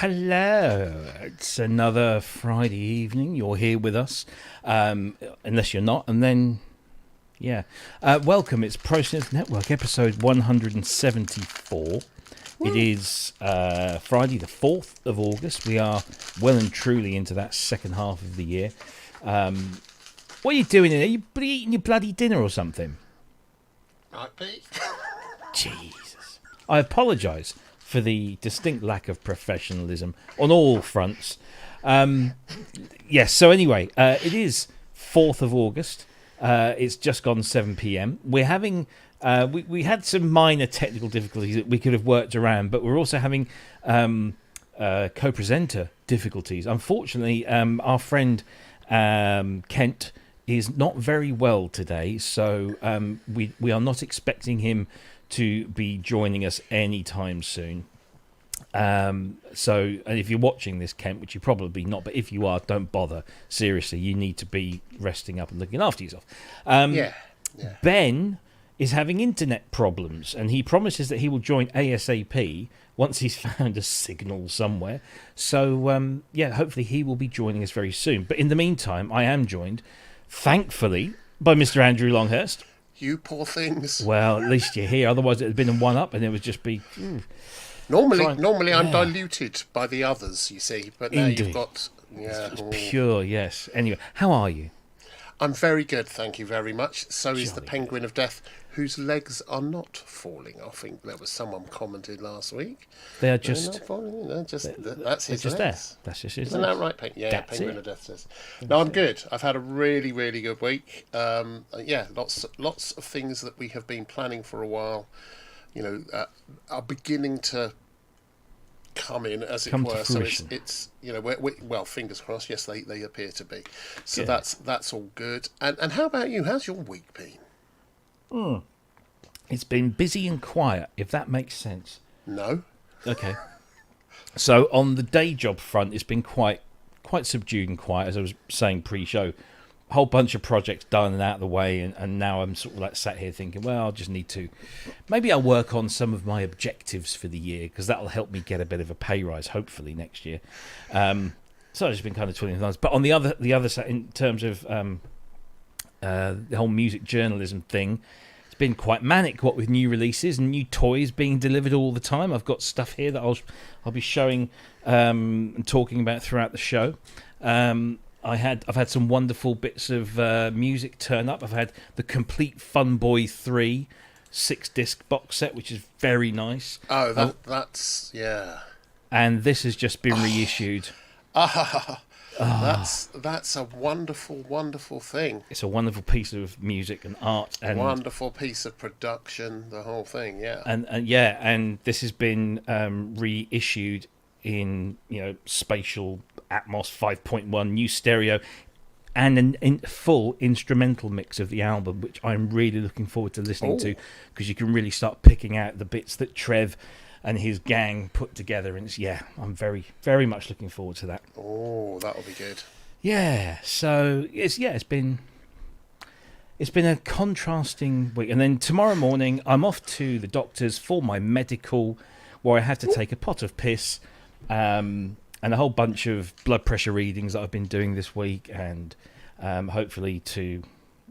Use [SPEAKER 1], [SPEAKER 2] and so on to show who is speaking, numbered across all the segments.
[SPEAKER 1] Hello. It's another Friday evening. You're here with us, unless you're not, and then, yeah. Welcome. It's Pro Synth Network, episode 174. It is Friday, the 4th of August. We are well and truly into that second half of the year. What are you doing here? Are you eating your bloody dinner or something?
[SPEAKER 2] Might be.
[SPEAKER 1] Jesus. I apologise for the distinct lack of professionalism on all fronts. Yes, so anyway, it is 4th of August. It's just gone 7 p.m. We're having... we had some minor technical difficulties that we could have worked around, but we're also having co-presenter difficulties. Unfortunately, our friend Kent is not very well today, so we are not expecting him to be joining us anytime soon. And if you're watching this, Kent, which you're probably not, but if you are, don't bother. Seriously, you need to be resting up and looking after yourself.
[SPEAKER 2] Yeah.
[SPEAKER 1] Ben is having internet problems, and he promises that he will join ASAP once he's found a signal somewhere. So, hopefully he will be joining us very soon. But in the meantime, I am joined, thankfully, by Mr. Andrew Longhurst.
[SPEAKER 2] You poor things.
[SPEAKER 1] Well, at least you're here. Otherwise, it would have been a one-up, and it would just be...
[SPEAKER 2] Normally I'm diluted by the others, you see. But now
[SPEAKER 1] Indeed.
[SPEAKER 2] you've got... Yeah.
[SPEAKER 1] It's pure, yes. Anyway, how are you?
[SPEAKER 2] I'm very good, thank you very much. So is the
[SPEAKER 1] Jolly
[SPEAKER 2] penguin of death, whose legs are not falling. I think there was someone commented last week.
[SPEAKER 1] They are
[SPEAKER 2] They're
[SPEAKER 1] just...
[SPEAKER 2] not falling. That's his
[SPEAKER 1] just
[SPEAKER 2] legs.
[SPEAKER 1] there. That's just his
[SPEAKER 2] Isn't
[SPEAKER 1] legs.
[SPEAKER 2] that right, Penguin? Yeah,
[SPEAKER 1] That's
[SPEAKER 2] Penguin
[SPEAKER 1] it.
[SPEAKER 2] of Death says. No, I'm good. I've had a really, really good week. Lots of things that we have been planning for a while, are beginning to come in, as it
[SPEAKER 1] Come to
[SPEAKER 2] were. So
[SPEAKER 1] fruition.
[SPEAKER 2] it's well, fingers crossed. Yes, they appear to be. So
[SPEAKER 1] Good.
[SPEAKER 2] that's all good. And how about you? How's your week been?
[SPEAKER 1] It's been busy and quiet, if that makes sense.
[SPEAKER 2] No.
[SPEAKER 1] Okay. So on the day job front, it's been quite subdued and quiet, as I was saying pre-show. A whole bunch of projects done and out of the way, and now I'm sort of like sat here thinking, well, I'll just need to... Maybe I'll work on some of my objectives for the year, because that'll help me get a bit of a pay rise, hopefully, next year. So I've just been kind of twiddling thumbs. But on the other side, in terms of the whole music journalism thing, it's been quite manic, what with new releases and new toys being delivered all the time. I've got stuff here that I'll be showing and talking about throughout the show. I've had some wonderful bits of music turn up. I've had the complete Fun Boy 3 6-disc box set, which is very nice.
[SPEAKER 2] Oh, that's yeah.
[SPEAKER 1] And this has just been reissued.
[SPEAKER 2] That's a wonderful, wonderful thing.
[SPEAKER 1] It's a wonderful piece of music and art, and
[SPEAKER 2] Wonderful piece of production, the whole thing, yeah.
[SPEAKER 1] and this has been reissued in spatial Atmos 5.1 new stereo and an full instrumental mix of the album, which I'm really looking forward to listening to, because you can really start picking out the bits that Trev and his gang put together, and I'm very, very much looking forward to that.
[SPEAKER 2] Oh, that'll be good.
[SPEAKER 1] Yeah, so it's been a contrasting week, and then tomorrow morning I'm off to the doctor's for my medical, where I have to take a pot of piss, and a whole bunch of blood pressure readings that I've been doing this week, and hopefully to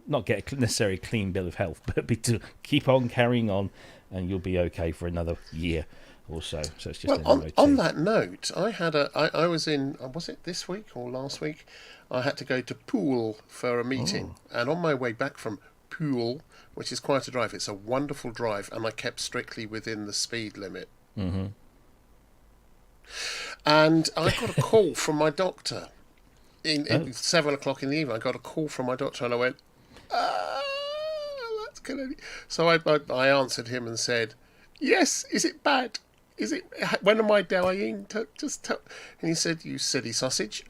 [SPEAKER 1] not get a necessarily clean bill of health, but to keep on carrying on, and you'll be okay for another year or so. So it's just
[SPEAKER 2] on that note, I was in, was it this week or last week? I had to go to Poole for a meeting, and on my way back from Poole, which is quite a drive, it's a wonderful drive, and I kept strictly within the speed limit.
[SPEAKER 1] Mm-hmm.
[SPEAKER 2] And I got a call from my doctor in 7 o'clock in the evening. I got a call from my doctor, and I went, that's killing me. So I answered him and said, yes, is it bad? Is it, when am I dying? And he said, you silly sausage.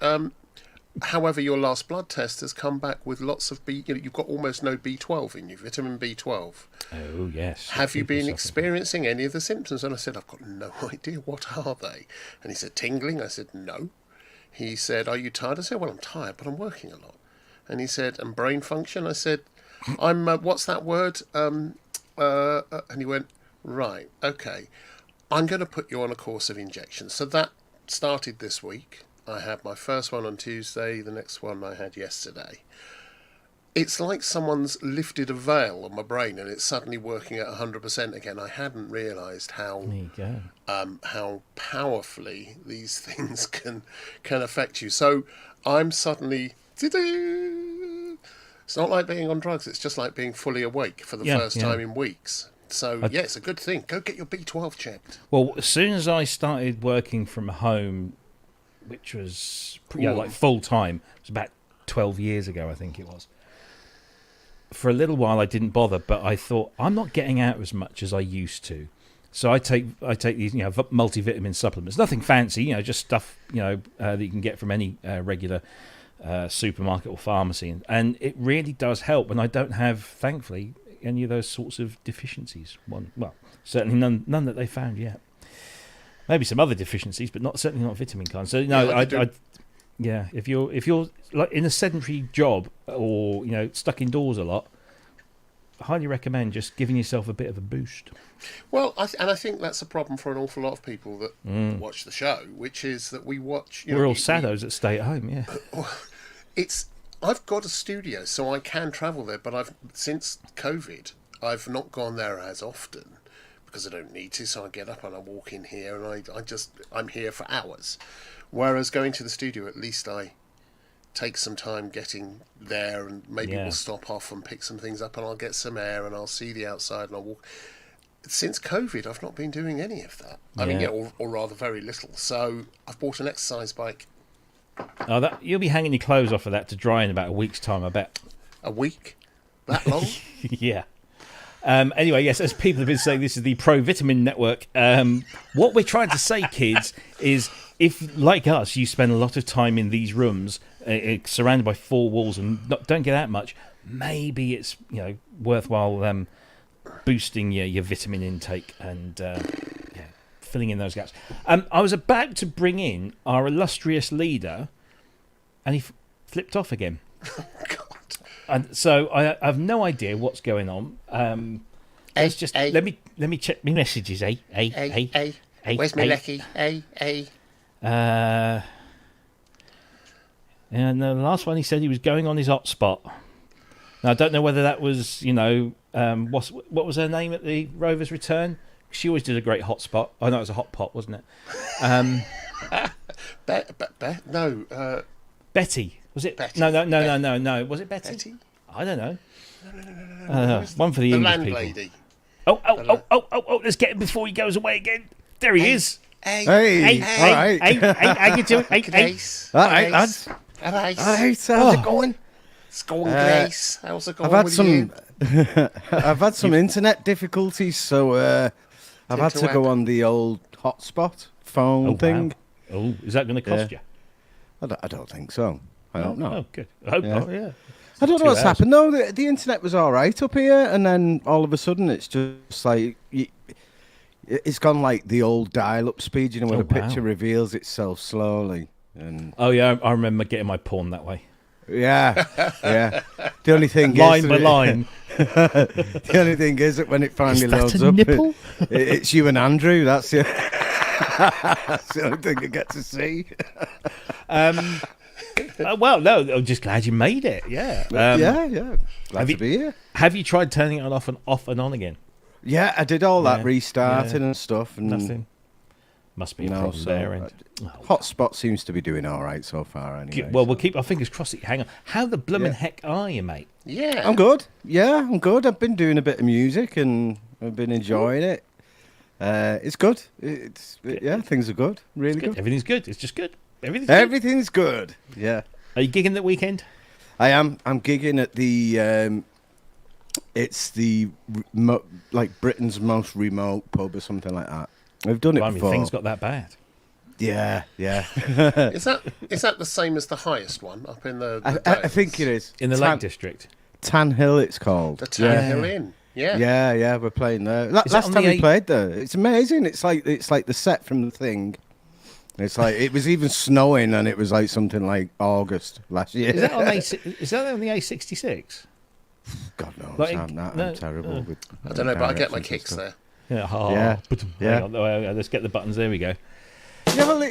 [SPEAKER 2] However, your last blood test has come back with lots of you've got almost no B12 in you, vitamin B12.
[SPEAKER 1] Oh, yes.
[SPEAKER 2] Have you been experiencing any of the symptoms? And I said, I've got no idea. What are they? And he said, tingling. I said, no. He said, are you tired? I said, well, I'm tired, but I'm working a lot. And he said, and brain function? I said, I'm, what's that word? And he went, right, okay. I'm going to put you on a course of injections. So that started this week. I had my first one on Tuesday, the next one I had yesterday. It's like someone's lifted a veil on my brain and it's suddenly working at 100% again. I hadn't realised how
[SPEAKER 1] There you go.
[SPEAKER 2] how powerfully these things can affect you. So I'm suddenly... It's not like being on drugs, it's just like being fully awake for the first time in weeks. So, yeah, it's a good thing. Go get your B12 checked.
[SPEAKER 1] Well, as soon as I started working from home, which was like full time, it was about 12 years ago, I think it was. For a little while, I didn't bother, but I thought I'm not getting out as much as I used to. So I take these multivitamin supplements. Nothing fancy, just stuff that you can get from any regular supermarket or pharmacy, and it really does help. And I don't have, thankfully, any of those sorts of deficiencies. Certainly none that they found yet. Maybe some other deficiencies, but certainly not vitamin kind. So if you're like in a sedentary job or stuck indoors a lot, I highly recommend just giving yourself a bit of a boost.
[SPEAKER 2] Well, I think that's a problem for an awful lot of people that watch the show, which is that we watch...
[SPEAKER 1] We're all saddos that stay at home, yeah.
[SPEAKER 2] I've got a studio, so I can travel there, but since COVID, I've not gone there as often because I don't need to, so I get up and I walk in here and I'm here for hours. Whereas going to the studio, at least I take some time getting there and maybe we'll stop off and pick some things up and I'll get some air and I'll see the outside and I'll walk... Since COVID, I've not been doing any of that. I mean, or rather very little. So I've bought an exercise bike.
[SPEAKER 1] Oh, you'll be hanging your clothes off of that to dry in about a week's time, I bet.
[SPEAKER 2] A week? That long?
[SPEAKER 1] Yeah. Anyway, yes, as people have been saying, this is the Pro Vitamin Network. What we're trying to say, kids, is if, like us, you spend a lot of time in these rooms, surrounded by four walls and don't get out much, maybe it's worthwhile boosting your vitamin intake and filling in those gaps. I was about to bring in our illustrious leader, and he flipped off again.
[SPEAKER 2] Oh, God.
[SPEAKER 1] And so I have no idea what's going on. Let me check my messages.
[SPEAKER 2] Where's my lecky?
[SPEAKER 1] And the last one he said he was going on his hotspot. Now I don't know whether that was what was her name at the Rover's return. She always did a great hotspot. Oh no, it was a hot pot, wasn't it?
[SPEAKER 2] No.
[SPEAKER 1] Betty. Was it?
[SPEAKER 2] Betty.
[SPEAKER 1] No. Was it Betty?
[SPEAKER 2] Betty?
[SPEAKER 1] I don't know.
[SPEAKER 2] No.
[SPEAKER 1] One for the English
[SPEAKER 2] landlady.
[SPEAKER 1] People. Oh! Let's get him before he goes away again. There he is.
[SPEAKER 3] Hey, all right.
[SPEAKER 1] How you doing?
[SPEAKER 2] Grace.
[SPEAKER 3] All right, lads.
[SPEAKER 2] All right.
[SPEAKER 3] How's it going?
[SPEAKER 2] It's going, Grace. How's it going?
[SPEAKER 3] I've had some internet difficulties, so I've had to go on the old hotspot phone thing.
[SPEAKER 1] Wow. Oh, is that going to cost you?
[SPEAKER 3] I don't think so. I don't know.
[SPEAKER 1] Oh, good. I hope not. Yeah.
[SPEAKER 3] I don't know what's happened. No, the internet was all right up here, and then all of a sudden it's just like it's gone like the old dial-up speed. You know, when a picture reveals itself slowly. And
[SPEAKER 1] oh yeah, I remember getting my porn that way.
[SPEAKER 3] Yeah. The only thing
[SPEAKER 1] line by line.
[SPEAKER 3] The only thing is that when it finally loads up, it's you and Andrew. That's the only thing you get to see.
[SPEAKER 1] Well, no, I'm just glad you made it. Yeah.
[SPEAKER 3] Yeah. Glad to be here.
[SPEAKER 1] Have you tried turning it off and on again?
[SPEAKER 3] Yeah, I did all that restarting and stuff. And
[SPEAKER 1] nothing. Must be a problem there. And
[SPEAKER 3] hotspot seems to be doing all right so far. Anyway.
[SPEAKER 1] Well, we'll keep our fingers crossed. Hang on. How the blooming heck are you, mate?
[SPEAKER 2] Yeah.
[SPEAKER 3] I'm good. Yeah, I'm good. I've been doing a bit of music and I've been enjoying it. It's good. Things are good. Really good.
[SPEAKER 1] Everything's good. It's just good.
[SPEAKER 3] Everything's good. Yeah.
[SPEAKER 1] Are you gigging that weekend?
[SPEAKER 3] I am. I'm gigging at the. It's the Britain's most remote pub or something like that. I've done it before.
[SPEAKER 1] Things got that bad.
[SPEAKER 3] Yeah.
[SPEAKER 2] Is that the same as the highest one up in the
[SPEAKER 3] I think it is.
[SPEAKER 1] In the Lake District.
[SPEAKER 3] Tan Hill, it's called.
[SPEAKER 2] The Tan Hill Inn. Yeah.
[SPEAKER 3] Yeah. We're playing there. Last time we played there, it's amazing. It's like the set from The Thing. It's like it was even snowing, and it was like something like August last year.
[SPEAKER 1] Is that on the A66?
[SPEAKER 3] God knows. I'm terrible with.
[SPEAKER 2] I don't know, but I get my kicks there.
[SPEAKER 1] Yeah. Hang on. Let's get the buttons. There we go.
[SPEAKER 3] Yeah, well,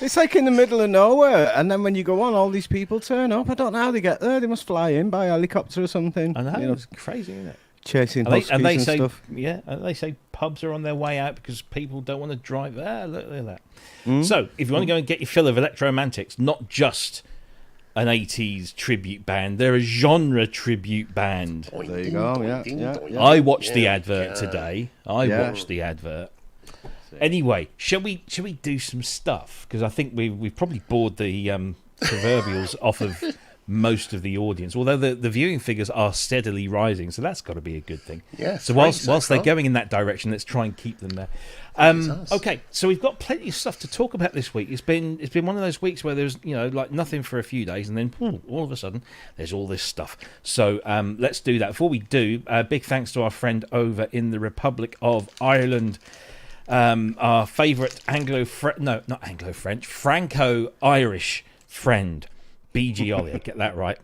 [SPEAKER 3] it's like in the middle of nowhere, and then when you go on, all these people turn up. I don't know how they get there. They must fly in by helicopter or something.
[SPEAKER 1] I know,
[SPEAKER 3] you know,
[SPEAKER 1] it's crazy, isn't it?
[SPEAKER 3] chasing huskies and,
[SPEAKER 1] they say,
[SPEAKER 3] stuff.
[SPEAKER 1] Yeah, and they say pubs are on their way out because people don't want to drive. Look at that. So, if you want to go and get your fill of electromantics, not just an 80s tribute band, they're a genre tribute band.
[SPEAKER 3] There you go. Yeah.
[SPEAKER 1] I watched the advert today. I watched the advert. Anyway, shall we do some stuff? Because I think we've probably bored the proverbials off of most of the audience, although the viewing figures are steadily rising, so that's got to be a good thing.
[SPEAKER 2] Yes.
[SPEAKER 1] So whilst they're going in that direction, let's try and keep them there. Okay, so we've got plenty of stuff to talk about this week. It's been one of those weeks where there's like nothing for a few days, and then all of a sudden there's all this stuff. So let's do that. Before we do, big thanks to our friend over in the Republic of Ireland. Our favourite Franco-Irish friend, BG Ollie. Get that right.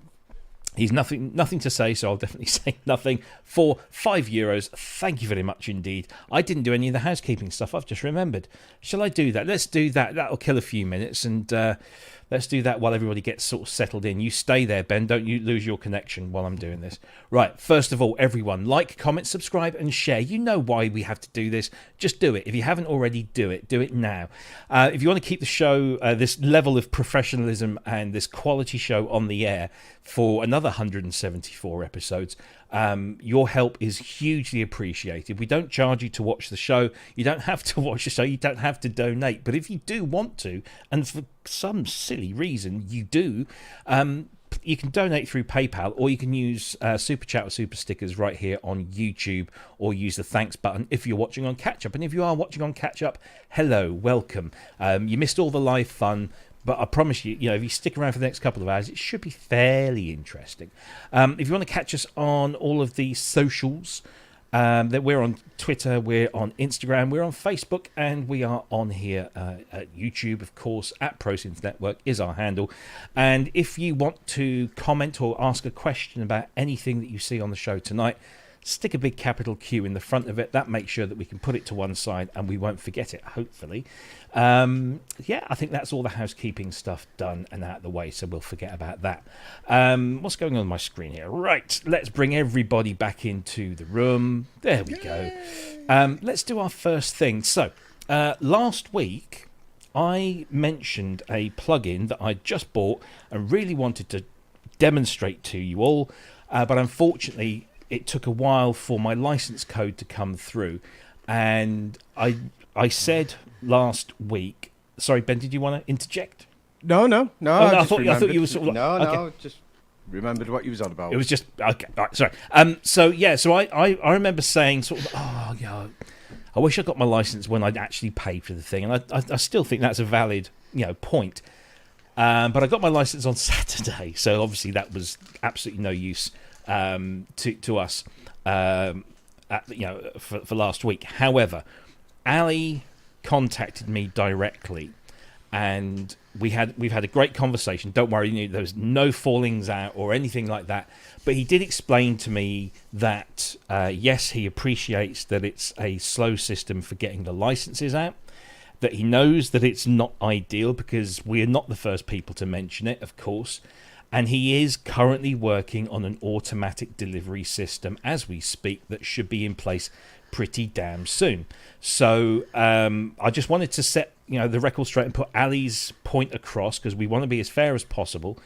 [SPEAKER 1] He's nothing to say, so I'll definitely say nothing. For €5, thank you very much indeed. I didn't do any of the housekeeping stuff. I've just remembered. Shall I do that? Let's do that. That'll kill a few minutes, and let's do that while everybody gets sort of settled in. You stay there, Ben. Don't you lose your connection while I'm doing this. Right, first of all, everyone, like, comment, subscribe, and share. You know why we have to do this. Just do it. If you haven't already, do it. Do it now. If you want to keep the show, this level of professionalism and this quality show on the air for another 174 episodes, your help is hugely appreciated. We don't charge you to watch the show. You don't have to watch the show. You don't have to donate. But if you do want to, and for some silly reason you do, you can donate through PayPal, or you can use Super Chat or Super Stickers right here on YouTube, or use the thanks button if you're watching on Catch Up. And if you are watching on Catch Up, hello, welcome. You missed all the live fun, but I promise you, if you stick around for the next couple of hours, it should be fairly interesting. If you want to catch us on all of the socials, that we're on Twitter, we're on Instagram, we're on Facebook, and we are on here at YouTube, of course, at ProSynth Network is our handle. And if you want to comment or ask a question about anything that you see on the show tonight, stick a big capital Q in the front of it. That makes sure that we can put it to one side and we won't forget it, hopefully. I think that's all the housekeeping stuff done and out of the way, so we'll forget about that. What's going on my screen here? Right, let's bring everybody back into the room. There we go. Let's do our first thing. So, last week, I mentioned a plugin that I just bought and really wanted to demonstrate to you all, but unfortunately, it took a while for my license code to come through, and I said last week. Sorry, Ben, did you want to interject?
[SPEAKER 3] No.
[SPEAKER 1] I thought you were sort of
[SPEAKER 3] no. Just remembered what you was on about.
[SPEAKER 1] It was just okay. All right, sorry. So I remember saying sort of, I wish I got my license when I'd actually paid for the thing, and I still think that's a valid point. But I got my license on Saturday, so obviously that was absolutely no use to us for last week. However, Ali contacted me directly, and we've had a great conversation. Don't worry, there was no fallings out or anything like that, but he did explain to me that yes, he appreciates that it's a slow system for getting the licenses out, that he knows that it's not ideal because we're not the first people to mention it, of course. And he is currently working on an automatic delivery system as we speak that should be in place pretty damn soon. So I just wanted to set the record straight and put Ali's point across, because we want to be as fair as possible,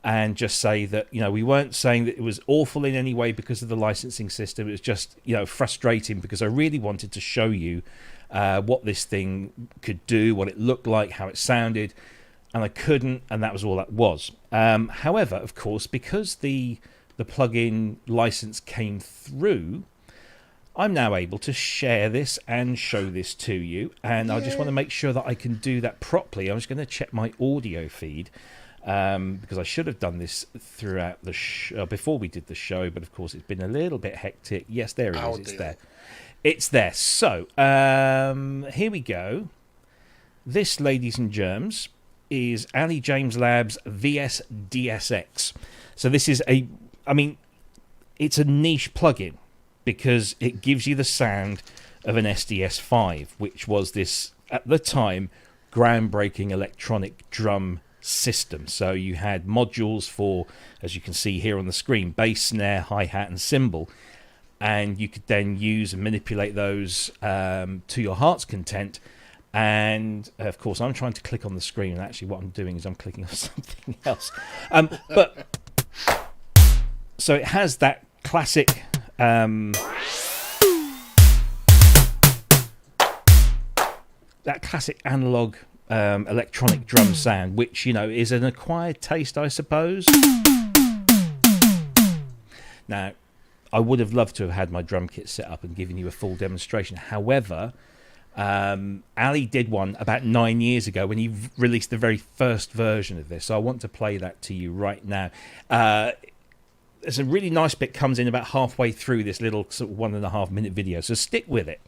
[SPEAKER 1] and just say that we weren't saying that it was awful in any way because of the licensing system. It was just frustrating because I really wanted to show you what this thing could do, what it looked like, how it sounded. And I couldn't, and that was all that was. However, of course, because the plugin license came through, I'm now able to share this and show this to you. And I just want to make sure that I can do that properly. I'm just going to check my audio feed, because I should have done this throughout the before we did the show. But of course, it's been a little bit hectic. Yes, there it is. It's there. It's there. So here we go. This, ladies and germs, is Ali James Labs vsdsx. So this is it's a niche plugin because it gives you the sound of an SDS5, which was this, at the time, groundbreaking electronic drum system. So you had modules for, as you can see here on the screen, bass, snare, hi-hat and cymbal, and you could then use and manipulate those to your heart's content. And of course I'm trying to click on the screen, and actually what I'm doing is I'm clicking on something else, but so it has that classic analog electronic drum sound, which, you know, is an acquired taste, I suppose. Now, I would have loved to have had my drum kit set up and given you a full demonstration. However, Ali did one about 9 years ago when he released the very first version of this. So I want to play that to you right now. There's a really nice bit comes in about halfway through this little sort of 1.5 minute video. So stick with it.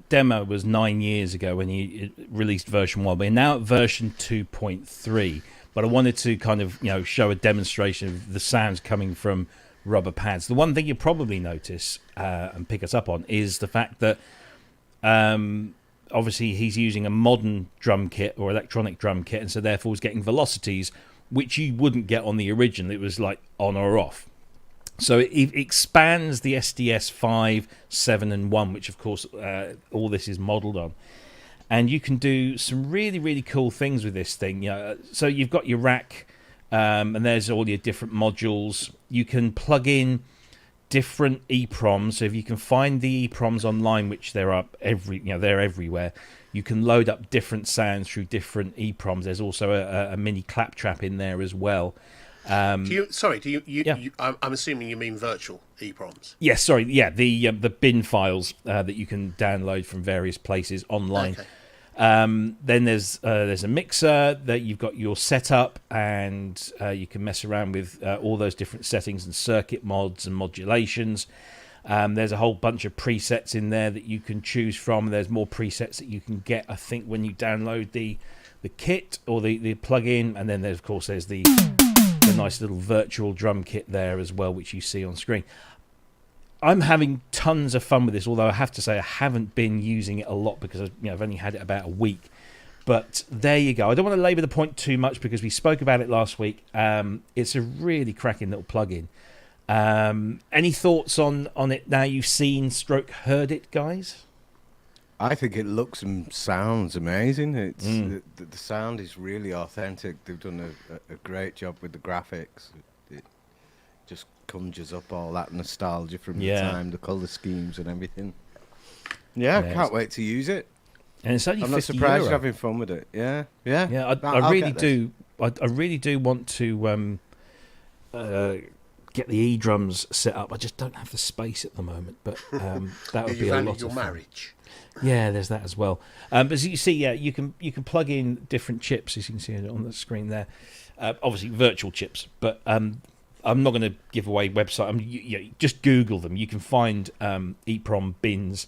[SPEAKER 1] Demo was 9 years ago when he released version 1. We're now at version 2.3, but I wanted to kind of, you know, show a demonstration of the sounds coming from rubber pads. The one thing you probably notice and pick us up on is the fact that obviously he's using a modern drum kit or electronic drum kit, and so therefore is getting velocities which you wouldn't get on the original. It was like on or off. So it expands the SDS 5, 7 and 1, which of course all this is modelled on. And you can do some really, really cool things with this thing. You know, so you've got your rack, and there's all your different modules. You can plug in different EPROMs. So if you can find the EPROMs online, which they're everywhere, you can load up different sounds through different EPROMs. There's also a mini claptrap in there as well.
[SPEAKER 2] I'm assuming you mean virtual EPROMs.
[SPEAKER 1] Yes, sorry, yeah, the bin files that you can download from various places online.
[SPEAKER 2] Okay.
[SPEAKER 1] Then there's a mixer that you've got your setup, and you can mess around with all those different settings and circuit mods and modulations. There's a whole bunch of presets in there that you can choose from. There's more presets that you can get, I think, when you download the kit or the plug-in, and then there's the nice little virtual drum kit there as well, which you see on screen. I'm having tons of fun with this, although I have to say I haven't been using it a lot because I've only had it about a week. But there you go. I don't want to labour the point too much because we spoke about it last week. It's a really cracking little plug-in. Any thoughts on it now you've seen / heard it, guys?
[SPEAKER 3] I think it looks and sounds amazing. It's the sound is really authentic. They've done a great job with the graphics. It just conjures up all that nostalgia from the time, the colour schemes and everything. Yeah, can't wait to use it.
[SPEAKER 1] And it's only
[SPEAKER 3] I'm not surprised you're having fun with it. Yeah.
[SPEAKER 1] I really do. I really do want to get the e-drums set up. I just don't have the space at the moment, but that would be a lot of fun.
[SPEAKER 2] Marriage.
[SPEAKER 1] Yeah, there's that as well. But as you see, you can plug in different chips, as you can see on the screen there. Obviously, virtual chips, but I'm not going to give away website. Just Google them. You can find EEPROM bins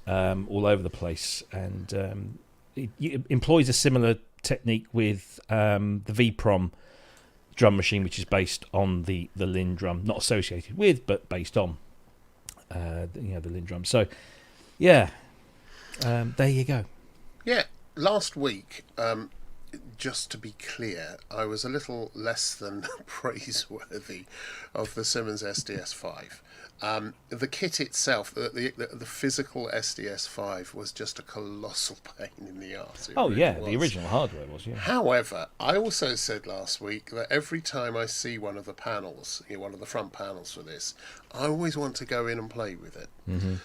[SPEAKER 1] all over the place, and it employs a similar technique with the VPROM drum machine, which is based on the Linn drum, not associated with, but based on the Linn drum. So, yeah, there you go.
[SPEAKER 2] Yeah, last week, just to be clear, I was a little less than praiseworthy of the Simmons SDS5. The kit itself, the physical SDS5 was just a colossal pain in the arse.
[SPEAKER 1] The original hardware was, yeah.
[SPEAKER 2] However, I also said last week that every time I see one of the panels, one of the front panels for this, I always want to go in and play with it.
[SPEAKER 1] Mm-hmm.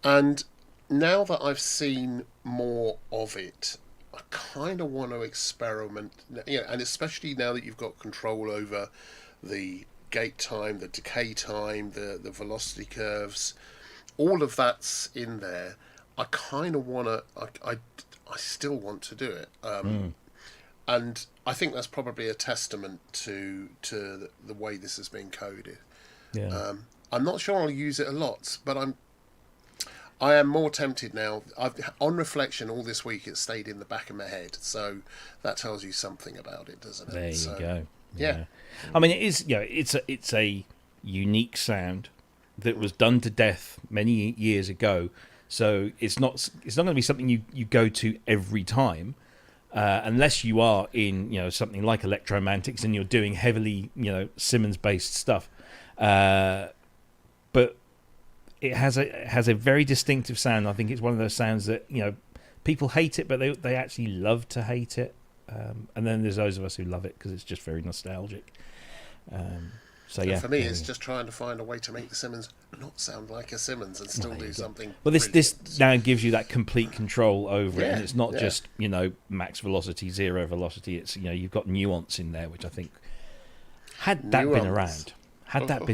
[SPEAKER 2] And now that I've seen more of it, I kind of want to experiment, and especially now that you've got control over the gate time, the decay time, the velocity curves, all of that's in there. I kind of want to, I still want to do it. And I think that's probably a testament to the way this has been coded.
[SPEAKER 1] Yeah.
[SPEAKER 2] I'm not sure I'll use it a lot, but I am more tempted now. On reflection, all this week it stayed in the back of my head, so that tells you something about it, doesn't it?
[SPEAKER 1] There you go.
[SPEAKER 2] Yeah.
[SPEAKER 1] I mean, it is. It's a unique sound that was done to death many years ago. So it's not going to be something you go to every time, unless you are in something like Electromantics and you're doing heavily Simmons based stuff. But it has a very distinctive sound. I think it's one of those sounds that people hate it, but they actually love to hate it. And then there's those of us who love it because it's just very nostalgic. So yeah,
[SPEAKER 2] for me, it's just trying to find a way to make the Simmons not sound like a Simmons and still do something.
[SPEAKER 1] Well, this now gives you that complete control over it, and it's not just max velocity, zero velocity. It's you've got nuance in there, which I think had that been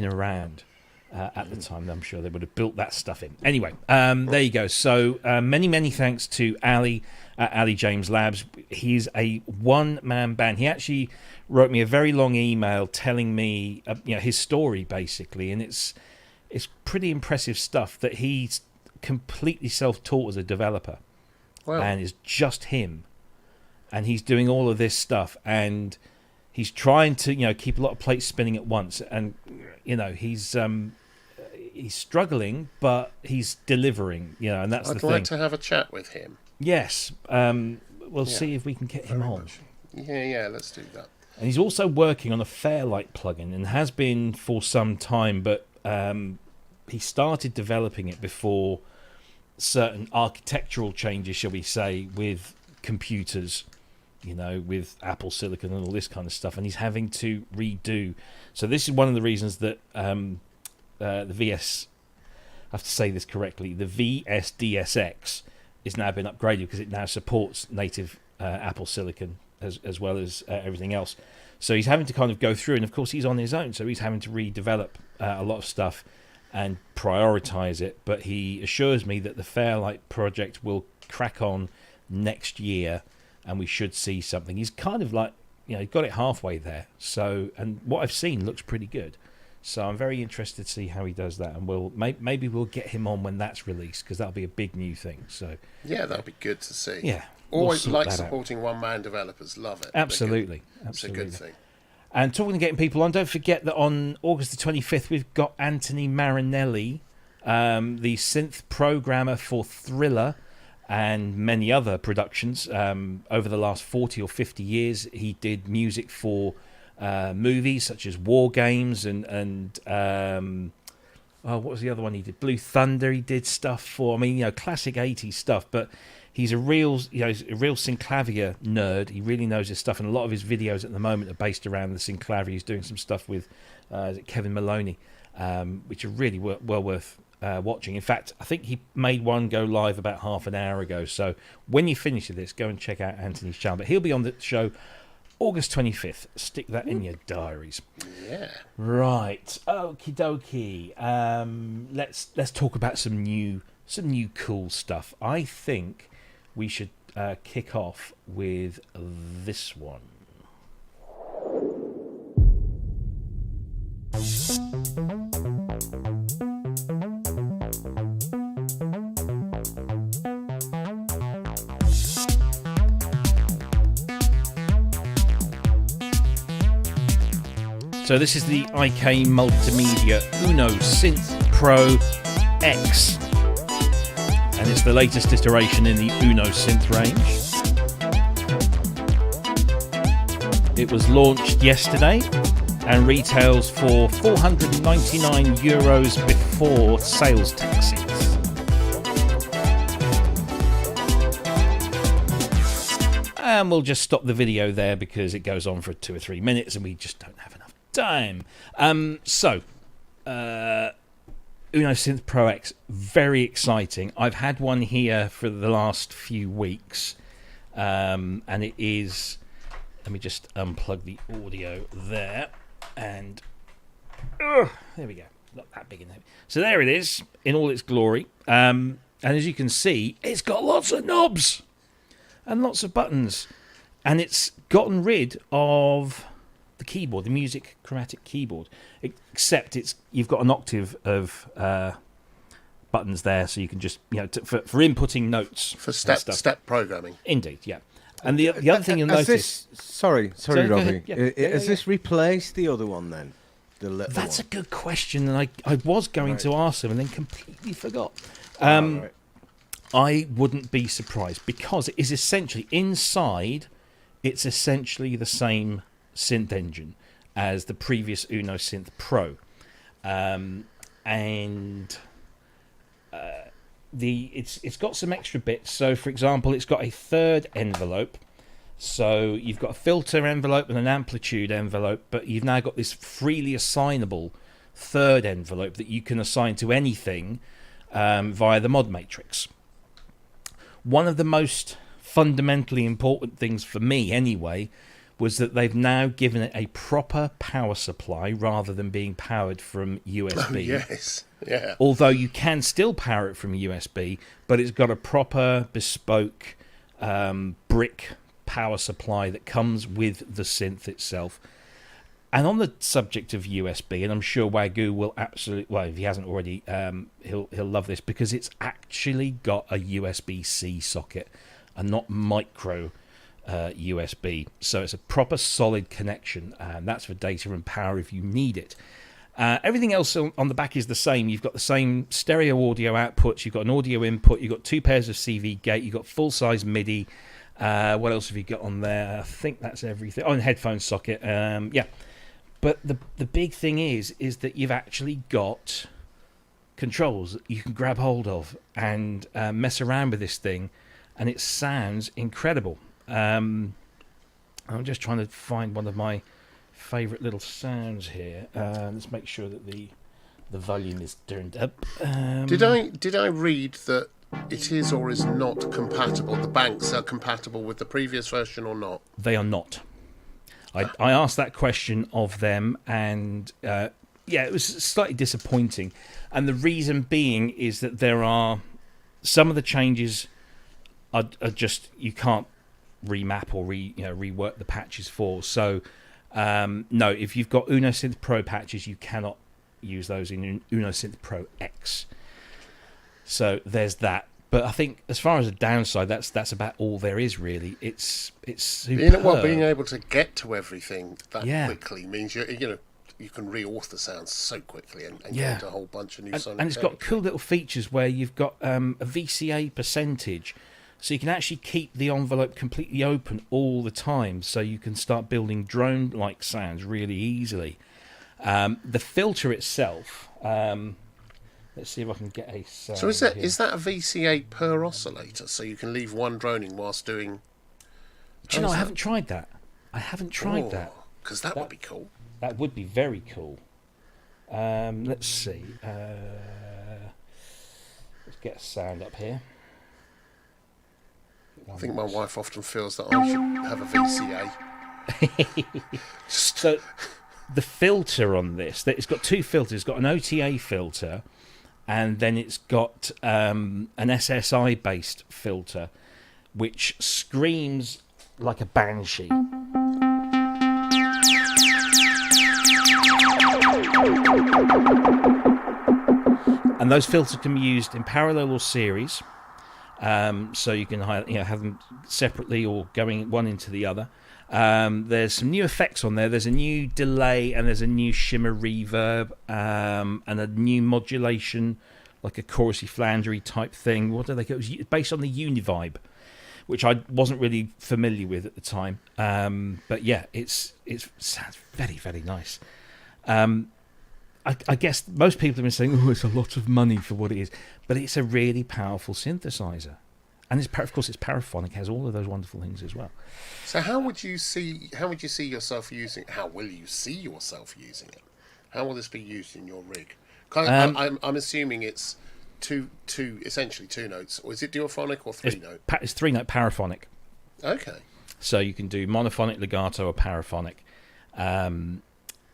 [SPEAKER 1] around at the time, I'm sure they would have built that stuff in. Anyway, there you go. So many thanks to Ali at Ali James Labs. He's a one-man band. He actually wrote me a very long email telling me his story, basically, and it's pretty impressive stuff that he's completely self-taught as a developer.
[SPEAKER 2] Wow.
[SPEAKER 1] And it's just him. And he's doing all of this stuff, and he's trying to keep a lot of plates spinning at once, and he's struggling, but he's delivering, and that's the thing.
[SPEAKER 2] I'd like to have a chat with him.
[SPEAKER 1] Yes, we'll see if we can get him on.
[SPEAKER 2] Yeah, let's do that.
[SPEAKER 1] And he's also working on a Fairlight plugin, and has been for some time, but he started developing it before certain architectural changes, shall we say, with computers, with Apple Silicon and all this kind of stuff, and he's having to redo. So this is one of the reasons that the VS, I have to say this correctly, the vsdsx is now been upgraded because it now supports native Apple Silicon as well as everything else. So he's having to kind of go through, and of course he's on his own, so he's having to redevelop a lot of stuff and prioritize it. But he assures me that the Fairlight project will crack on next year, and we should see something. He's kind of like, he got it halfway there. So, and what I've seen looks pretty good. So I'm very interested to see how he does that, and maybe we'll get him on when that's released, because that'll be a big new thing. So
[SPEAKER 2] yeah, that'll be good to see.
[SPEAKER 1] Yeah,
[SPEAKER 2] always like supporting one-man developers. Love it.
[SPEAKER 1] Absolutely.
[SPEAKER 2] It's a good thing.
[SPEAKER 1] And talking of getting people on, don't forget that on August the 25th we've got Anthony Marinelli, the synth programmer for Thriller and many other productions. Over the last 40 or 50 years, he did music for movies such as War Games and what was the other one he did? Blue Thunder. He did stuff for, classic 80s stuff, but he's a real synclavier nerd. He really knows his stuff, and a lot of his videos at the moment are based around the synclavier. He's doing some stuff with Kevin Maloney, which are really well worth watching. In fact, I think he made one go live about half an hour ago. So when you finish with this, go and check out Anthony's channel. But he'll be on the show August 25th. Stick that in your diaries.
[SPEAKER 2] Yeah.
[SPEAKER 1] Right. Okie dokie. Let's talk about some new cool stuff. I think we should kick off with this one. So this is the IK Multimedia Uno Synth Pro X, and it's the latest iteration in the Uno Synth range. It was launched yesterday and retails for €499 before sales taxes. And we'll just stop the video there because it goes on for 2 or 3 minutes and we just don't have enough time. Uno Synth Pro X, very exciting. I've had one here for the last few weeks, and it is... Let me just unplug the audio there, and there we go. Not that big in there. So there it is in all its glory. And as you can see, it's got lots of knobs and lots of buttons, and it's gotten rid of the keyboard, the music chromatic keyboard, except you've got an octave of buttons there, so you can just for inputting notes
[SPEAKER 2] for step programming.
[SPEAKER 1] Indeed, yeah. And the other thing you'll notice...
[SPEAKER 3] Sorry, Robbie. Has this replaced the other one then?
[SPEAKER 1] That's a good question, and I was going to ask them and then completely forgot.
[SPEAKER 3] Right.
[SPEAKER 1] I wouldn't be surprised, because it is essentially, inside, it's essentially the same synth engine as the previous Uno Synth Pro. It's got some extra bits. So, for example, it's got a third envelope. So you've got a filter envelope and an amplitude envelope, but you've now got this freely assignable third envelope that you can assign to anything via the mod matrix. One of the most fundamentally important things for me, anyway, was that they've now given it a proper power supply rather than being powered from USB.
[SPEAKER 2] Oh, yes, yeah.
[SPEAKER 1] Although you can still power it from USB, but it's got a proper bespoke brick power supply that comes with the synth itself. And on the subject of USB, and I'm sure Wagyu will absolutely, well, if he hasn't already, he'll love this, because it's actually got a USB-C socket and not micro USB. So it's a proper solid connection, and that's for data and power if you need it. Everything else on the back is the same. You've got the same stereo audio outputs, you've got an audio input, you've got 2 pairs of CV gate, you've got full-size MIDI. What else have you got on there? I think that's everything. Oh, and headphone socket. Yeah. But the big thing is that you've actually got controls that you can grab hold of and mess around with this thing, and it sounds incredible. I'm just trying to find one of my favourite little sounds here. Let's make sure that the volume is turned up.
[SPEAKER 2] Did I read that it is or is not compatible? The banks are compatible with the previous version or not?
[SPEAKER 1] They are not. I asked that question of them, and it was slightly disappointing. And the reason being is that there are some of the changes are just you can't remap or rework the patches for. So no, if you've got Uno Synth Pro patches, you cannot use those in Uno Synth Pro X. So there's that. But I think as far as a downside, that's about all there is, really. It's superb.
[SPEAKER 2] Being able to get to everything that quickly means you can reauthor sounds so quickly and get into a whole bunch of new sonic
[SPEAKER 1] and it's got cool little features where you've got a VCA percentage, so you can actually keep the envelope completely open all the time, so you can start building drone-like sounds really easily. The filter itself. Let's see if I can get a sound.
[SPEAKER 2] So is that a VCA per oscillator? So you can leave one droning whilst doing...
[SPEAKER 1] Do you know, I haven't tried that. That.
[SPEAKER 2] Because that would be cool.
[SPEAKER 1] That would be very cool. Let's see. Let's get a sound up here.
[SPEAKER 2] I think my wife often feels that I should have a VCA.
[SPEAKER 1] So the filter on this, it's got 2 filters. It's got an OTA filter, and then it's got an SSI-based filter, which screams like a banshee. And those filters can be used in parallel or series, so you can have them separately or going one into the other. There's some new effects on there. There's a new delay and there's a new shimmer reverb and a new modulation, like a chorusy flangery type thing. What do they call it? It was based on the Univibe, which I wasn't really familiar with at the time. But yeah, it sounds very, very nice. I guess most people have been saying, "Oh, it's a lot of money for what it is," but it's a really powerful synthesizer, and of course it's paraphonic. It has all of those wonderful things as well.
[SPEAKER 2] So how would you see yourself using? How will you see yourself using it? How will this be used in your rig? I'm assuming it's essentially two notes, or is it duophonic or three note?
[SPEAKER 1] It's 3-note paraphonic.
[SPEAKER 2] Okay.
[SPEAKER 1] So you can do monophonic, legato, or paraphonic.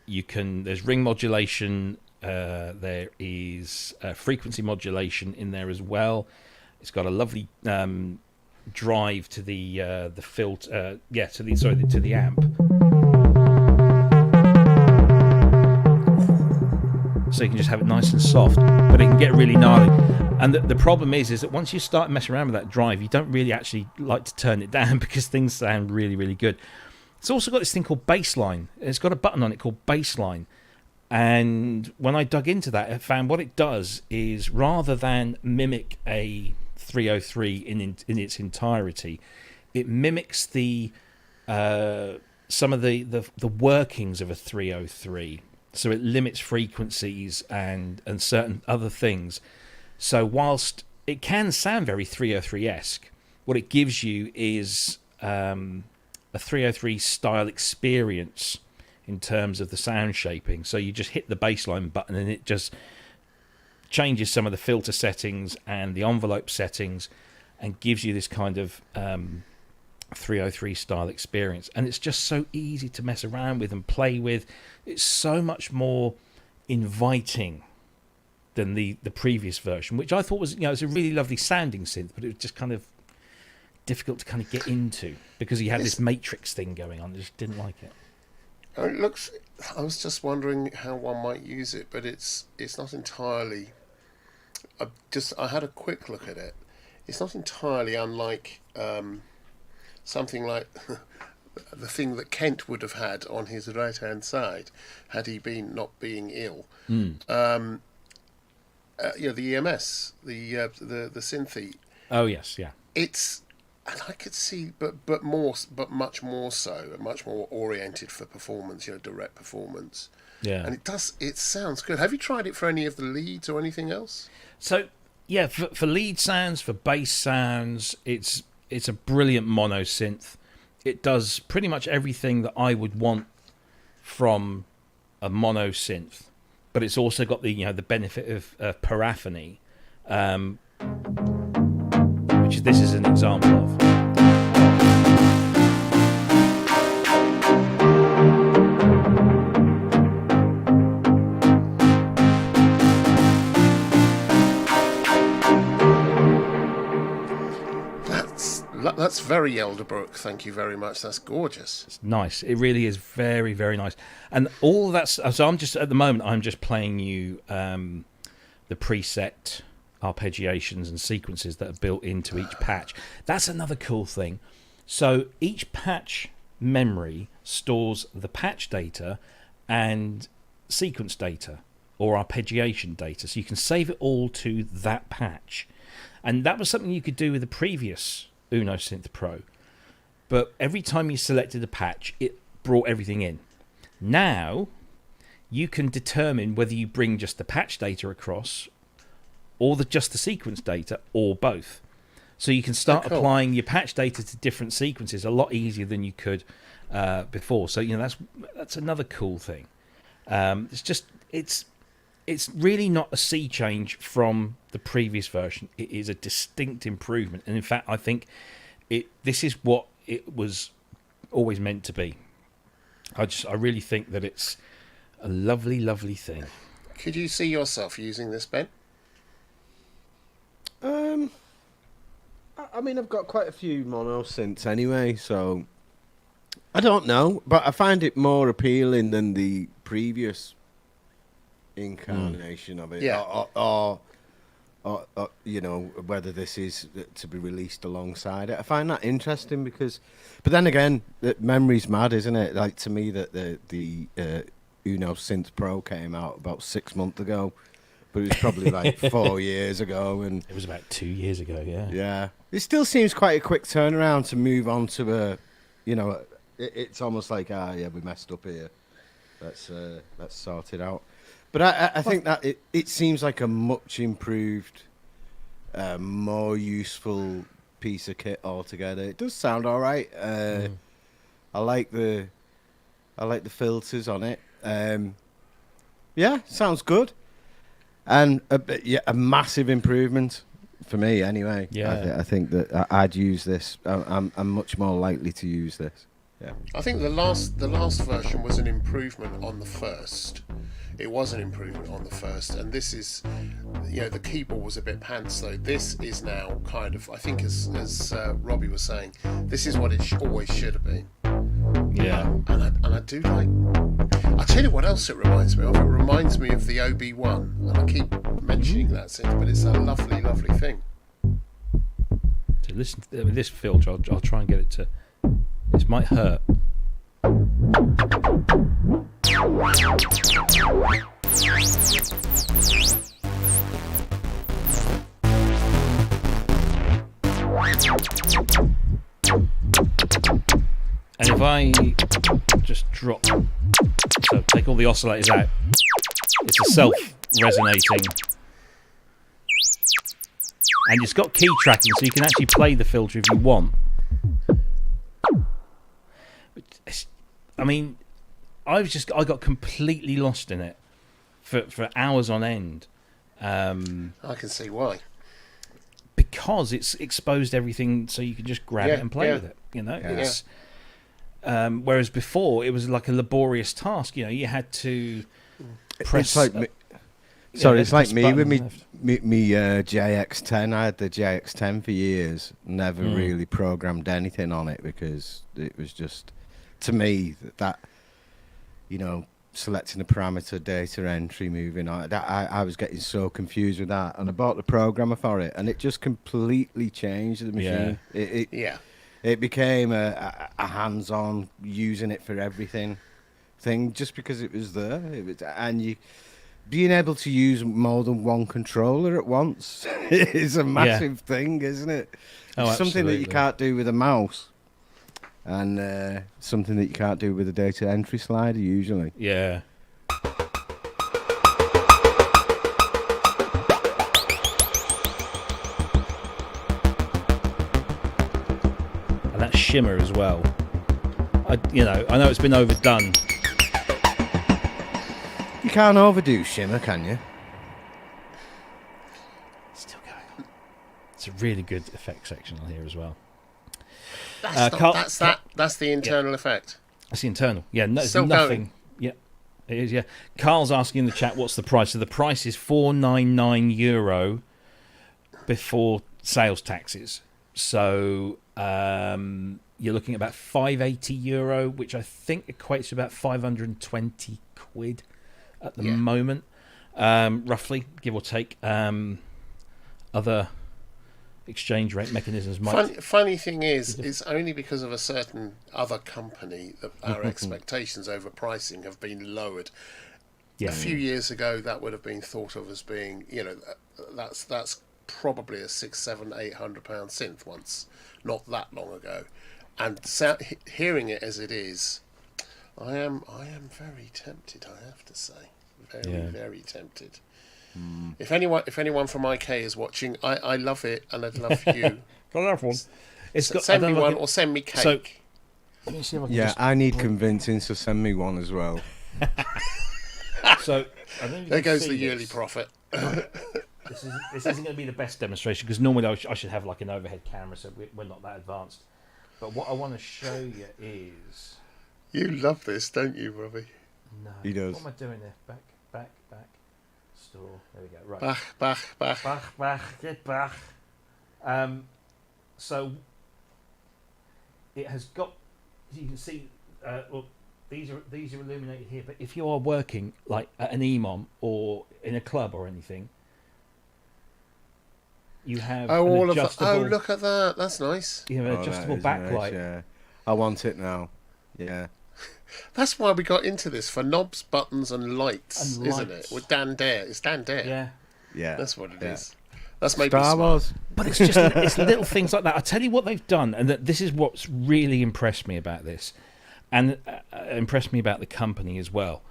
[SPEAKER 1] There's ring modulation. There is frequency modulation in there as well. It's got a lovely drive to the filter. To the amp. So you can just have it nice and soft, but it can get really gnarly. And the problem is that once you start messing around with that drive, you don't really actually like to turn it down because things sound really, really good. It's also got this thing called bassline. It's got a button on it called bassline. And when I dug into that, I found what it does is rather than mimic a 303 in its entirety, it mimics some of the workings of a 303. So it limits frequencies and certain other things. So whilst it can sound very 303-esque, what it gives you is a 303 style experience in terms of the sound shaping. So you just hit the bassline button and it just changes some of the filter settings and the envelope settings and gives you this kind of 303 style experience. And it's just so easy to mess around with and play with. It's so much more inviting than the previous version, which I thought was, it's a really lovely sounding synth, but it was just kind of difficult to kind of get into because he had this matrix thing going on. I just didn't like it.
[SPEAKER 2] It looks. I was just wondering how one might use it, but it's not entirely. I had a quick look at it. It's not entirely unlike something like the thing that Kent would have had on his right hand side had he been not being ill. The EMS, the Synthy.
[SPEAKER 1] Oh yes, yeah.
[SPEAKER 2] And I could see, but much more so, much more oriented for performance, direct performance.
[SPEAKER 1] Yeah.
[SPEAKER 2] And it sounds good. Have you tried it for any of the leads or anything else?
[SPEAKER 1] So yeah, for lead sounds, for bass sounds, it's a brilliant mono synth. It does pretty much everything that I would want from a mono synth, but it's also got the benefit of paraphony, which this is an example of.
[SPEAKER 2] That's very Elderbrook. Thank you very much. That's gorgeous.
[SPEAKER 1] It's nice. It really is very, very nice. And all that's so. I'm just playing you the preset arpeggiations and sequences that are built into each patch. That's another cool thing. So each patch memory stores the patch data and sequence data or arpeggiation data. So you can save it all to that patch. And that was something you could do with the previous Uno Synth Pro. But every time you selected a patch, it brought everything in. Now, you can determine whether you bring just the patch data across or just the sequence data, or both. So you can start applying your patch data to different sequences a lot easier than you could before. So that's another cool thing. It's really not a sea change from the previous version. It is a distinct improvement, and in fact, I think this is what it was always meant to be. I really think that it's a lovely, lovely thing.
[SPEAKER 2] Could you see yourself using this, Ben?
[SPEAKER 3] I mean, I've got quite a few mono synths anyway, so I don't know, but I find it more appealing than the previous incarnation of it.
[SPEAKER 2] Yeah.
[SPEAKER 3] you know, whether this is to be released alongside it. I find that interesting because, but then again, memory's mad, isn't it? Like to me, that the Uno Synth Pro came out about 6 months ago, but it was probably like 4 years ago, and
[SPEAKER 1] it was about 2 years ago. Yeah.
[SPEAKER 3] Yeah, it still seems quite a quick turnaround to move on to a, you know, it's almost like yeah, we messed up here. Let's sort it out. But I think that it seems like a much improved, more useful piece of kit altogether. It does sound all right. I like the filters on it. Yeah, sounds good. And a massive improvement for me anyway.
[SPEAKER 1] Yeah,
[SPEAKER 3] I think that I'd use this. I'm much more likely to use this. Yeah.
[SPEAKER 2] I think the last version was an improvement on the first. It was an improvement on the first, and this is, you know, the keyboard was a bit pants though. This is now kind of, I think, as Robbie was saying, this is what it always should have been.
[SPEAKER 1] Yeah.
[SPEAKER 2] And I do like. I'll tell you what else it reminds me of. It reminds me of the OB1, and I keep mentioning that since, but it's a lovely, lovely thing.
[SPEAKER 1] So listen to this filter. I'll try and get it to. This might hurt. And if I just drop, so take all the oscillators out, it's a self-resonating, and it's got key tracking, so you can actually play the filter if you want. I mean, I got completely lost in it for hours on end.
[SPEAKER 2] I can see why.
[SPEAKER 1] Because it's exposed everything, so you can just grab it and play with it. You know, it's whereas before it was like a laborious task. You know, you had to press.
[SPEAKER 3] It's like it's like me with me JX10. I had the JX10 for years. Never really programmed anything on it because it was just, to me, that you know, selecting the parameter, data entry, moving on. That I was getting so confused with that, and I bought the programmer for it, and it just completely changed the machine. It became a hands-on, using it for everything thing, just because it was there. And you being able to use more than one controller at once is a massive thing, isn't it?
[SPEAKER 1] Oh,
[SPEAKER 3] it's something that you
[SPEAKER 1] absolutely.
[SPEAKER 3] can't do with a mouse. And something that you can't do with a data entry slider usually.
[SPEAKER 1] Yeah. And that shimmer as well. I know it's been overdone.
[SPEAKER 3] You can't overdo shimmer, can you?
[SPEAKER 1] Still going. It's a really good effect section on here as well.
[SPEAKER 2] That's the internal effect.
[SPEAKER 1] That's the internal. Yeah, no,
[SPEAKER 2] Still
[SPEAKER 1] nothing.
[SPEAKER 2] going.
[SPEAKER 1] Yeah, it is. Yeah. Carl's asking in the chat, what's the price? So the price is €499 before sales taxes. So you're looking at about €580, which I think equates to about 520 quid at the moment, roughly, give or take. Other exchange rate mechanisms might.
[SPEAKER 2] Funny thing is, it's only because of a certain other company that our expectations over pricing have been lowered.
[SPEAKER 1] Yeah.
[SPEAKER 2] A few years ago, that would have been thought of as being, you know, that's probably a £600-800 synth once, not that long ago. And hearing it as it is, I am very tempted. I have to say, very tempted. If anyone from IK is watching, I love it, and I'd love you.
[SPEAKER 1] Got another one.
[SPEAKER 2] Send me one or send me cake.
[SPEAKER 1] So, let me see if I can
[SPEAKER 3] I need convincing, so send me one as well.
[SPEAKER 1] So I don't know if you
[SPEAKER 2] there
[SPEAKER 1] can
[SPEAKER 2] goes
[SPEAKER 1] see
[SPEAKER 2] the yearly
[SPEAKER 1] this.
[SPEAKER 2] profit.
[SPEAKER 1] This isn't going to be the best demonstration because normally I should have like an overhead camera, so we're not that advanced. But what I want to show you is.
[SPEAKER 2] You love this, don't you, Robbie?
[SPEAKER 1] No.
[SPEAKER 3] He does.
[SPEAKER 1] What am I doing there? Back. Store. There we go. Right.
[SPEAKER 2] Bach.
[SPEAKER 1] Get back. So it has got. As you can see, well, these are illuminated here. But if you are working like at an EMOM or in a club or anything, you have
[SPEAKER 2] all
[SPEAKER 1] an
[SPEAKER 2] of the,
[SPEAKER 1] adjustable.
[SPEAKER 2] oh, look at that. That's nice.
[SPEAKER 1] You have an adjustable backlight.
[SPEAKER 3] Yeah. I want it now. Yeah.
[SPEAKER 2] That's why we got into this, for knobs, buttons, and lights,
[SPEAKER 1] And
[SPEAKER 2] isn't
[SPEAKER 1] lights.
[SPEAKER 2] it? With Dan Dare. It's Dan Dare.
[SPEAKER 1] Yeah.
[SPEAKER 3] Yeah.
[SPEAKER 2] That's what it
[SPEAKER 3] Yeah.
[SPEAKER 2] is. That's made me
[SPEAKER 3] Star
[SPEAKER 2] smile.
[SPEAKER 3] Wars.
[SPEAKER 1] But it's just it's little things like that. I tell you what they've done, and that this is what's really impressed me about this, and impressed me about the company as well,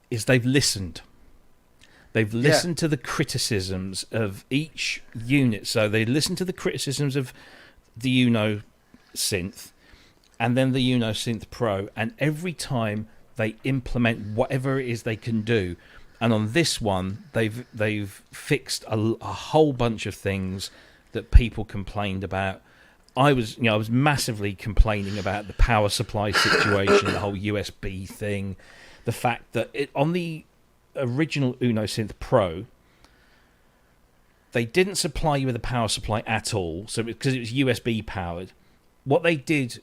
[SPEAKER 1] is they've listened. They've listened to the criticisms of each unit. So they listened to the criticisms of the Uno Synth, and then the Uno Synth Pro, and every time they implement whatever it is they can do. And on this one, they've fixed a whole bunch of things that people complained about. I was massively complaining about the power supply situation, the whole USB thing, the fact that on the original Uno Synth Pro, they didn't supply you with a power supply at all, so because it was USB powered. What they did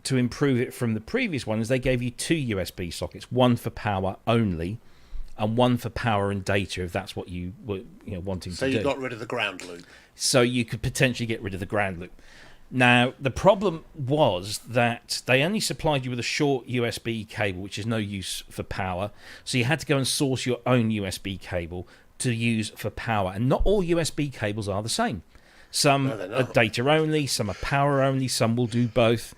[SPEAKER 1] to improve it from the previous one is they gave you 2 USB sockets, one for power only, and one for power and data, if that's what you were wanting to do.
[SPEAKER 2] So you got rid of the ground loop.
[SPEAKER 1] So you could potentially get rid of the ground loop. Now, the problem was that they only supplied you with a short USB cable, which is no use for power. So you had to go and source your own USB cable to use for power. And not all USB cables are the same. Some are data only, some are power only, some will do both.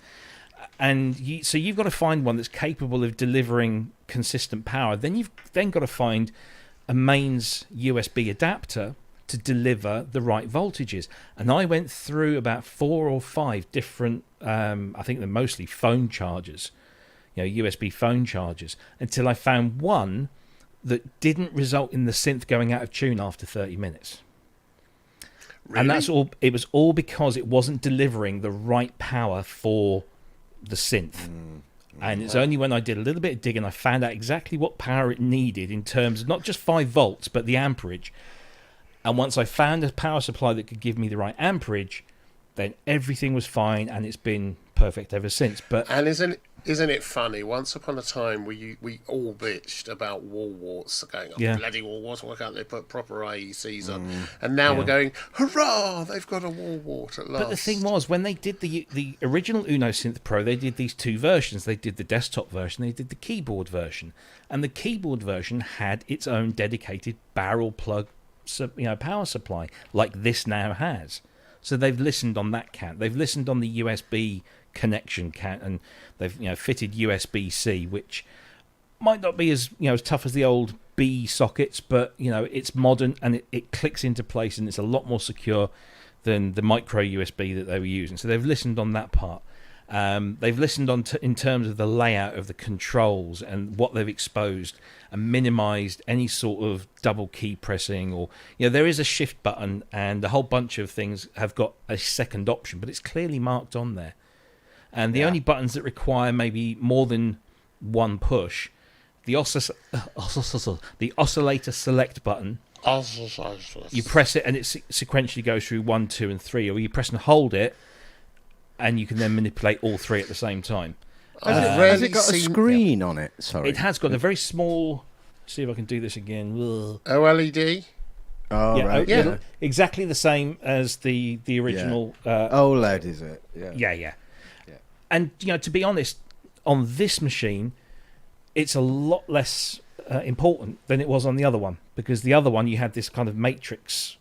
[SPEAKER 1] And so you've got to find one that's capable of delivering consistent power. Then you've got to find a mains USB adapter to deliver the right voltages. And I went through about 4 or 5 different, I think they're mostly phone chargers, USB phone chargers, until I found one that didn't result in the synth going out of tune after 30 minutes.
[SPEAKER 2] Really?
[SPEAKER 1] And that's all. It was all because it wasn't delivering the right power for the synth. And it's only when I did a little bit of digging I found out exactly what power it needed in terms of not just 5 volts but the amperage. And once I found a power supply that could give me the right amperage, then everything was fine, and it's been perfect ever since. But
[SPEAKER 2] And isn't it funny? Once upon a time, we all bitched about wall warts, going, bloody wall warts, why can't they put proper IECs on? And now we're going, hurrah, they've got a wall wart at last.
[SPEAKER 1] But the thing was, when they did the original Uno Synth Pro, they did these 2 versions. They did the desktop version, they did the keyboard version. And the keyboard version had its own dedicated barrel plug power supply, like this now has. So they've listened on that count. They've listened on the USB connection count, and they've fitted USB-C, which might not be as as tough as the old B sockets, but it's modern and it clicks into place, and it's a lot more secure than the micro USB that they were using. So they've listened on that part. They've listened on in terms of the layout of the controls and what they've exposed, and minimized any sort of double key pressing, or there is a shift button, and a whole bunch of things have got a second option, but it's clearly marked on there. And the only buttons that require maybe more than one push, the oscillator select button, you press it and it sequentially goes through 1, 2 and 3, or you press and hold it and you can then manipulate all 3 at the same time.
[SPEAKER 3] Has it got a screen on it? Sorry.
[SPEAKER 1] It has got a very small... See if I can do this again.
[SPEAKER 2] OLED?
[SPEAKER 3] Oh, right. Yeah.
[SPEAKER 1] Exactly the same as the original...
[SPEAKER 3] OLED, is it? Yeah.
[SPEAKER 1] Yeah. And, to be honest, on this machine, it's a lot less important than it was on the other one, because the other one, you had this kind of matrix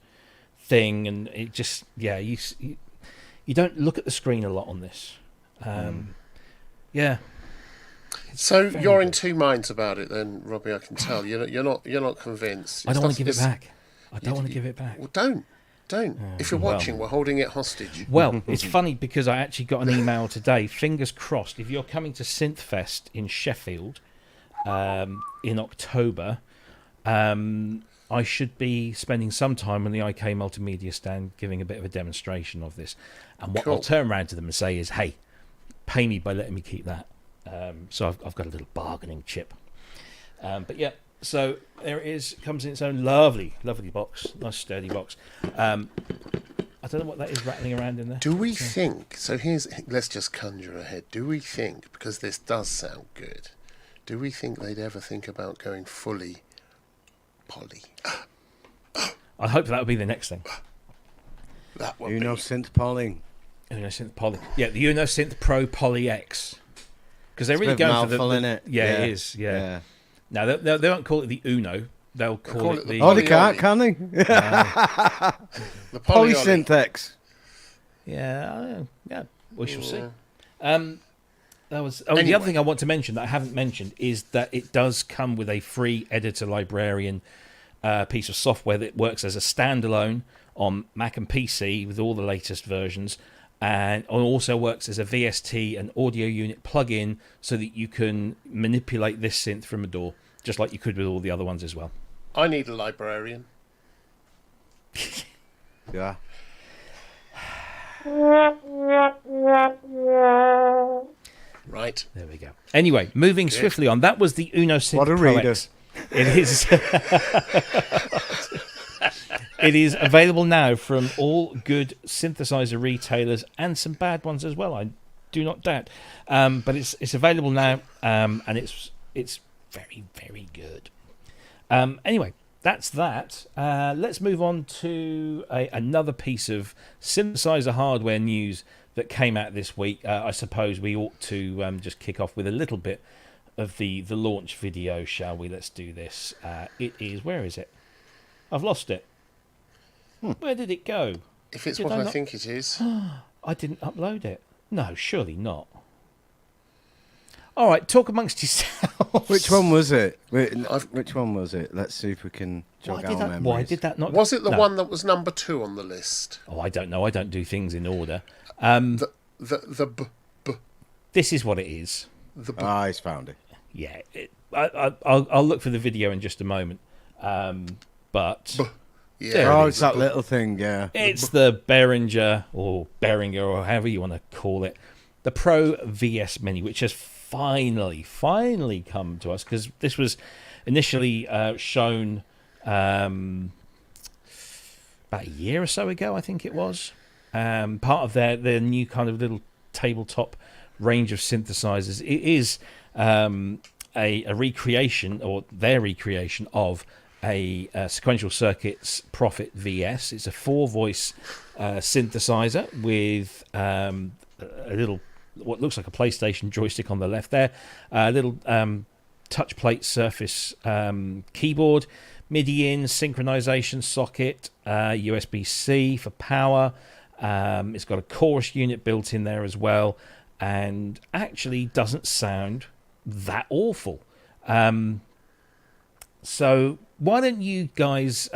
[SPEAKER 1] thing, and it just... Yeah, you don't look at the screen a lot on this. Yeah.
[SPEAKER 2] So you're in 2 minds about it, then, Robbie. I can tell you're not convinced.
[SPEAKER 1] I don't want to give it back. I don't want to give it back.
[SPEAKER 2] Well, don't. If you're watching, we're holding it hostage.
[SPEAKER 1] Well, it's funny because I actually got an email today. Fingers crossed. If you're coming to Synthfest in Sheffield in October, I should be spending some time on the IK Multimedia stand giving a bit of a demonstration of this. And what I'll turn around to them and say is, hey, pay me by letting me keep that. So I've got a little bargaining chip. But yeah, so there it is. It comes in its own lovely box. Nice sturdy box. I don't know what that is rattling around in there.
[SPEAKER 2] Do we think... So let's just conjure ahead. Do we think, because this does sound good, do we think they'd ever think about going fully poly?
[SPEAKER 1] I hope that will be the next thing.
[SPEAKER 2] That would
[SPEAKER 3] Uno
[SPEAKER 2] be.
[SPEAKER 3] Synth Poly.
[SPEAKER 1] Uno Synth Poly. Yeah, the Uno Synth Pro Poly X. Because they're really
[SPEAKER 3] It's a bit
[SPEAKER 1] going for
[SPEAKER 3] mouthful, innit?
[SPEAKER 1] Yeah, it is. Yeah. Now they won't call it the Uno. They'll call it the.
[SPEAKER 3] Oh, they can't, can they?
[SPEAKER 2] The
[SPEAKER 3] Poly
[SPEAKER 2] Polyolly.
[SPEAKER 3] Synth X.
[SPEAKER 1] Yeah. We shall see.
[SPEAKER 2] Yeah.
[SPEAKER 1] That was. The
[SPEAKER 2] Anyway.
[SPEAKER 1] other thing I want to mention that I haven't mentioned is that it does come with a free editor librarian piece of software that works as a standalone on Mac and PC with all the latest versions, and also works as a VST and audio unit plugin so that you can manipulate this synth from a DAW, just like you could with all the other ones as well.
[SPEAKER 2] I need a librarian.
[SPEAKER 3] Yeah.
[SPEAKER 2] Right.
[SPEAKER 1] There we go. Anyway, moving swiftly on. That was the Uno Synth
[SPEAKER 3] What a
[SPEAKER 1] Pro
[SPEAKER 3] reader.
[SPEAKER 1] X. It is. It is available now from all good synthesizer retailers and some bad ones as well. I do not doubt. But it's available now, and it's very, very good. Anyway, that's that. Let's move on to another piece of synthesizer hardware news that came out this week. I suppose we ought to just kick off with a little bit of the launch video, shall we? Let's do this. It is, where is it? I've lost it. Where did it go?
[SPEAKER 2] If it's
[SPEAKER 1] Did
[SPEAKER 2] what
[SPEAKER 1] I
[SPEAKER 2] I
[SPEAKER 1] not-
[SPEAKER 2] think it is.
[SPEAKER 1] I didn't upload it. No, surely not. All right, talk amongst yourselves.
[SPEAKER 3] Which one was it?
[SPEAKER 2] I've-
[SPEAKER 3] Which one was it? Let's see if we can jog our memories.
[SPEAKER 1] Why did that not?
[SPEAKER 2] Was it the
[SPEAKER 1] No.
[SPEAKER 2] one that was number 2 on the list?
[SPEAKER 1] Oh, I don't know. I don't do things in order.
[SPEAKER 2] The
[SPEAKER 1] This is what it is.
[SPEAKER 3] Ah, he's found it.
[SPEAKER 1] Yeah, I'll look for the video in just a moment. But
[SPEAKER 2] yeah.
[SPEAKER 1] There
[SPEAKER 3] Oh,
[SPEAKER 1] it
[SPEAKER 3] it's that little thing, yeah.
[SPEAKER 1] it's the Behringer or however you want to call it, the Pro VS Mini, which has finally come to us, because this was initially shown about a year or so ago, I think it was. Part of their new kind of little tabletop range of synthesizers. It is a recreation, or their recreation of a Sequential Circuits Prophet VS. It's a 4-voice synthesizer with a little, what looks like a PlayStation joystick on the left there, a little touch plate surface keyboard, MIDI in, synchronization socket, USB-C for power. It's got a chorus unit built in there as well, and actually doesn't sound that awful. So why don't you guys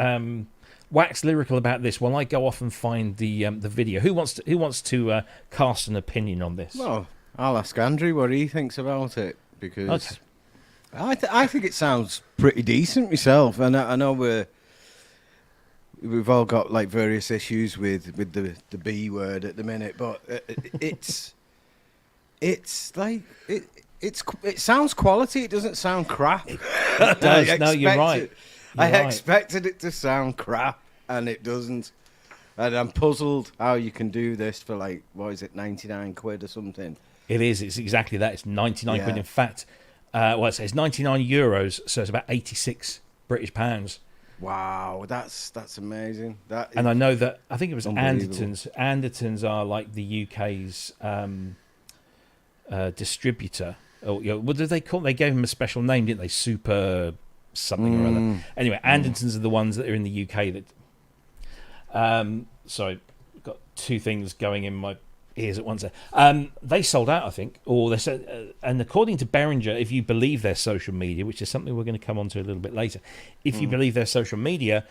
[SPEAKER 1] wax lyrical about this while I go off and find the video? Who wants to cast an opinion on this?
[SPEAKER 3] Well, I'll ask Andrew what he thinks about it, because
[SPEAKER 1] Okay.
[SPEAKER 3] I think it sounds pretty decent myself, and I know we've all got like various issues with the B word at the minute, but it's like it sounds quality. It doesn't sound crap.
[SPEAKER 1] It does. No, you're right.
[SPEAKER 3] I
[SPEAKER 1] You're right.
[SPEAKER 3] expected it to sound crap, and it doesn't. And I'm puzzled how you can do this for like, what is it, 99 quid or something.
[SPEAKER 1] It is. It's exactly that. It's 99 quid.
[SPEAKER 3] Yeah.
[SPEAKER 1] In fact, well, it says 99 euros, so it's about 86 British pounds.
[SPEAKER 3] Wow, that's amazing.
[SPEAKER 1] And I know that, I think it was
[SPEAKER 3] Unbelievable.
[SPEAKER 1] Andertons. Andertons are like the UK's distributor. Oh, you know, what did they call it? They gave them a special name, didn't they? Super something or other. Anyway, Andertons are the ones that are in the UK that. Sorry, I've got two things going in my ears at once there. They sold out, I think, or they said, and according to Behringer, if you believe their social media, which is something we're going to come on to a little bit later, if you believe their social media,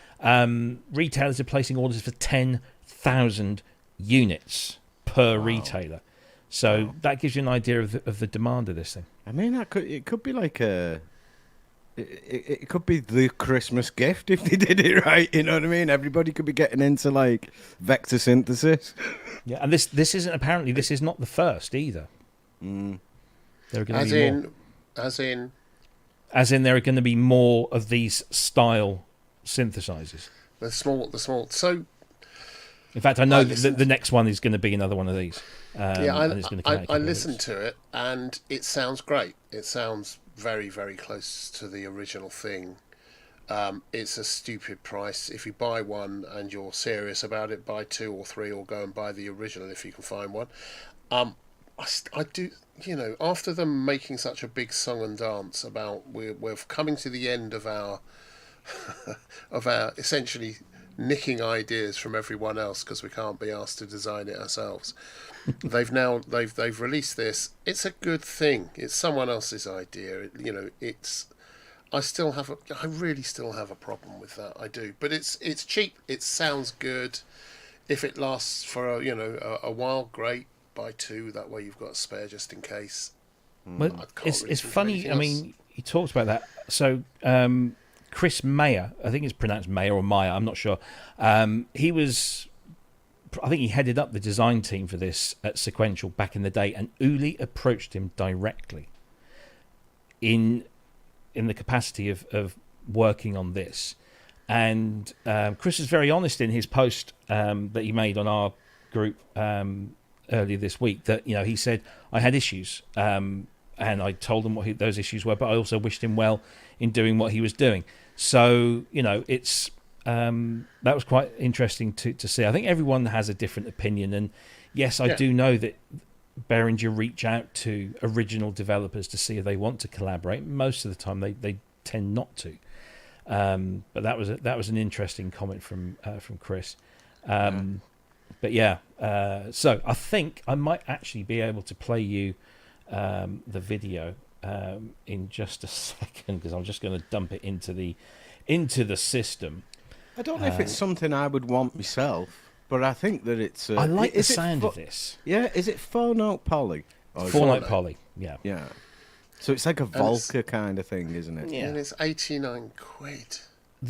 [SPEAKER 1] retailers are placing orders for 10,000 units per retailer. So that gives you an idea of the demand of this thing.
[SPEAKER 3] I mean, it could be like it could be the Christmas gift if they did it right. You know what I mean? Everybody could be getting into like vector synthesis.
[SPEAKER 1] Yeah, and this isn't, apparently this is not the first either. There are going to be more.
[SPEAKER 2] As in
[SPEAKER 1] There are going to be more of these style synthesizers.
[SPEAKER 2] the small. So
[SPEAKER 1] In fact, I know
[SPEAKER 2] I
[SPEAKER 1] that
[SPEAKER 2] listened-
[SPEAKER 1] the next one is going to be another one of these.
[SPEAKER 2] yeah,
[SPEAKER 1] and it's going to come out in a
[SPEAKER 2] I
[SPEAKER 1] couple of
[SPEAKER 2] listened
[SPEAKER 1] weeks.
[SPEAKER 2] to it and it sounds great. It sounds very, very close to the original thing. It's a stupid price. If you buy one and you're serious about it, buy 2 or 3, or go and buy the original if you can find one. I do, after them making such a big song and dance about we're coming to the end of our of our essentially nicking ideas from everyone else because we can't be asked to design it ourselves. They've released this. It's a good thing. It's someone else's idea. I really still have a problem with that. I do, but it's cheap. It sounds good. If it lasts for a while, great. Buy 2. That way you've got a spare just in case.
[SPEAKER 1] Well, it's funny. I mean, he talks about that. So Chris Mayer, I think it's pronounced Mayer or Meyer. I'm not sure. I think he headed up the design team for this at Sequential back in the day, and Uli approached him directly in the capacity of working on this. And Chris is very honest in his post that he made on our group earlier this week, that he said, I had issues and I told him what those issues were, but I also wished him well in doing what he was doing. So it's that was quite interesting to see. I think everyone has a different opinion, and yes, I do know that Behringer reach out to original developers to see if they want to collaborate. Most of the time they tend not to, but that was an interesting comment from Chris. But yeah, so I think I might actually be able to play you the video in just a second, because I'm just going to dump it into the system.
[SPEAKER 3] I don't know if it's something I would want myself, but I think that it's.
[SPEAKER 1] I like the sound of this.
[SPEAKER 3] Yeah, is it 4-note poly?
[SPEAKER 1] 4-note poly. Yeah.
[SPEAKER 3] Yeah. So it's like a Volca kind of thing, isn't it?
[SPEAKER 2] Yeah, and it's 89 quid.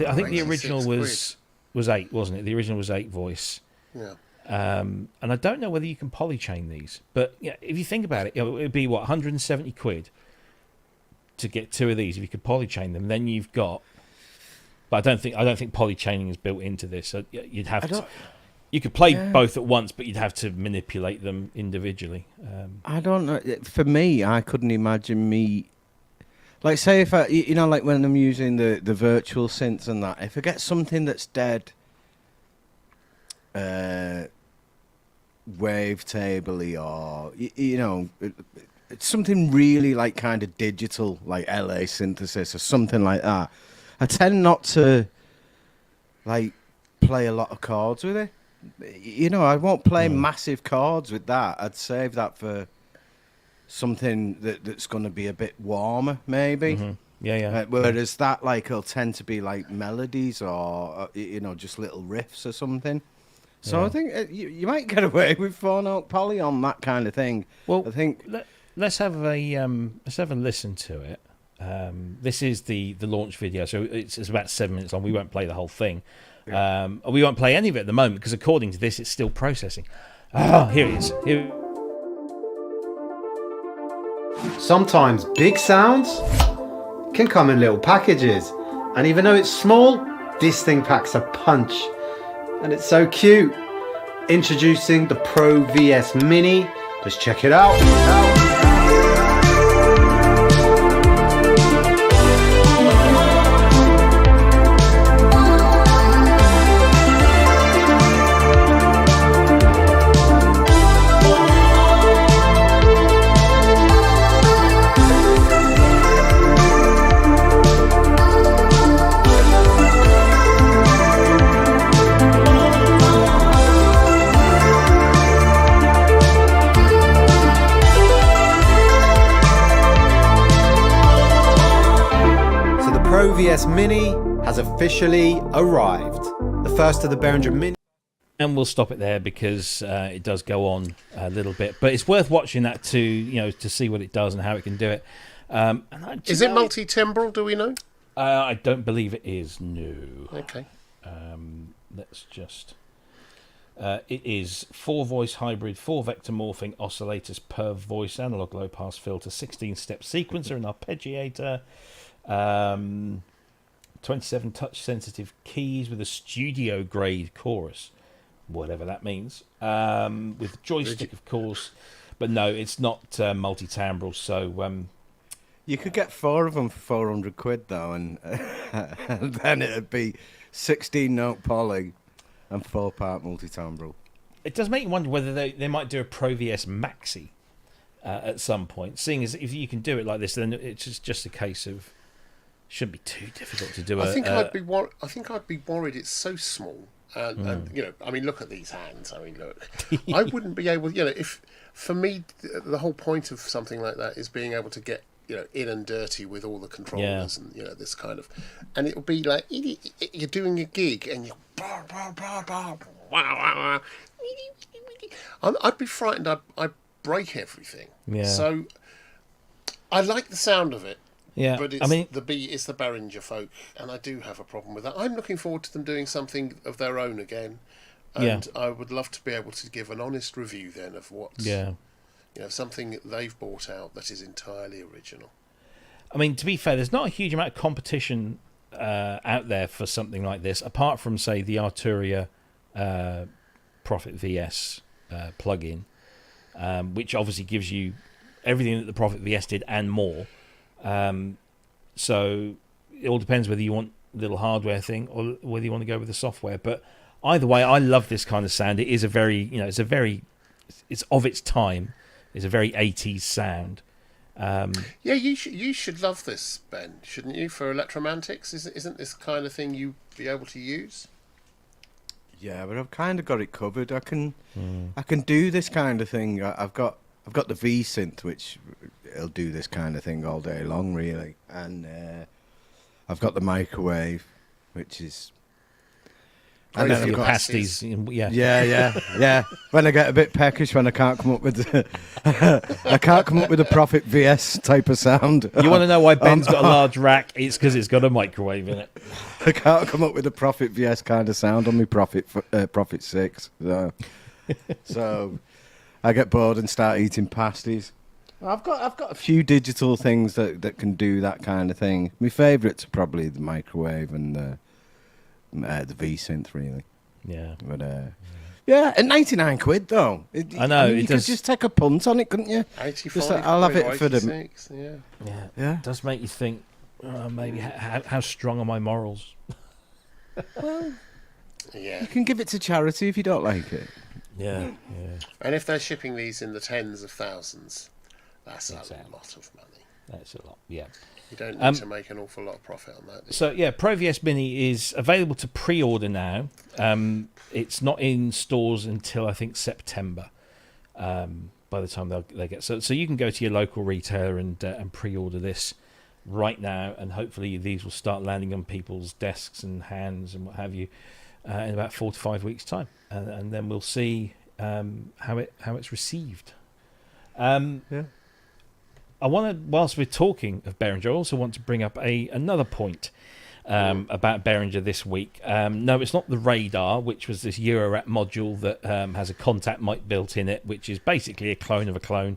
[SPEAKER 1] I think the original was 8, wasn't it? The original was 8 voice.
[SPEAKER 2] Yeah.
[SPEAKER 1] And I don't know whether you can polychain these, but if you think about it, it would be 170 quid to get 2 of these. If you could polychain them, then you've got. But I don't think polychaining is built into this. So you'd have to. You could play both at once, but you'd have to manipulate them individually.
[SPEAKER 3] I don't know. For me, I couldn't imagine me. Like, say if I, like when I'm using the virtual synths and that, if I get something that's dead. Wavetable-y, or it's something really like kind of digital, like LA synthesis or something like that. I tend not to like play a lot of chords with it. I won't play massive chords with that. I'd save that for something that's going to be a bit warmer, maybe.
[SPEAKER 1] Mm-hmm. Yeah.
[SPEAKER 3] Whereas that will tend to be like melodies or just little riffs or something. So I think you might get away with 4-note poly on that kind of thing. Well, I think
[SPEAKER 1] let's have a listen to it. This is the launch video, so it's about 7 minutes long. We won't play the whole thing. Yeah. We won't play any of it at the moment because according to this, it's still processing. Here it is.
[SPEAKER 4] Sometimes big sounds can come in little packages, and even though it's small, this thing packs a punch. And it's so cute. Introducing the Pro VS Mini. Let's check it out. VS Mini has officially arrived. The first of the Behringer Mini.
[SPEAKER 1] And we'll stop it there because it does go on a little bit, but it's worth watching that to see what it does and how it can do it.
[SPEAKER 2] Is it multi-timbral? Do we know?
[SPEAKER 1] I don't believe it is. No.
[SPEAKER 2] Okay.
[SPEAKER 1] Let's just. It is 4-voice hybrid, 4-vector morphing oscillators per voice, analog low-pass filter, 16-step sequencer, and arpeggiator. 27 touch sensitive keys with a studio grade chorus, whatever that means, with joystick of course, but no, it's not multi-timbral, so
[SPEAKER 3] You could get 4 of them for 400 quid though, and, and then it'd be 16 note poly and 4-part multi-timbre.
[SPEAKER 1] It does make you wonder whether they might do a Pro VS Maxi at some point. Seeing as if you can do it like this, then it's just a case of shouldn't be too difficult to do.
[SPEAKER 2] I think I'd be worried. It's so small, and I mean, look at these hands. I mean, look, I wouldn't be able. If for me, the whole point of something like that is being able to get in and dirty with all the controllers and this kind of, and it will be like you're doing a gig and you're. I'd be frightened. I'd break everything.
[SPEAKER 1] Yeah.
[SPEAKER 2] So I like the sound of it.
[SPEAKER 1] Yeah.
[SPEAKER 2] But it's it's the Behringer folk, and I do have a problem with that. I'm looking forward to them doing something of their own again, and I would love to be able to give an honest review then of what something that they've brought out that is entirely original.
[SPEAKER 1] I mean, to be fair, there's not a huge amount of competition out there for something like this, apart from, say, the Arturia Prophet VS plugin, which obviously gives you everything that the Prophet VS did and more. So it all depends whether you want a little hardware thing or whether you want to go with the software. But either way, I love this kind of sound. It is a very, it's of its time. It's a very 80s sound.
[SPEAKER 2] You should love this, Ben, shouldn't you? For Electromantics, isn't this kind of thing you be able to use?
[SPEAKER 3] Yeah, but I've kind of got it covered. I can do this kind of thing. I've got the V-Synth, which it'll do this kind of thing all day long, really. And I've got the microwave, which is...
[SPEAKER 1] And then I've got pasties.
[SPEAKER 3] Yeah. When I get a bit peckish, when I can't come up with the Prophet VS type of sound.
[SPEAKER 1] You want to know why Ben's got a large rack? It's because it's got a microwave in it.
[SPEAKER 3] I can't come up with the Prophet VS kind of sound on my Prophet 6. So I get bored and start eating pasties. I've got a few digital things that can do that kind of thing. My favourites are probably the microwave and the V-Synth, really.
[SPEAKER 1] Yeah.
[SPEAKER 3] But, at 99 quid, though.
[SPEAKER 1] I know.
[SPEAKER 3] You could just take a punt on it, couldn't you?
[SPEAKER 2] 85
[SPEAKER 3] I'll have it for them.
[SPEAKER 1] Yeah. It does make you think, maybe, how strong are my morals?
[SPEAKER 3] Well, you can give it to charity if you don't like it.
[SPEAKER 1] Yeah.
[SPEAKER 2] And if they're shipping these in the tens of thousands, that's a lot of money.
[SPEAKER 1] That's a lot, yeah.
[SPEAKER 2] You don't need to make an awful lot of profit on that.
[SPEAKER 1] So, Pro VS Mini is available to pre-order now. It's not in stores until, I think, September, by the time they get... So you can go to your local retailer and pre-order this right now, and hopefully these will start landing on people's desks and hands and what have you in about 4 to 5 weeks' time. And then we'll see how it's received. I want to, whilst we're talking of Behringer, I also want to bring up another point about Behringer this week. No, it's not the radar, which was this Eurorat module that has a contact mic built in it, which is basically a clone of a clone.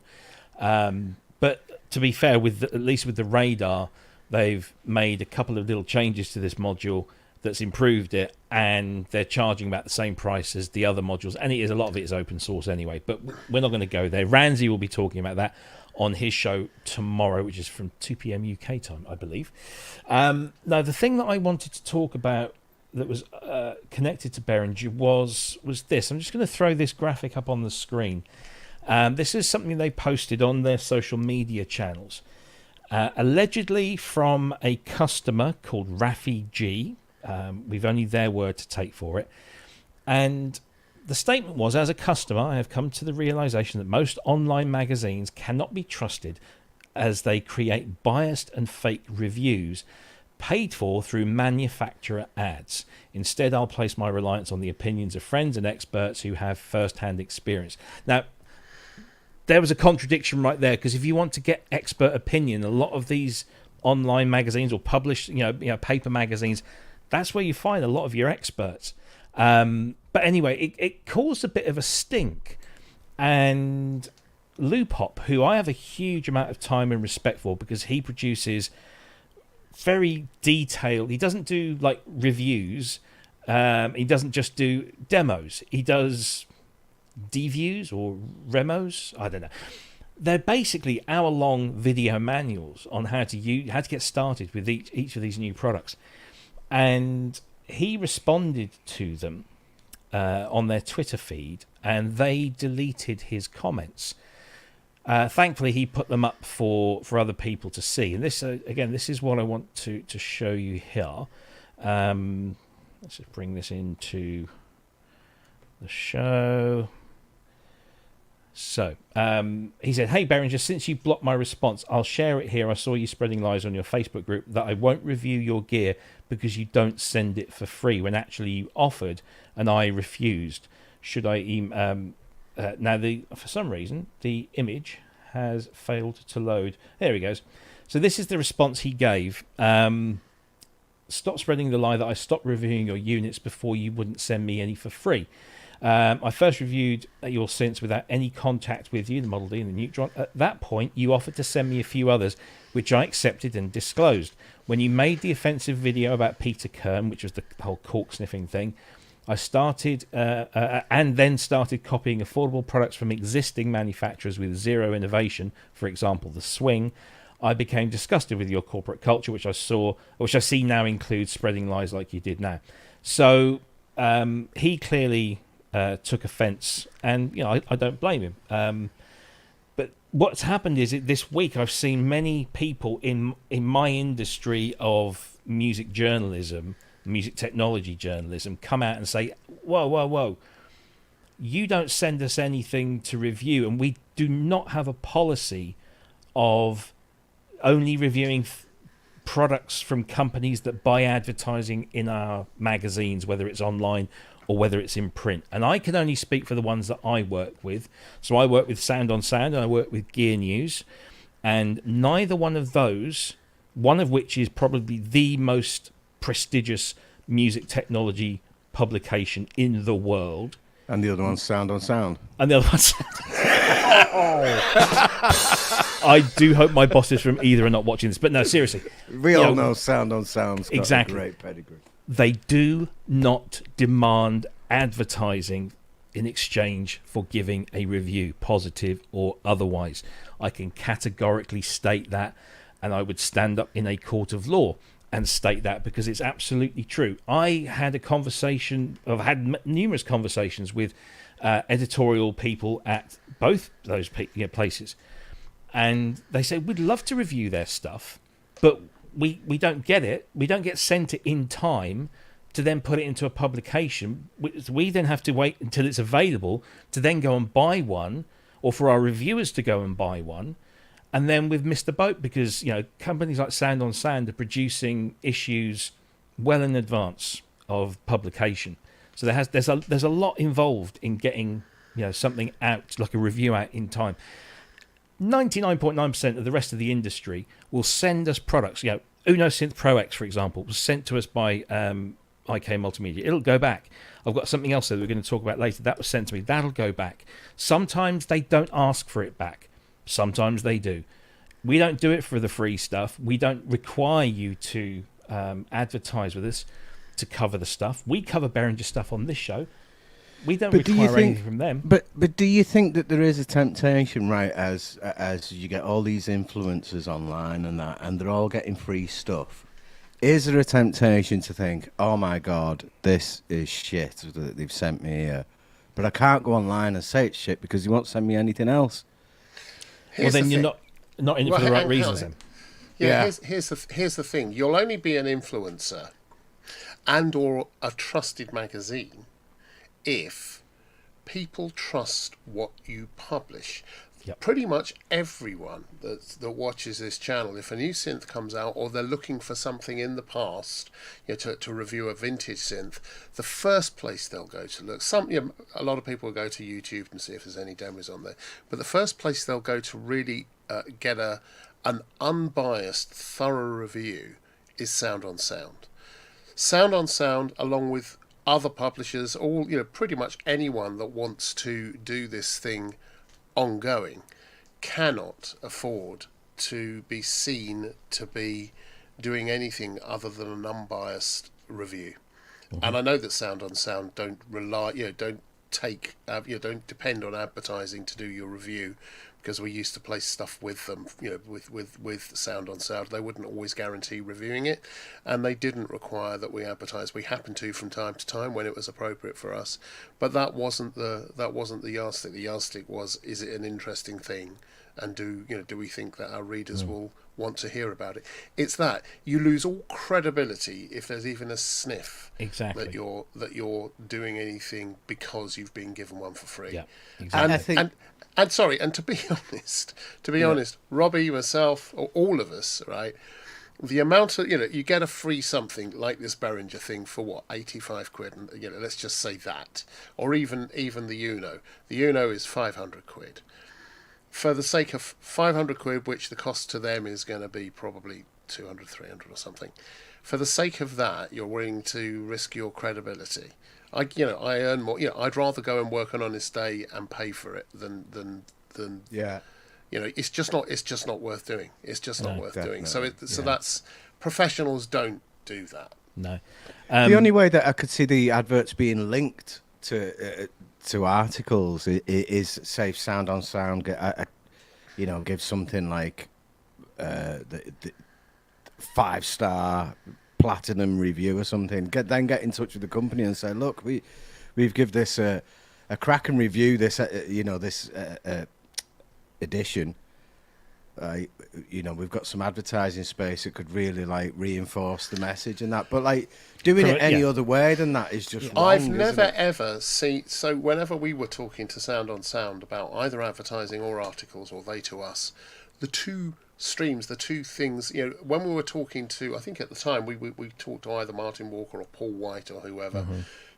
[SPEAKER 1] But to be fair, at least with the radar, they've made a couple of little changes to this module that's improved it, and they're charging about the same price as the other modules. And a lot of it is open source anyway, but we're not going to go there. Ramsey will be talking about that on his show tomorrow, which is from 2 p.m. UK time, I believe. Now, the thing that I wanted to talk about that was connected to Behringer was this. I'm just going to throw this graphic up on the screen. This is something they posted on their social media channels. Allegedly from a customer called Rafi G. We've only their word to take for it. And the statement was, as a customer, I have come to the realization that most online magazines cannot be trusted as they create biased and fake reviews paid for through manufacturer ads. Instead, I'll place my reliance on the opinions of friends and experts who have first-hand experience. Now, there was a contradiction right there, because if you want to get expert opinion, a lot of these online magazines or published, paper magazines, that's where you find a lot of your experts. But anyway, it caused a bit of a stink. And Loopop, who I have a huge amount of time and respect for, because he produces very detailed... He doesn't do, reviews. He doesn't just do demos. He does deviews or remos. I don't know. They're basically hour-long video manuals on how to get started with each of these new products. And he responded to them on their Twitter feed, and they deleted his comments. Thankfully, he put them up for other people to see. And this, again, this is what I want to show you here. Let's just bring this into the show. So, he said, "Hey, Behringer, since you blocked my response, I'll share it here. I saw you spreading lies on your Facebook group that I won't review your gear because you don't send it for free when actually you offered and I refused. Should I now, for some reason, the image has failed to load. There he goes. So this is the response he gave. Stop spreading the lie that I stopped reviewing your units before you wouldn't send me any for free. I first reviewed your synths without any contact with you, the Model D and the Neutron. At that point, you offered to send me a few others, which I accepted and disclosed. When you made the offensive video about Peter Kern, which was the whole cork sniffing thing, I started and then started copying affordable products from existing manufacturers with zero innovation, for example, the Swing. I became disgusted with your corporate culture, which I see now includes spreading lies like you did now. So he clearly took offence, and I don't blame him. But what's happened is this week I've seen many people in my industry of music journalism, music technology journalism, come out and say, whoa, you don't send us anything to review, and we do not have a policy of only reviewing products from companies that buy advertising in our magazines, whether it's online or whether it's in print. And I can only speak for the ones that I work with. So I work with Sound on Sound and I work with Gear News, and neither one of those, one of which is probably the most prestigious music technology publication in the world,
[SPEAKER 3] and the other one's Sound on Sound,
[SPEAKER 1] and the other one's I do hope my bosses from either are not watching this, but no, seriously,
[SPEAKER 3] we all know Sound on Sound's got
[SPEAKER 1] exactly
[SPEAKER 3] a great pedigree.
[SPEAKER 1] They do not demand advertising in exchange for giving a review, positive or otherwise. I can categorically state that, and I would stand up in a court of law and state that, because it's absolutely true. I've had numerous conversations with editorial people at both those places, and they say we'd love to review their stuff, but we don't get it. We don't get sent it in time to then put it into a publication. We then have to wait until it's available to then go and buy one, or for our reviewers to go and buy one. And then we've missed the boat, because companies like Sound on Sound are producing issues well in advance of publication. So there's a lot involved in getting something out, like a review out in time. 99.9% of the rest of the industry will send us products. Uno Synth Pro X, for example, was sent to us by IK Multimedia. It'll go back. I've got something else that we're going to talk about later. That was sent to me. That'll go back. Sometimes they don't ask for it back. Sometimes they do. We don't do it for the free stuff. We don't require you to advertise with us to cover the stuff. We cover Behringer stuff on this show. We don't require anything from them.
[SPEAKER 3] But do you think that there is a temptation, right, as you get all these influencers online and they're all getting free stuff? Is there a temptation to think, oh my God, this is shit that they've sent me here, but I can't go online and say it's shit because you won't send me anything else?
[SPEAKER 1] Well, then you're not in it for the right reasons, then.
[SPEAKER 2] Yeah. Here's the thing. You'll only be an influencer and or a trusted magazine if people trust what you publish.
[SPEAKER 1] Yep.
[SPEAKER 2] Pretty much everyone that watches this channel, if a new synth comes out or they're looking for something in the past, to review a vintage synth, the first place they'll go to look. A lot of people will go to YouTube and see if there's any demos on there, but the first place they'll go to really get an unbiased, thorough review is Sound on Sound. Sound on Sound, along with other publishers, pretty much anyone that wants to do this thing ongoing, cannot afford to be seen to be doing anything other than an unbiased review. Mm-hmm. And I know that Sound on Sound don't rely, don't depend on advertising to do your review, because we used to place stuff with them, with Sound on Sound. They wouldn't always guarantee reviewing it, and they didn't require that we advertise. We happened to from time to time when it was appropriate for us, but that wasn't the yardstick. The yardstick was, is it an interesting thing, and do we think that our readers will want to hear about it? It's that you lose all credibility if there's even a sniff that you're doing anything because you've been given one for free.
[SPEAKER 1] Yeah, exactly.
[SPEAKER 2] And to be honest, Robbie, myself, or all of us, right? The amount of you get a free something like this Behringer thing for what, 85 quid, and let's just say that, or even the Uno. The Uno is 500 quid. For the sake of 500 quid, which the cost to them is going to be probably 200, 300 or something, for the sake of that, you're willing to risk your credibility. I earn more. I'd rather go and work an honest day and pay for it than
[SPEAKER 3] yeah.
[SPEAKER 2] It's just not worth doing. It's just not worth doing. So
[SPEAKER 3] Definitely.
[SPEAKER 2] that's professionals don't do that.
[SPEAKER 1] No.
[SPEAKER 3] The only way that I could see the adverts being linked to articles is say Sound on Sound give something like the 5-star platinum review or something. Get in touch with the company and say, look, we've give this a cracking review. This this edition. We've got some advertising space that could really reinforce the message and that. But doing it any other way than that is just wrong.
[SPEAKER 2] I've never ever seen. So whenever we were talking to Sound on Sound about either advertising or articles, or they to us, the two streams, the two things, when we were talking to, I think at the time we talked to either Martin Walker or Paul White or whoever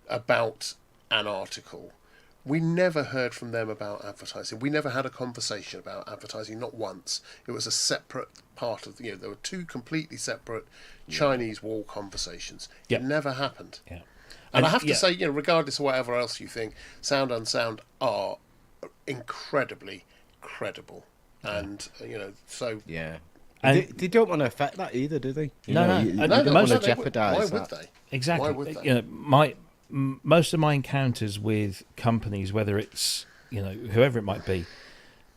[SPEAKER 2] about an article. We never heard from them about advertising. We never had a conversation about advertising, not once. It was a separate part of there were two completely separate Chinese wall conversations. It never happened. Yeah. And I have to say, regardless of whatever else you think, Sound on Sound are incredibly credible. And so
[SPEAKER 3] and they don't want to affect that either, do they?
[SPEAKER 1] They don't
[SPEAKER 3] want to jeopardise that.
[SPEAKER 2] Why would they?
[SPEAKER 1] Exactly.
[SPEAKER 2] Why would they?
[SPEAKER 1] Most of my encounters with companies, whether it's whoever it might be,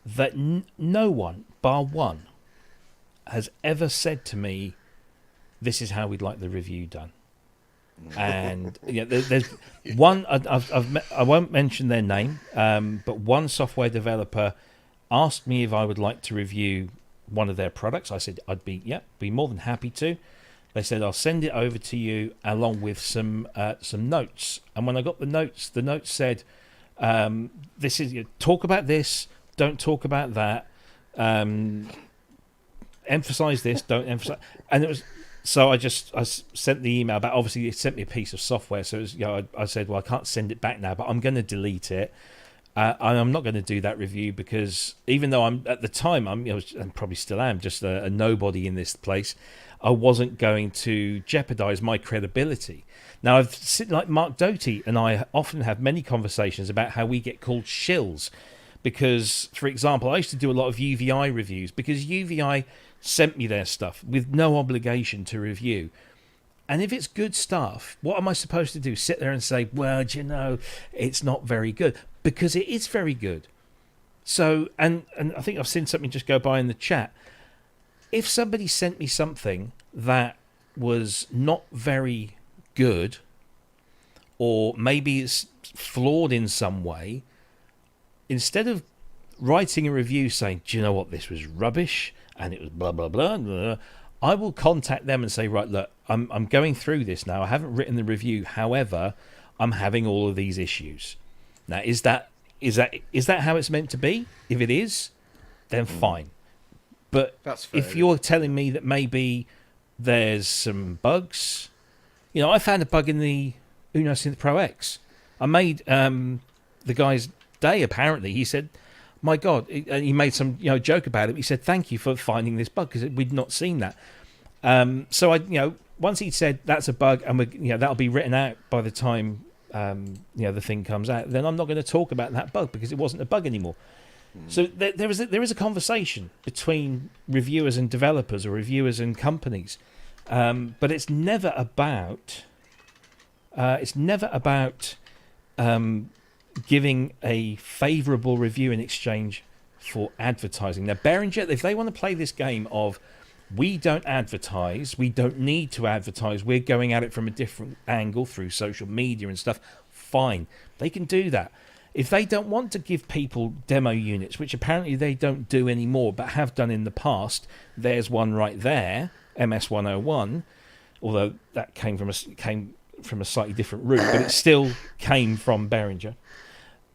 [SPEAKER 1] that no one bar one has ever said to me, "This is how we'd like the review done." And there's one. I won't mention their name, but one software developer asked me if I would like to review one of their products. I said I'd be more than happy to. They said, I'll send it over to you along with some notes. And when I got the notes said, this is talk about this, don't talk about that. Emphasize this, don't emphasize. And it was so I sent the email back. Obviously, it sent me a piece of software. So it was, I said, well, I can't send it back now, but I'm going to delete it. I'm not going to do that review because even though at the time and probably still am just a nobody in this place, I wasn't going to jeopardize my credibility. Now I've seen like Mark Doty and I often have many conversations about how we get called shills because, for example, I used to do a lot of UVI reviews because UVI sent me their stuff with no obligation to review. And if it's good stuff, what am I supposed to do? Sit there and say, well, it's not very good. Because it is very good. So, and I think I've seen something just go by in the chat. If somebody sent me something that was not very good, or maybe it's flawed in some way, instead of writing a review saying, do you know what, this was rubbish, and it was blah, blah, blah, blah, I will contact them and say, right, look, I'm going through this now. I haven't written the review. However, I'm having all of these issues. Now, is that how it's meant to be? If it is, then fine. But if you're telling me that maybe there's some bugs, I found a bug in the Uno Synth Pro X. I made the guy's day. Apparently, he said, "My God," and he made some joke about it. He said, "Thank you for finding this bug because we'd not seen that." So I once he said that's a bug and that'll be written out by the time. The thing comes out, then I'm not going to talk about that bug because it wasn't a bug anymore. So there is a conversation between reviewers and developers or reviewers and companies, but it's never about giving a favourable review in exchange for advertising. Now, Behringer, if they want to play this game of we don't advertise, we don't need to advertise, we're going at it from a different angle through social media and stuff, fine. They can do that. If they don't want to give people demo units, which apparently they don't do anymore, but have done in the past, there's one right there, MS-101, although that came from a slightly different route, but it still came from Behringer.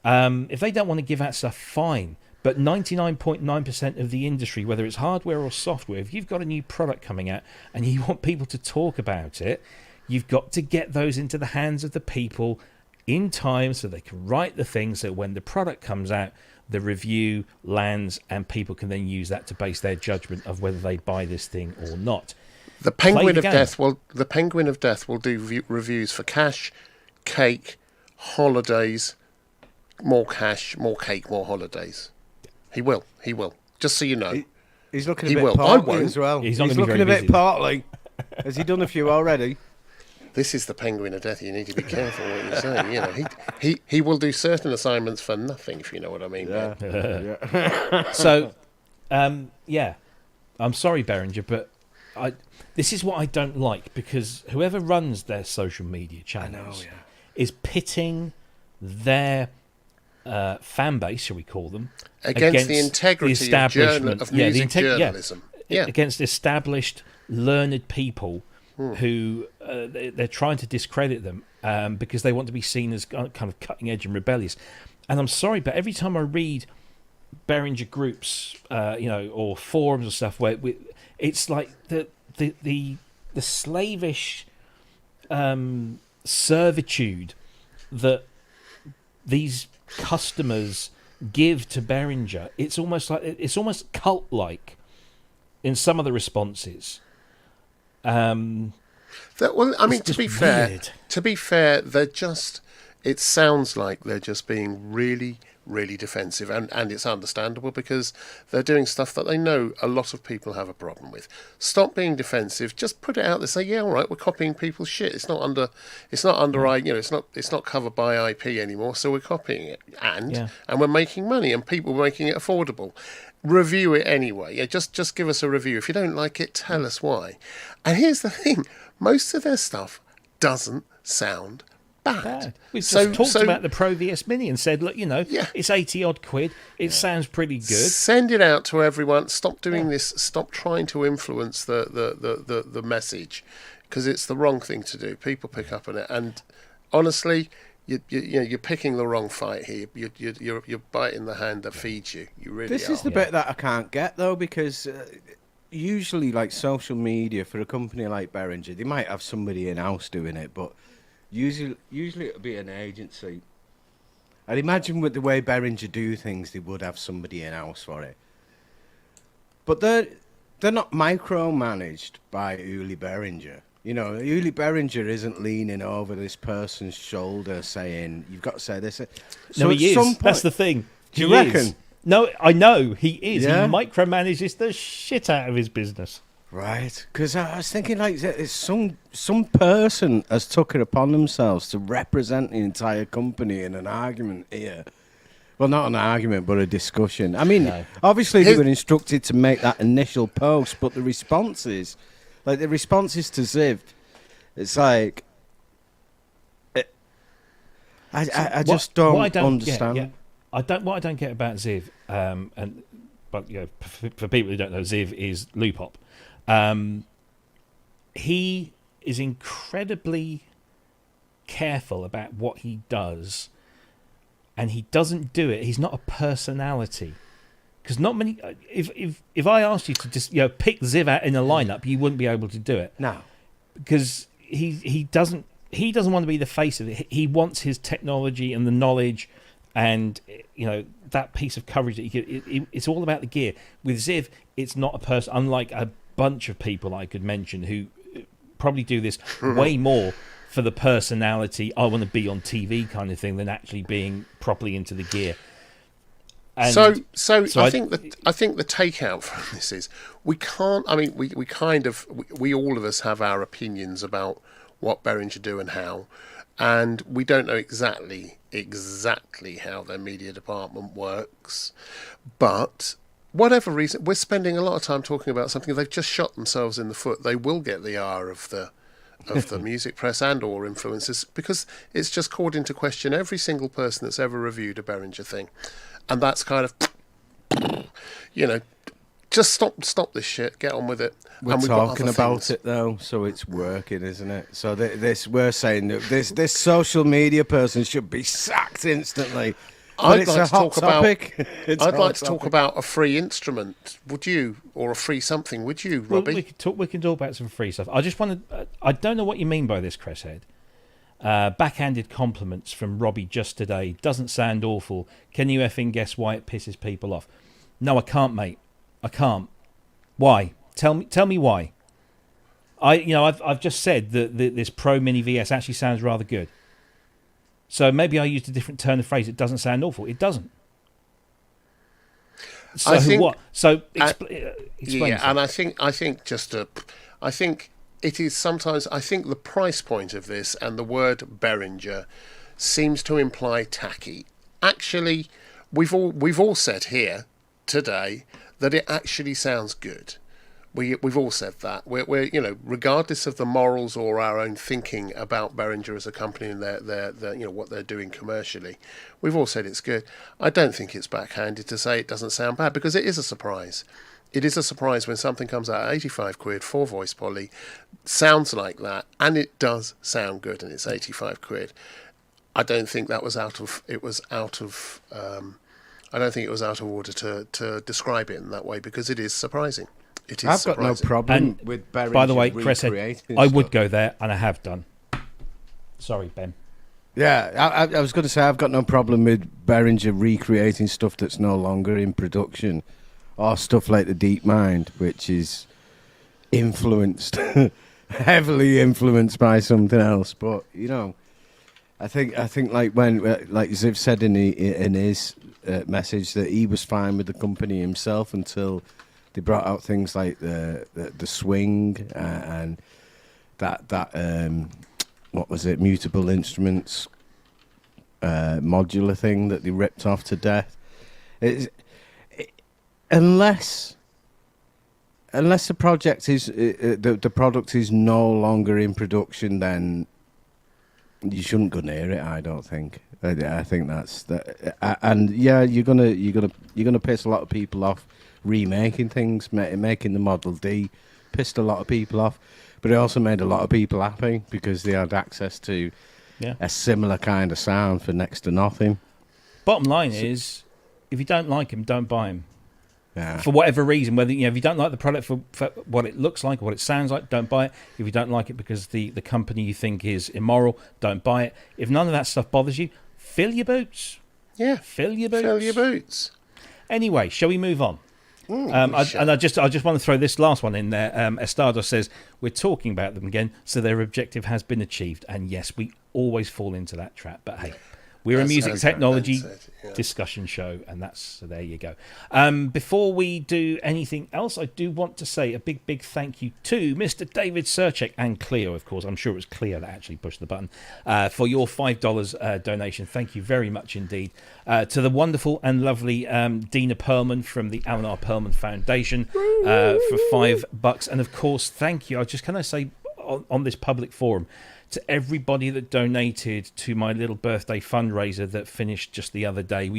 [SPEAKER 1] If they don't want to give that stuff, fine. But 99.9% of the industry, whether it's hardware or software, if you've got a new product coming out and you want people to talk about it, you've got to get those into the hands of the people in time so they can write the thing, so when the product comes out, the review lands and people can then use that to base their judgment of whether they buy this thing or not.
[SPEAKER 2] The Penguin of Death will do reviews for cash, cake, holidays, more cash, more cake, more holidays. He will. Just so you know.
[SPEAKER 3] He's looking a bit portly as well.
[SPEAKER 1] He's
[SPEAKER 3] looking a bit portly. Has he done a few already?
[SPEAKER 2] This is the Penguin of Death. You need to be careful what you're saying. You know, he will do certain assignments for nothing, if you know what I mean.
[SPEAKER 3] Yeah.
[SPEAKER 1] So, yeah, I'm sorry, Behringer, but this is what I don't like, because whoever runs their social media channels is pitting their fan base, shall we call them,
[SPEAKER 2] against the integrity of music journalism.
[SPEAKER 1] Against established, learned people who they're trying to discredit them because they want to be seen as kind of cutting edge and rebellious. And I'm sorry, but every time I read Behringer groups, or forums or stuff, where it's like the slavish servitude that these customers give to Behringer. It's almost cult-like in some of the responses.
[SPEAKER 2] To be fair, they're just. It sounds like they're just being really, really defensive, and it's understandable because they're doing stuff that they know a lot of people have a problem with. Stop being defensive. Just put it out there. Say, yeah, all right, we're copying people's shit. It's not covered by IP anymore, so we're copying it, and we're making money, and people are making it affordable. Review it anyway. Yeah, just give us a review. If you don't like it, tell us why. And here's the thing: most of their stuff doesn't sound bad.
[SPEAKER 1] We've just talked about the Pro VS Mini and said, look, it's 80 odd quid. It sounds pretty good.
[SPEAKER 2] Send it out to everyone. Stop doing this. Stop trying to influence the message, because it's the wrong thing to do. People pick up on it, and honestly, you're picking the wrong fight here. You're biting the hand that feeds you. You really are.
[SPEAKER 3] This is the bit that I can't get though, because usually, like social media for a company like Behringer, they might have somebody in house doing it, but usually it'll be an agency. I'd imagine with the way Behringer do things, they would have somebody in house for it. But they're not micromanaged by Uli Behringer. Uli Behringer isn't leaning over this person's shoulder saying, "You've got to say this."
[SPEAKER 1] No, he is. That's the thing.
[SPEAKER 3] Do you reckon?
[SPEAKER 1] No, I know he is.
[SPEAKER 3] Yeah?
[SPEAKER 1] He micromanages the shit out of his business.
[SPEAKER 3] Right, because I was thinking like it's some person has took it upon themselves to represent the entire company in an argument here. Well, not an argument, but a discussion. I mean, obviously they were instructed to make that initial post, but the responses to Ziv, it's like I just don't understand.
[SPEAKER 1] What I don't get about Ziv, but for people who don't know, Ziv is Lupop. He is incredibly careful about what he does, and he doesn't do it. He's not a personality, because not many. If I asked you to just pick Ziv out in a lineup, you wouldn't be able to do it.
[SPEAKER 3] No,
[SPEAKER 1] because he doesn't want to be the face of it. He wants his technology and the knowledge, and that piece of coverage that it's all about the gear. With Ziv, it's not a person. Unlike a bunch of people I could mention who probably do this way more for the personality, I want to be on TV kind of thing, than actually being properly into the gear. And
[SPEAKER 2] so I think the takeout from this is we can't. I mean, we all of us have our opinions about what Behringer do and how. and we don't know exactly how their media department works, but whatever reason, we're spending a lot of time talking about something they've just shot themselves in the foot. They will get the ire of the music press and or influencers, because it's just called into question every single person that's ever reviewed a Behringer thing, and that's kind of, just stop this shit, get on with it.
[SPEAKER 3] We're
[SPEAKER 2] and we've got
[SPEAKER 3] talking
[SPEAKER 2] other
[SPEAKER 3] about
[SPEAKER 2] things.
[SPEAKER 3] it though, so it's working, isn't it? So we're saying that this social media person should be sacked instantly. But
[SPEAKER 2] I'd like to talk
[SPEAKER 3] topic.
[SPEAKER 2] I'd like to talk about a free instrument. Would you, or a free something? Would you, Robbie?
[SPEAKER 1] Well, we can talk about some free stuff. I just want to. I don't know what you mean by this, Cresshead. Backhanded compliments from Robbie just today. Doesn't sound awful. Can you effing guess why it pisses people off? No, I can't, mate. I can't. Why? Tell me why. I've just said that this Pro Mini VS actually sounds rather good. So maybe I used a different turn of phrase. It doesn't sound awful. It doesn't. So
[SPEAKER 2] I think,
[SPEAKER 1] what? So explain.
[SPEAKER 2] yeah, and I think it is sometimes. I think the price point of this and the word Behringer seems to imply tacky. Actually, we've all said here today that it actually sounds good. We've all said that. We're regardless of the morals or our own thinking about Behringer as a company and their what they're doing commercially, we've all said it's good. I don't think it's backhanded to say it doesn't sound bad, because it is a surprise. It is a surprise when something comes out at 85 quid, 4-voice poly, sounds like that, and it does sound good, and it's 85 quid. I don't think that was out of I don't think it was out of order to describe it in that way, because it is surprising. It is
[SPEAKER 3] I've
[SPEAKER 2] surprising.
[SPEAKER 3] got no problem with Behringer.
[SPEAKER 1] By the way, Chris said
[SPEAKER 3] recreating
[SPEAKER 1] I
[SPEAKER 3] stuff.
[SPEAKER 1] would go there, and I have done. Sorry, Ben.
[SPEAKER 3] Yeah, I was going to say I've got no problem with Behringer recreating stuff that's no longer in production, or stuff like the Deep Mind, which is influenced, heavily influenced by something else. But I think like when like Ziv said in his message that he was fine with the company himself until they brought out things like the swing and that what was it, mutable instruments modular thing that they ripped off to death. Unless the project is the product is no longer in production, then you shouldn't go near it. I don't think. I think that's that. And yeah, you're gonna piss a lot of people off remaking things, making the Model D. Pissed a lot of people off, but it also made a lot of people happy because they had access to a similar kind of sound for next to nothing.
[SPEAKER 1] Bottom line is, if you don't like him, don't buy him.
[SPEAKER 3] Yeah.
[SPEAKER 1] For whatever reason, whether if you don't like the product for what it looks like or what it sounds like, don't buy it. If you don't like it because the company you think is immoral, don't buy it. If none of that stuff bothers you, fill your boots.
[SPEAKER 2] Yeah,
[SPEAKER 1] fill your boots.
[SPEAKER 2] Fill your boots.
[SPEAKER 1] Anyway, shall we move on? I just want to throw this last one in there. Estado says we're talking about them again, so their objective has been achieved. And yes, we always fall into that trap. But hey, we're a music technology discussion show, and so there you go. Before we do anything else, I do want to say a big thank you to Mr. David Serchek and Cleo, of course. I'm sure it was Cleo that actually pushed the button for your $5 donation. Thank you very much indeed. To the wonderful and lovely Dina Perlman from the Alan R. Perlman Foundation for $5, and of course, thank you. Can I say on this public forum, to everybody that donated to my little birthday fundraiser that finished just the other day.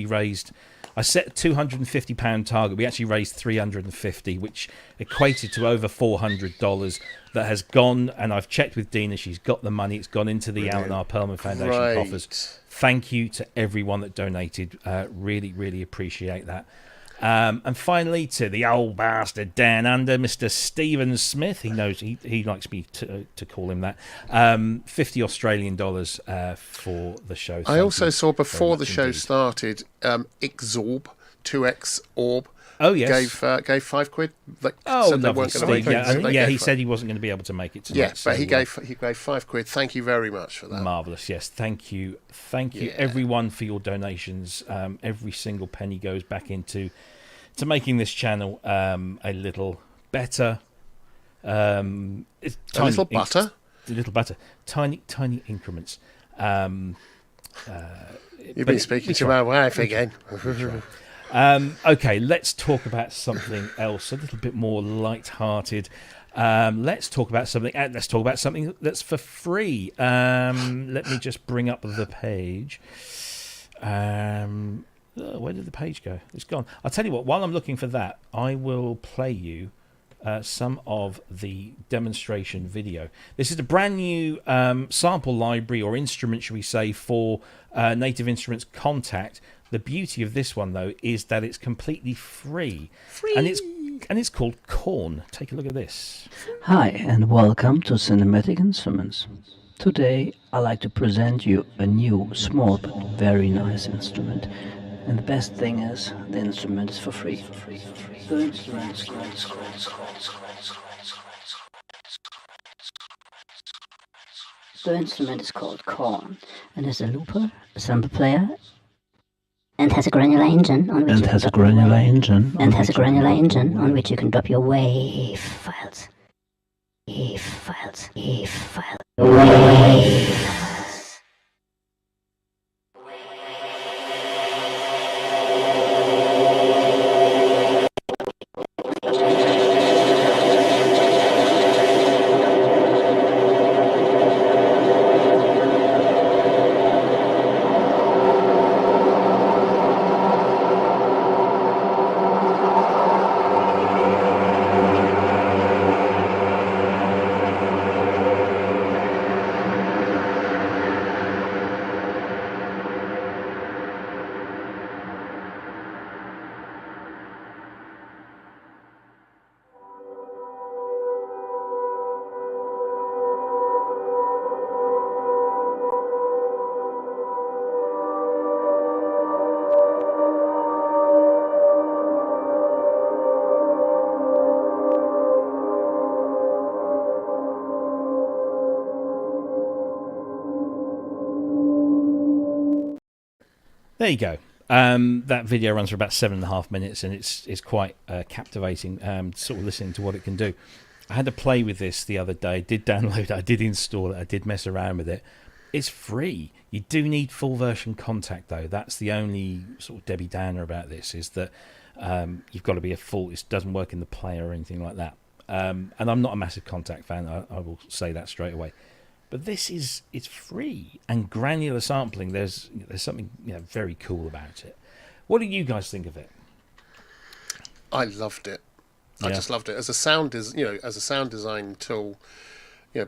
[SPEAKER 1] I set a £250 target. We actually raised $350, which equated to over $400 that has gone, and I've checked with Dina, she's got the money. It's gone into the Alan R. Perlman Foundation coffers. Thank you to everyone that donated. Really appreciate that. And finally, to the old bastard down under, Mr. Stephen Smith. He knows he likes me to call him that. $50 Australian for the show.
[SPEAKER 2] I also saw before the show started, Xorb, 2X Orb.
[SPEAKER 1] Oh yes,
[SPEAKER 2] gave £5.
[SPEAKER 1] Said they weren't going to make it. He said he wasn't going to be able to make it tonight.
[SPEAKER 2] Yeah, but he gave £5. Thank you very much for that.
[SPEAKER 1] Marvellous. Yes, thank you everyone for your donations. Every single penny goes back into making this channel a little better. A little better. Tiny increments.
[SPEAKER 2] You've been speaking to my wife again.
[SPEAKER 1] Okay, let's talk about something else, a little bit more light-hearted. Let's talk about something. Let's talk about something that's for free. Let me just bring up the page. Where did the page go? It's gone. I'll tell you what. While I'm looking for that, I will play you some of the demonstration video. This is a brand new sample library or instrument, should we say, for Native Instruments Contact. The beauty of this one, though, is that it's completely free. And it's called Corn. Take a look at this.
[SPEAKER 5] Hi, and welcome to Cinematic Instruments. Today, I'd like to present you a new, small, but very nice instrument. And the best thing is, the instrument is for free. The instrument is called Corn, and is a looper, a sample player,
[SPEAKER 6] and has a granular engine on which you can drop your WAV files. WAV files.
[SPEAKER 1] There you go. That video runs for about 7.5 minutes, and it's quite captivating. Sort of listening to what it can do. I had to play with this the other day. I did download it. I did install it. I did mess around with it. It's free. You do need full version Contact, though. That's the only sort of Debbie Downer about this, is that you've got to be a full. It doesn't work in the player or anything like that. And I'm not a massive Contact fan. I will say that straight away. But it's free, and granular sampling. There's something very cool about it. What do you guys think of it?
[SPEAKER 2] I loved it. I just loved it as a sound design tool.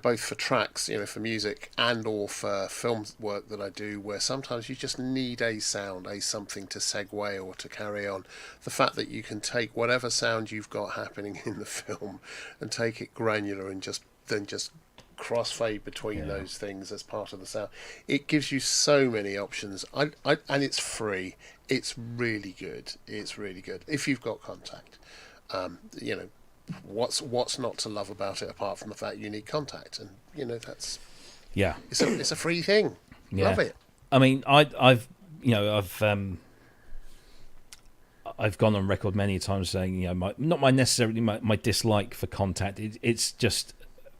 [SPEAKER 2] Both for tracks, for music and or for film work that I do, where sometimes you just need a sound, something to segue or to carry on. The fact that you can take whatever sound you've got happening in the film and take it granular and just crossfade between those things as part of the sound. It gives you so many options. And it's free. It's really good. It's really good. If you've got Contact, what's not to love about it apart from the fact you need Contact, and that's it's a free thing. Love it.
[SPEAKER 1] I mean, I've gone on record many times saying not necessarily my dislike for Contact. It's just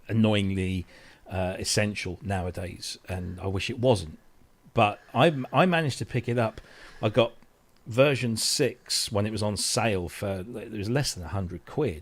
[SPEAKER 1] annoyingly essential nowadays, and I wish it wasn't. But I managed to pick it up. I got version 6 when it was on sale for it was less than £100,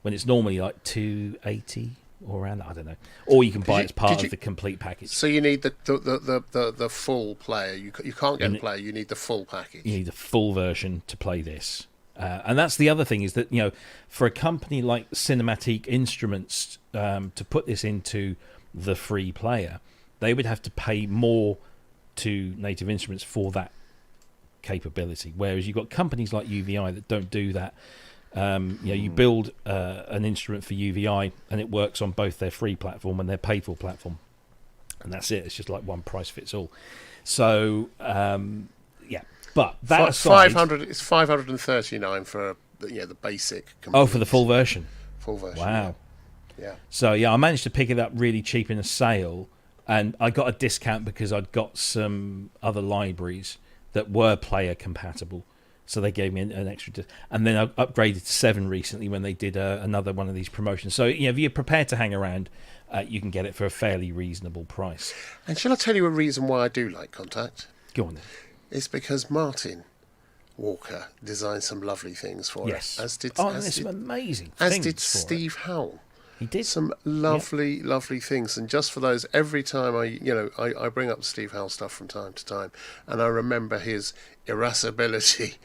[SPEAKER 1] when it's normally like £280 or around that. I don't know. Or you can buy it as part of the complete package.
[SPEAKER 2] So you need the full player. You can't get the player. You need the full package.
[SPEAKER 1] You need the full version to play this. And that's the other thing, is that for a company like Cinematic Instruments to put this into the free player, they would have to pay more to Native Instruments for that capability. Whereas you've got companies like UVI that don't do that. You build an instrument for UVI and it works on both their free platform and their paid for platform, and that's it. It's just like one price fits all. So but that aside,
[SPEAKER 2] 500. It's 539 for the basic.
[SPEAKER 1] For the full version.
[SPEAKER 2] Full version.
[SPEAKER 1] Wow.
[SPEAKER 2] Yeah.
[SPEAKER 1] So I managed to pick it up really cheap in a sale, and I got a discount because I'd got some other libraries that were player compatible. So they gave me an extra, and then I upgraded to 7 recently when they did another one of these promotions. So if you're prepared to hang around, you can get it for a fairly reasonable price.
[SPEAKER 2] And shall I tell you a reason why I do like Contact?
[SPEAKER 1] Go on then.
[SPEAKER 2] It's because Martin Walker designed some lovely things for it.
[SPEAKER 1] There's some amazing things.
[SPEAKER 2] As did Steve Howell.
[SPEAKER 1] He did
[SPEAKER 2] some lovely, lovely things. And just for those, every time I bring up Steve Howell stuff from time to time, and I remember his irascibility,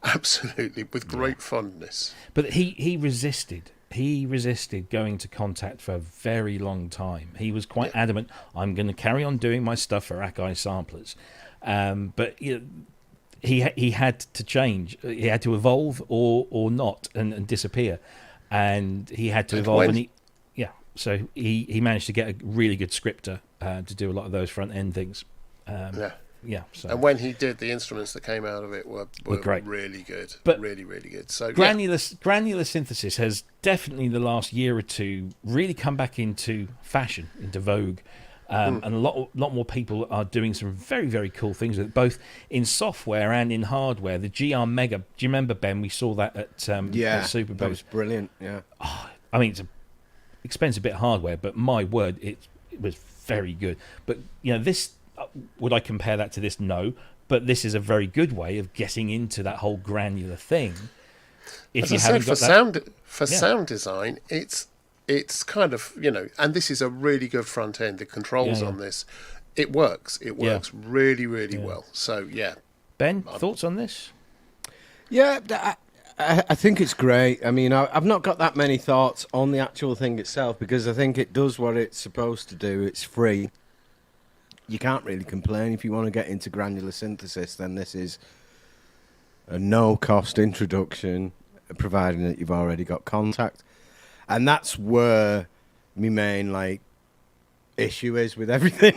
[SPEAKER 2] absolutely, with great fondness.
[SPEAKER 1] But he resisted. He resisted going to Contact for a very long time. He was quite adamant, I'm going to carry on doing my stuff for Akai samplers. But he had to change. He had to evolve or not and disappear. And he had to evolve. So he managed to get a really good scripter to do a lot of those front end things. So.
[SPEAKER 2] And when he did, the instruments that came out of it were
[SPEAKER 1] great.
[SPEAKER 2] Really good.
[SPEAKER 1] But
[SPEAKER 2] really, really good. So
[SPEAKER 1] granular synthesis has definitely the last year or two really come back into fashion, into vogue. And a lot more people are doing some very, very cool things with it, both in software and in hardware. The GR Mega, do you remember, Ben? We saw that at Super Bowl.
[SPEAKER 3] That was brilliant, yeah.
[SPEAKER 1] Oh, I mean, it's an expensive bit of hardware, but my word, it was very good. But, this, would I compare that to this? No. But this is a very good way of getting into that whole granular thing.
[SPEAKER 2] As I said, for sound design, it's kind of, and this is a really good front end. The controls on this, it works. It works really, really well. So,
[SPEAKER 1] Ben, thoughts on this?
[SPEAKER 3] Yeah, I think it's great. I mean, I've not got that many thoughts on the actual thing itself because I think it does what it's supposed to do. It's free. You can't really complain. If you want to get into granular synthesis, then this is a no-cost introduction, providing that you've already got Contact. And that's where my main issue is with everything.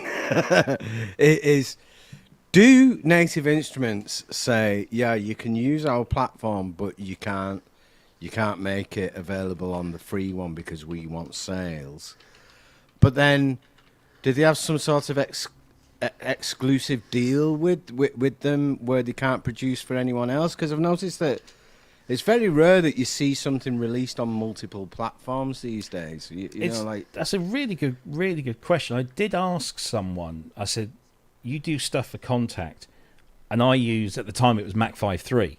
[SPEAKER 3] It is, do Native Instruments say, you can use our platform, but you can't make it available on the free one because we want sales? But then, did they have some sort of exclusive deal with them where they can't produce for anyone else? Because I've noticed that it's very rare that you see something released on multiple platforms these days. That's
[SPEAKER 1] a really good question. I did ask someone. I said, "You do stuff for Contact," and I used at the time it was Mac 5.3,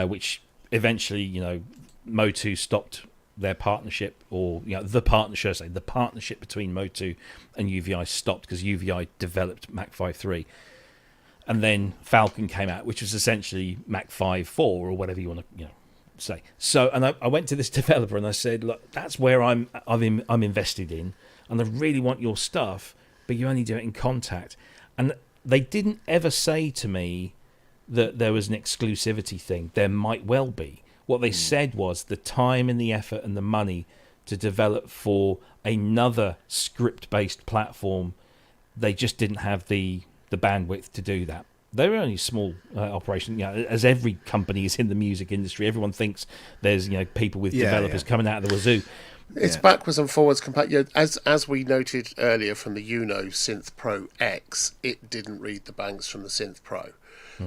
[SPEAKER 1] which eventually Motu stopped their partnership, or the partnership between Motu and UVI stopped because UVI developed Mac 5.3. And then Falcon came out, which was essentially Mac 5.4 or whatever you want to say. So, and I went to this developer and I said, "Look, that's where I'm invested in, and I really want your stuff, but you only do it in Contact." And they didn't ever say to me that there was an exclusivity thing. There might well be. What they said was the time and the effort and the money to develop for another script-based platform, they just didn't have the bandwidth to do that. They were only a small operation. As every company is in the music industry, everyone thinks there's people with developers coming out of the wazoo.
[SPEAKER 2] It's backwards and forwards. As we noted earlier from the Uno Synth Pro X, it didn't read the banks from the Synth Pro.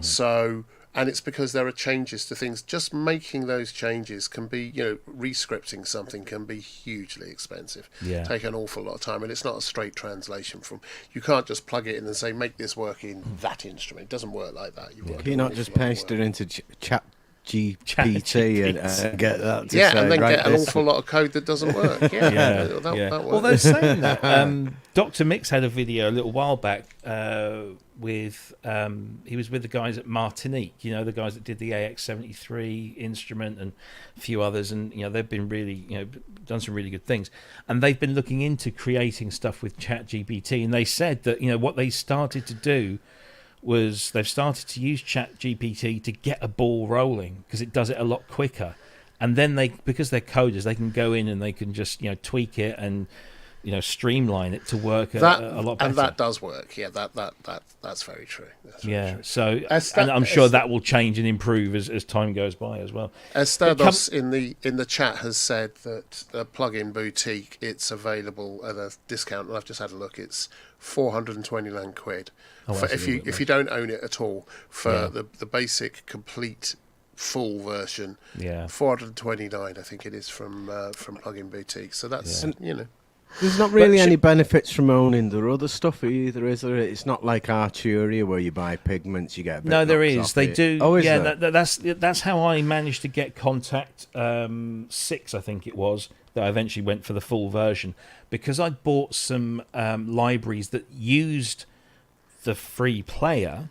[SPEAKER 2] So, and it's because there are changes to things. Just making those changes can be, rescripting something can be hugely expensive. Take an awful lot of time, and it's not a straight translation from. You can't just plug it in and say make this work in that instrument. It doesn't work like that.
[SPEAKER 3] You're not just paste it into chat GPT and get that to say,
[SPEAKER 2] and then get an
[SPEAKER 3] this.
[SPEAKER 2] awful lot of code that doesn't work. That works.
[SPEAKER 1] Although saying that, Dr. Mix had a video a little while back with he was with the guys at Martinique, the guys that did the AX73 instrument and a few others, and they've been really done some really good things, and they've been looking into creating stuff with ChatGPT, and they said that what they started to do was they've started to use ChatGPT to get a ball rolling because it does it a lot quicker, and then because they're coders, they can go in and they can just tweak it and streamline it to work a lot better.
[SPEAKER 2] And that does work. That's very true. That's very true.
[SPEAKER 1] So and I'm sure that will change and improve as time goes by as well.
[SPEAKER 2] Estados in the chat has said that the plugin boutique, it's available at a discount, and I've just had a look. It's 429 quid if you don't own it at all for the basic complete full version.
[SPEAKER 1] Yeah.
[SPEAKER 2] 429, I think it is from Plug-in Boutique. So that's
[SPEAKER 3] There's not really any benefits from owning the other stuff either, is there? It's not like Arturia where you buy pigments, you get a bit.
[SPEAKER 1] No, there
[SPEAKER 3] knocks
[SPEAKER 1] is.
[SPEAKER 3] off
[SPEAKER 1] They
[SPEAKER 3] it.
[SPEAKER 1] do.
[SPEAKER 3] Oh, is
[SPEAKER 1] yeah,
[SPEAKER 3] there?
[SPEAKER 1] that's how I managed to get Contact 6, I think it was, that I eventually went for the full version, because I bought some libraries that used the free player.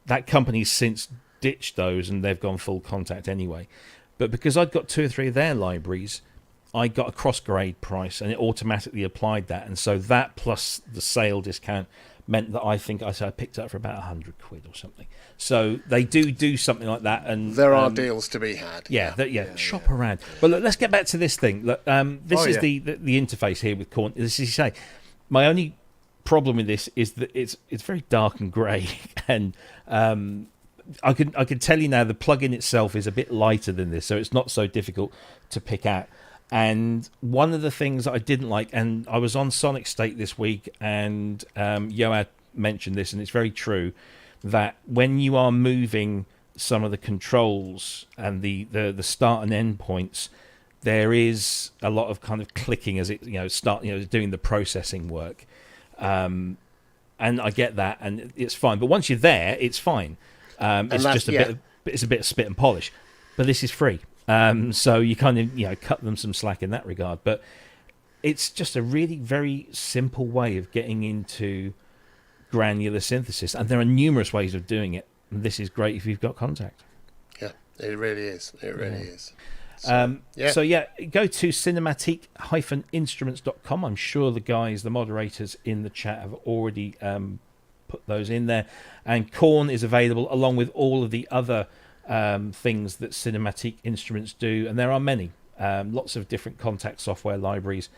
[SPEAKER 1] That company's since ditched those and they've gone full Contact anyway. But because I'd got 2 or 3 of their libraries, I got a cross-grade price, and it automatically applied that. And so that plus the sale discount meant that I think I picked it up for about 100 quid or something. So they do something like that. And
[SPEAKER 2] there are deals to be had.
[SPEAKER 1] Shop around. But look, let's get back to this thing. Look, this is the interface here with Korn. As you say, my only problem with this is that it's very dark and grey, and I can tell you now the plugin itself is a bit lighter than this, so it's not so difficult to pick out. And one of the things that I didn't like, and I was on Sonic State this week, and Yoad mentioned this, and it's very true, that when you are moving some of the controls and the start and end points, there is a lot of kind of clicking as it doing the processing work, and I get that, and it's fine. But once you're there, it's fine. It's just a bit of spit and polish, but this is free. So you kind of cut them some slack in that regard, but it's just a really very simple way of getting into granular synthesis, and there are numerous ways of doing it. And this is great if you've got Contact.
[SPEAKER 2] Yeah, it really is. It really is.
[SPEAKER 1] So go to cinematic-instruments.com. I'm sure the moderators in the chat have already put those in there, and Korn is available along with all of the other things that Cinematic Instruments do, and there are many, lots of different Contact software libraries,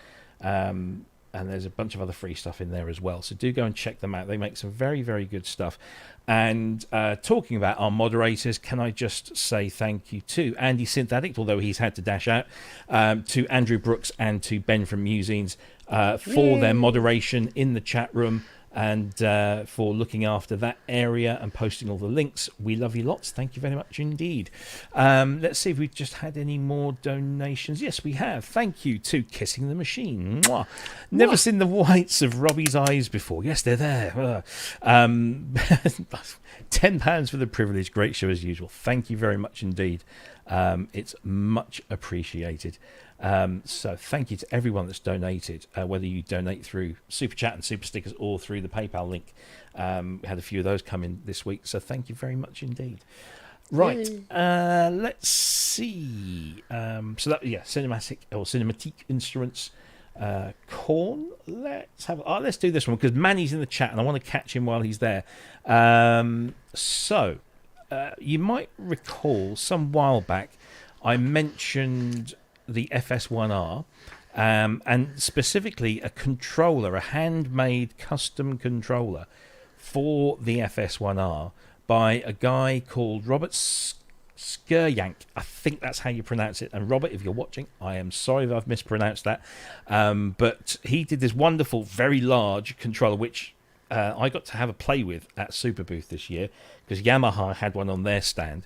[SPEAKER 1] and there's a bunch of other free stuff in there as well, so do go and check them out. They make some very, very good stuff. And talking about our moderators, can I just say thank you to Andy Synth Addict, although he's had to dash out, to Andrew Brooks and to Ben from Musines for their moderation in the chat room, and for looking after that area and posting all the links. We love you lots. Thank you very much indeed. Let's see if we've just had any more donations. Yes, we have. Thank you to Kissing the Machine. Mwah. Never seen the whites of Robbie's eyes before. Yes, they're there. £10 for the privilege. Great show as usual. Thank you very much indeed. It's much appreciated. So thank you to everyone that's donated, whether you donate through Super Chat and Super Stickers or through the PayPal link. We had a few of those come in this week, so thank you very much indeed. Right, let's see. Cinematic Instruments, Korn. Let's do this one because Manny's in the chat and I want to catch him while he's there. You might recall some while back I mentioned the FS1R, and specifically a controller, a handmade custom controller for the FS1R by a guy called Robert Skuryank. I think that's how you pronounce it. And Robert, if you're watching, I am sorry if I've mispronounced that. But he did this wonderful, very large controller, which I got to have a play with at Super Booth this year because Yamaha had one on their stand.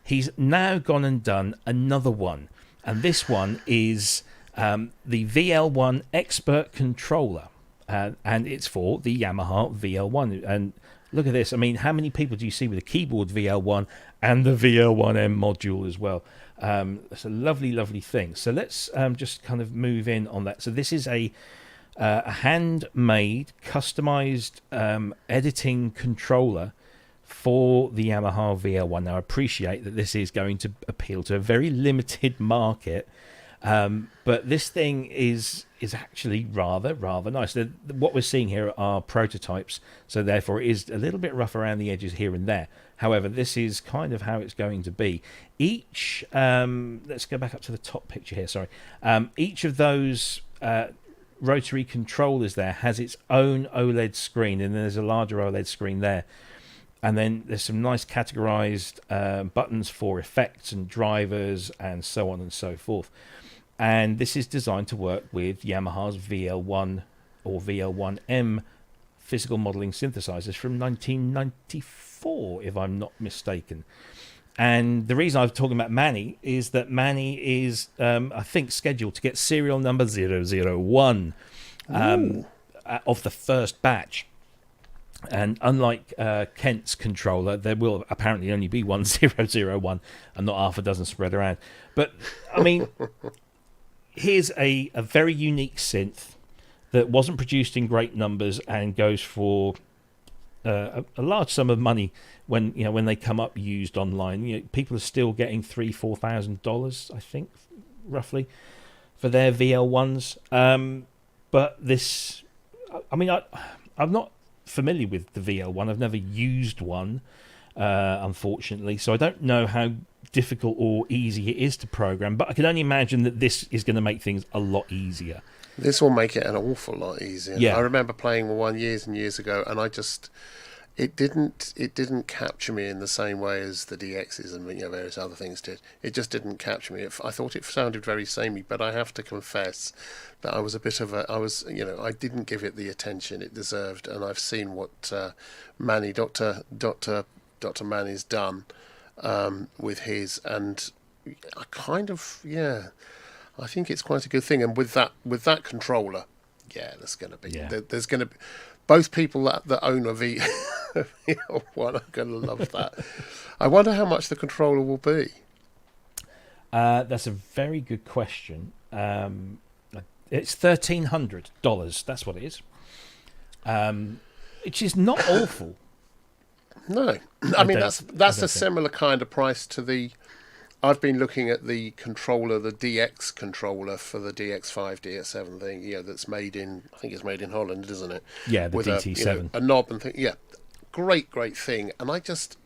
[SPEAKER 1] He's now gone and done another one. And this one is the VL1 Expert Controller. And it's for the Yamaha VL1. And look at this. I mean, how many people do you see with a keyboard VL1 and the VL1M module as well? It's a lovely, lovely thing. So let's just kind of move in on that. So this is a handmade, customized editing controller for the Yamaha VL1. Now, I appreciate that this is going to appeal to a very limited market, but this thing is actually rather nice. What we're seeing here are prototypes, so therefore it is a little bit rough around the edges here and there. However, this is kind of how it's going to be. Each, let's go back up to the top picture here, sorry. Each of those rotary controllers there has its own OLED screen, and there's a larger OLED screen there. And then there's some nice categorized buttons for effects and drivers and so on and so forth. And this is designed to work with Yamaha's VL1 or VL1M physical modeling synthesizers from 1994, if I'm not mistaken. And the reason I was talking about Manny is that Manny is, I think, scheduled to get serial number 001 of the first batch. And unlike Kent's controller, there will apparently only be one 001 and not half a dozen spread around. But, I mean, here's a very unique synth that wasn't produced in great numbers and goes for a large sum of money when they come up used online. People are still getting $3,000-$4,000, I think, roughly, for their VL1s. But this, I mean, I'm not familiar with the VL1. I've never used one, unfortunately, so I don't know how difficult or easy it is to program. But I can only imagine that this is going to make things a lot easier.
[SPEAKER 2] This will make it an awful lot easier.
[SPEAKER 1] Yeah.
[SPEAKER 2] I remember playing one years and years ago, and it didn't capture me in the same way as the DXs and various other things did. It just didn't capture me. I thought it sounded very samey, but I have to confess that I didn't give it the attention it deserved, and I've seen what Dr. Manny's done with his, and I kind of I think it's quite a good thing. And with that controller, there's going to be there's going to be both people that own a VL1 are going to love that. I wonder how much the controller will be.
[SPEAKER 1] That's a very good question. It's $1,300. That's what it is. Which is not awful.
[SPEAKER 2] No, I mean that's a similar kind of price to the. I've been looking at the controller, the DX controller for the DX5, DX7 thing. That's made in. I think it's made in Holland, isn't it?
[SPEAKER 1] Yeah, the
[SPEAKER 2] with
[SPEAKER 1] DT7,
[SPEAKER 2] a knob and thing. Yeah, great thing. And I just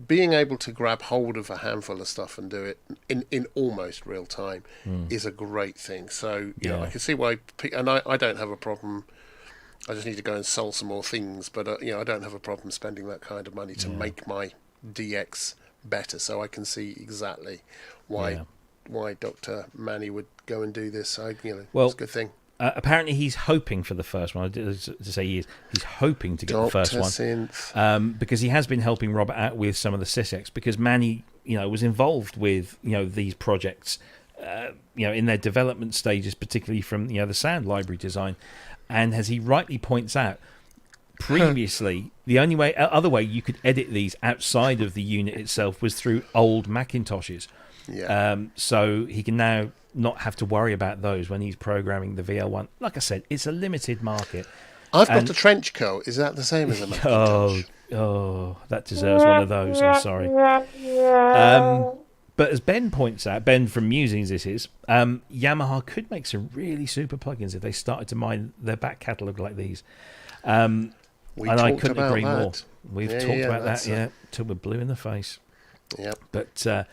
[SPEAKER 2] being able to grab hold of a handful of stuff and do it in almost real time is a great thing. So I can see why. And I don't have a problem. I just need to go and sell some more things, but I don't have a problem spending that kind of money to make my DX better. So I can see exactly why Dr. Manny would go and do this. It's a good thing.
[SPEAKER 1] Apparently he's hoping for the first one. I did to say he's hoping to get the first one.
[SPEAKER 2] Synth.
[SPEAKER 1] Because he has been helping Robert out with some of the SysX, because Manny was involved with these projects in their development stages, particularly from the sound library design. And as he rightly points out, previously, the only other way you could edit these outside of the unit itself was through old Macintoshes.
[SPEAKER 2] Yeah.
[SPEAKER 1] So he can now not have to worry about those when he's programming the VL1. Like I said, it's a limited market.
[SPEAKER 2] I've got a trench coat. Is that the same as a Macintosh?
[SPEAKER 1] Oh, that deserves one of those. I'm sorry. But as Ben points out, Ben from Musings this is, Yamaha could make some really super plugins if they started to mine their back catalogue like these. And I couldn't agree more. We've talked about that, till we're blue in the face.
[SPEAKER 2] Yeah.
[SPEAKER 1] But, so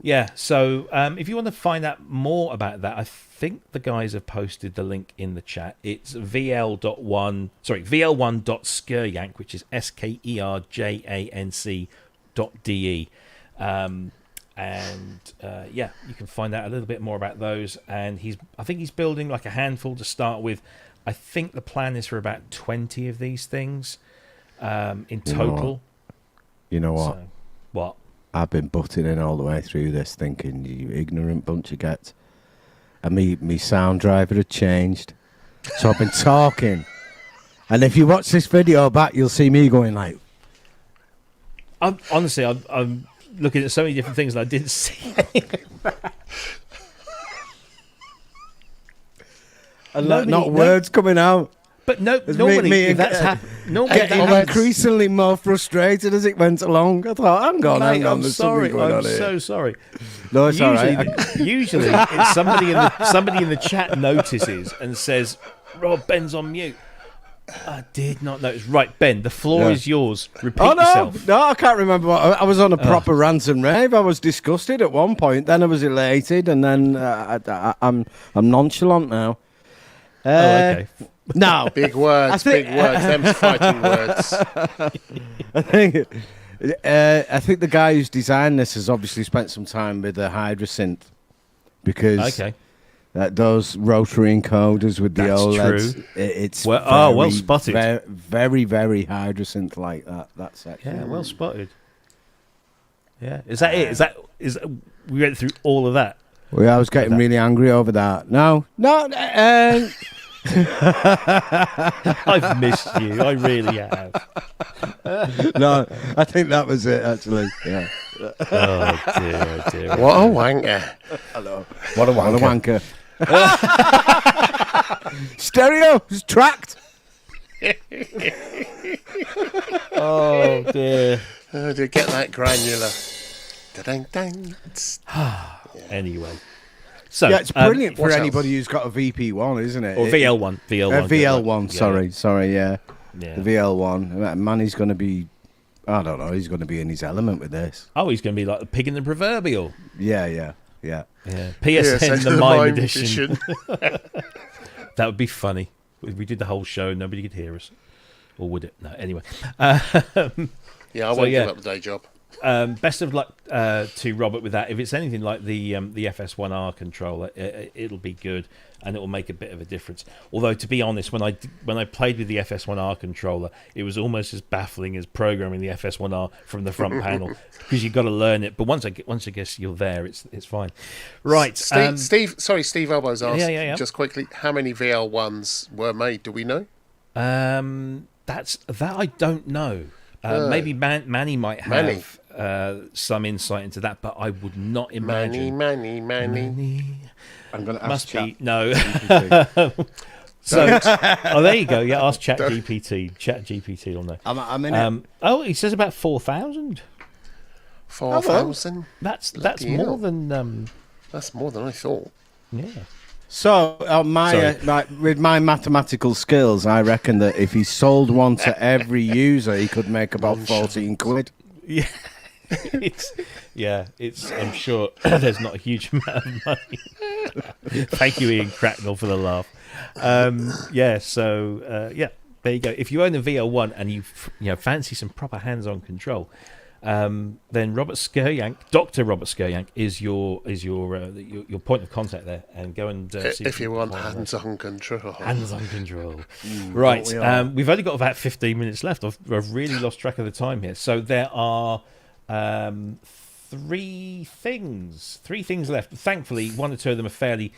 [SPEAKER 1] if you want to find out more about that, I think the guys have posted the link in the chat. It's VL1.Skerjank, which is SKERJANC.de. You can find out a little bit more about those. And I think he's building like a handful to start with. I think the plan is for about 20 of these things in total.
[SPEAKER 3] You know what?
[SPEAKER 1] So, what?
[SPEAKER 3] I've been butting in all the way through this thinking, you ignorant bunch of gets. And me sound driver had changed. So I've been talking. And if you watch this video back, you'll see me going like...
[SPEAKER 1] I'm looking at so many different things and I didn't see
[SPEAKER 3] and not words coming out.
[SPEAKER 1] But normally that's happened.
[SPEAKER 3] Getting increasingly more frustrated as it went along. I thought, hang on.
[SPEAKER 1] I'm sorry. I'm so sorry.
[SPEAKER 3] No, it's all right.
[SPEAKER 1] Usually, it's somebody in the chat notices and says, "Rob, Ben's on mute." I did not notice. Right, Ben, the floor is yours. Repeat yourself.
[SPEAKER 3] No, I can't remember. I was on a proper rant and rave. I was disgusted at one point. Then I was elated, and then I'm nonchalant now.
[SPEAKER 1] Okay.
[SPEAKER 3] No.
[SPEAKER 2] Big words. Them's fighting words.
[SPEAKER 3] I think the guy who's designed this has obviously spent some time with the Hydrosynth, because those rotary encoders with the OLEDs, it's
[SPEAKER 1] well spotted.
[SPEAKER 3] Very, very Hydrosynth like that section.
[SPEAKER 1] Yeah, well spotted. Yeah. Is that it? Is we went through all of that?
[SPEAKER 3] Well, I was getting really angry over that. No.
[SPEAKER 1] I've missed you. I really have.
[SPEAKER 3] No, I think that was it, actually. Yeah.
[SPEAKER 1] Oh, dear.
[SPEAKER 2] What a wanker.
[SPEAKER 3] Hello. What a wanker. Stereo is tracked.
[SPEAKER 1] Oh, dear.
[SPEAKER 2] Oh, to get that granular. Da-dang-dang.
[SPEAKER 1] Anyway. So,
[SPEAKER 3] Yeah, it's brilliant for
[SPEAKER 2] what
[SPEAKER 3] anybody who's got a VP1, isn't it?
[SPEAKER 1] Or VL1.
[SPEAKER 3] VL1, sorry, yeah.
[SPEAKER 1] Yeah.
[SPEAKER 3] The VL1. Man, he's going to be, I don't know, he's going to be in his element with this.
[SPEAKER 1] Oh, he's going to be like the pig in the proverbial.
[SPEAKER 3] Yeah.
[SPEAKER 1] PSN, the Mime edition. That would be funny. If we did the whole show, nobody could hear us. Or would it? No, anyway.
[SPEAKER 2] Yeah, I won't give up the day job.
[SPEAKER 1] Best of luck to Robert with that. If it's anything like the FS1R controller, it'll be good and it will make a bit of a difference. Although, to be honest, when I played with the FS1R controller, it was almost as baffling as programming the FS1R from the front panel because you've got to learn it. But once I guess you're there, it's fine. Right,
[SPEAKER 2] Steve Elbows asked
[SPEAKER 1] Yeah.
[SPEAKER 2] just quickly, how many VL1s were made? Do we know?
[SPEAKER 1] That I don't know. Maybe Manny might have some insight into that, but I would not imagine.
[SPEAKER 2] Manny.
[SPEAKER 3] I'm going to ask
[SPEAKER 1] Must
[SPEAKER 3] Chat.
[SPEAKER 1] be no. So, there you go. Yeah, ask ChatGPT. ChatGPT will know.
[SPEAKER 3] I'm in it.
[SPEAKER 1] He says about 4,000.
[SPEAKER 2] 4,000?
[SPEAKER 1] That's
[SPEAKER 2] Bloody
[SPEAKER 1] more
[SPEAKER 2] hell.
[SPEAKER 1] than.
[SPEAKER 2] That's more than I thought.
[SPEAKER 1] Yeah.
[SPEAKER 3] So, with my mathematical skills, I reckon that if he sold one to every user, he could make about 14 quid.
[SPEAKER 1] Yeah. I'm sure there's not a huge amount of money. Thank you, Ian Cracknell, for the laugh. There you go. If you own a VL1 and you fancy some proper hands-on control, then Dr. Robert Skiryank is your point of contact there, and go and see
[SPEAKER 2] if you want hands-on control.
[SPEAKER 1] Hands-on control. Right. We've only got about 15 minutes left. I've really lost track of the time here. So there are three things left. Thankfully, one or two of them are fairly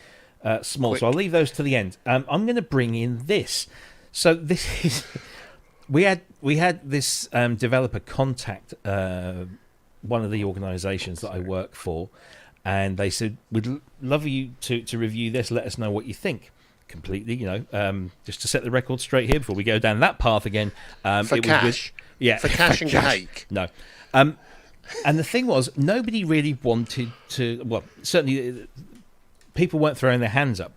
[SPEAKER 1] small,
[SPEAKER 2] Quick.
[SPEAKER 1] so I'll leave those to the end. I'm going to bring in this. So this is we had this developer contact one of the organisations that I work for, and they said, "We'd love you to review this. Let us know what you think." Completely, just to set the record straight here before we go down that path again.
[SPEAKER 2] For cash? For cash and cake?
[SPEAKER 1] No. And the thing was, nobody really wanted to. Well, certainly people weren't throwing their hands up.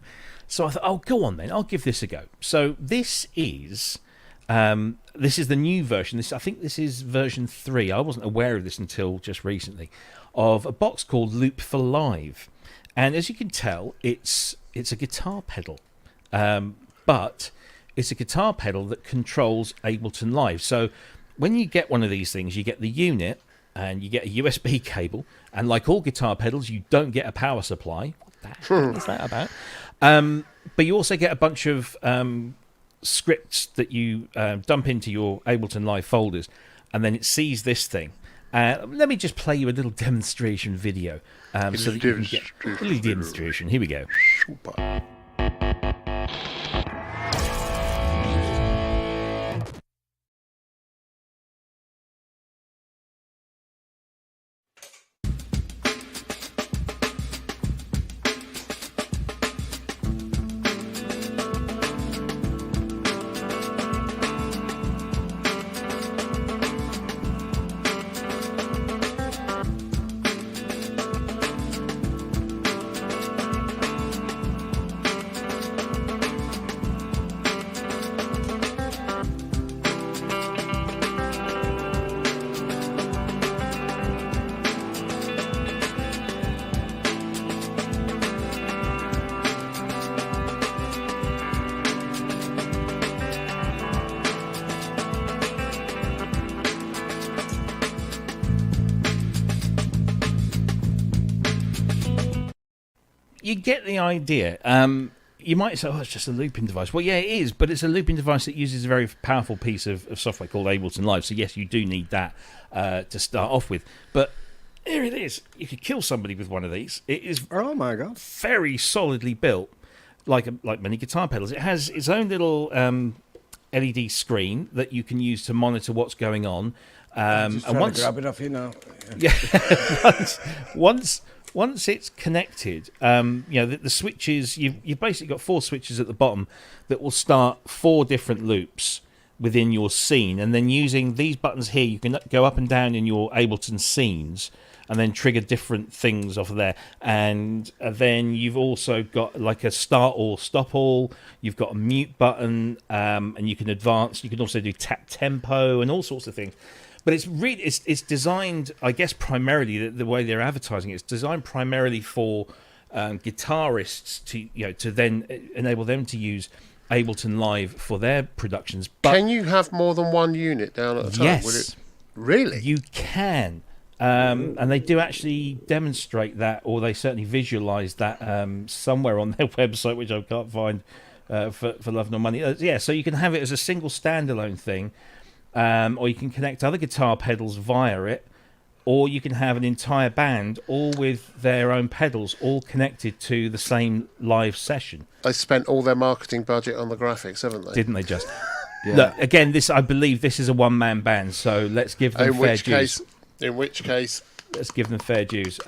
[SPEAKER 1] So I thought, oh, go on then, I'll give this a go. So this is the new version. I think this is version 3. I wasn't aware of this until just recently, of a box called Loop for Live. And as you can tell, it's a guitar pedal, but it's a guitar pedal that controls Ableton Live. So when you get one of these things, you get the unit and you get a USB cable, and like all guitar pedals, you don't get a power supply. What the heck is that about? But you also get a bunch of scripts that you dump into your Ableton Live folders, and then it sees this thing. Let me just play you a little demonstration video so that you can get a little demonstration. Here we go.
[SPEAKER 2] Super.
[SPEAKER 1] You get the idea. You might say, oh, it's just a looping device. Well, yeah, it is, but it's a looping device that uses a very powerful piece of software called Ableton Live. So, yes, you do need that to start off with. But here it is. You could kill somebody with one of these. It is
[SPEAKER 3] Oh my god!
[SPEAKER 1] very solidly built, like many guitar pedals. It has its own little LED screen that you can use to monitor what's going on.
[SPEAKER 3] Just
[SPEAKER 1] And once
[SPEAKER 3] to grab it off you now.
[SPEAKER 1] once it's connected, the switches, you've basically got 4 switches at the bottom that will start 4 different loops within your scene, and then using these buttons here, you can go up and down in your Ableton scenes and then trigger different things off of there. And then you've also got like a start all, stop all. You've got a mute button, and you can advance. You can also do tap tempo and all sorts of things. But it's designed, I guess, primarily the way they're advertising it. It's designed primarily for guitarists to then enable them to use Ableton Live for their productions. But
[SPEAKER 2] can you have more than one unit down at a time?
[SPEAKER 1] Yes,
[SPEAKER 2] really?
[SPEAKER 1] You can, and they do actually demonstrate that, or they certainly visualise that somewhere on their website, which I can't find for love nor money. So you can have it as a single standalone thing. Or you can connect other guitar pedals via it, or you can have an entire band all with their own pedals all connected to the same live session.
[SPEAKER 2] They spent all their marketing budget on the graphics, haven't they?
[SPEAKER 1] Didn't they just?
[SPEAKER 3] Yeah.
[SPEAKER 1] Look, again, I believe this is a one-man band, so let's give them fair dues.
[SPEAKER 2] In which case...
[SPEAKER 1] Let's give them fair dues.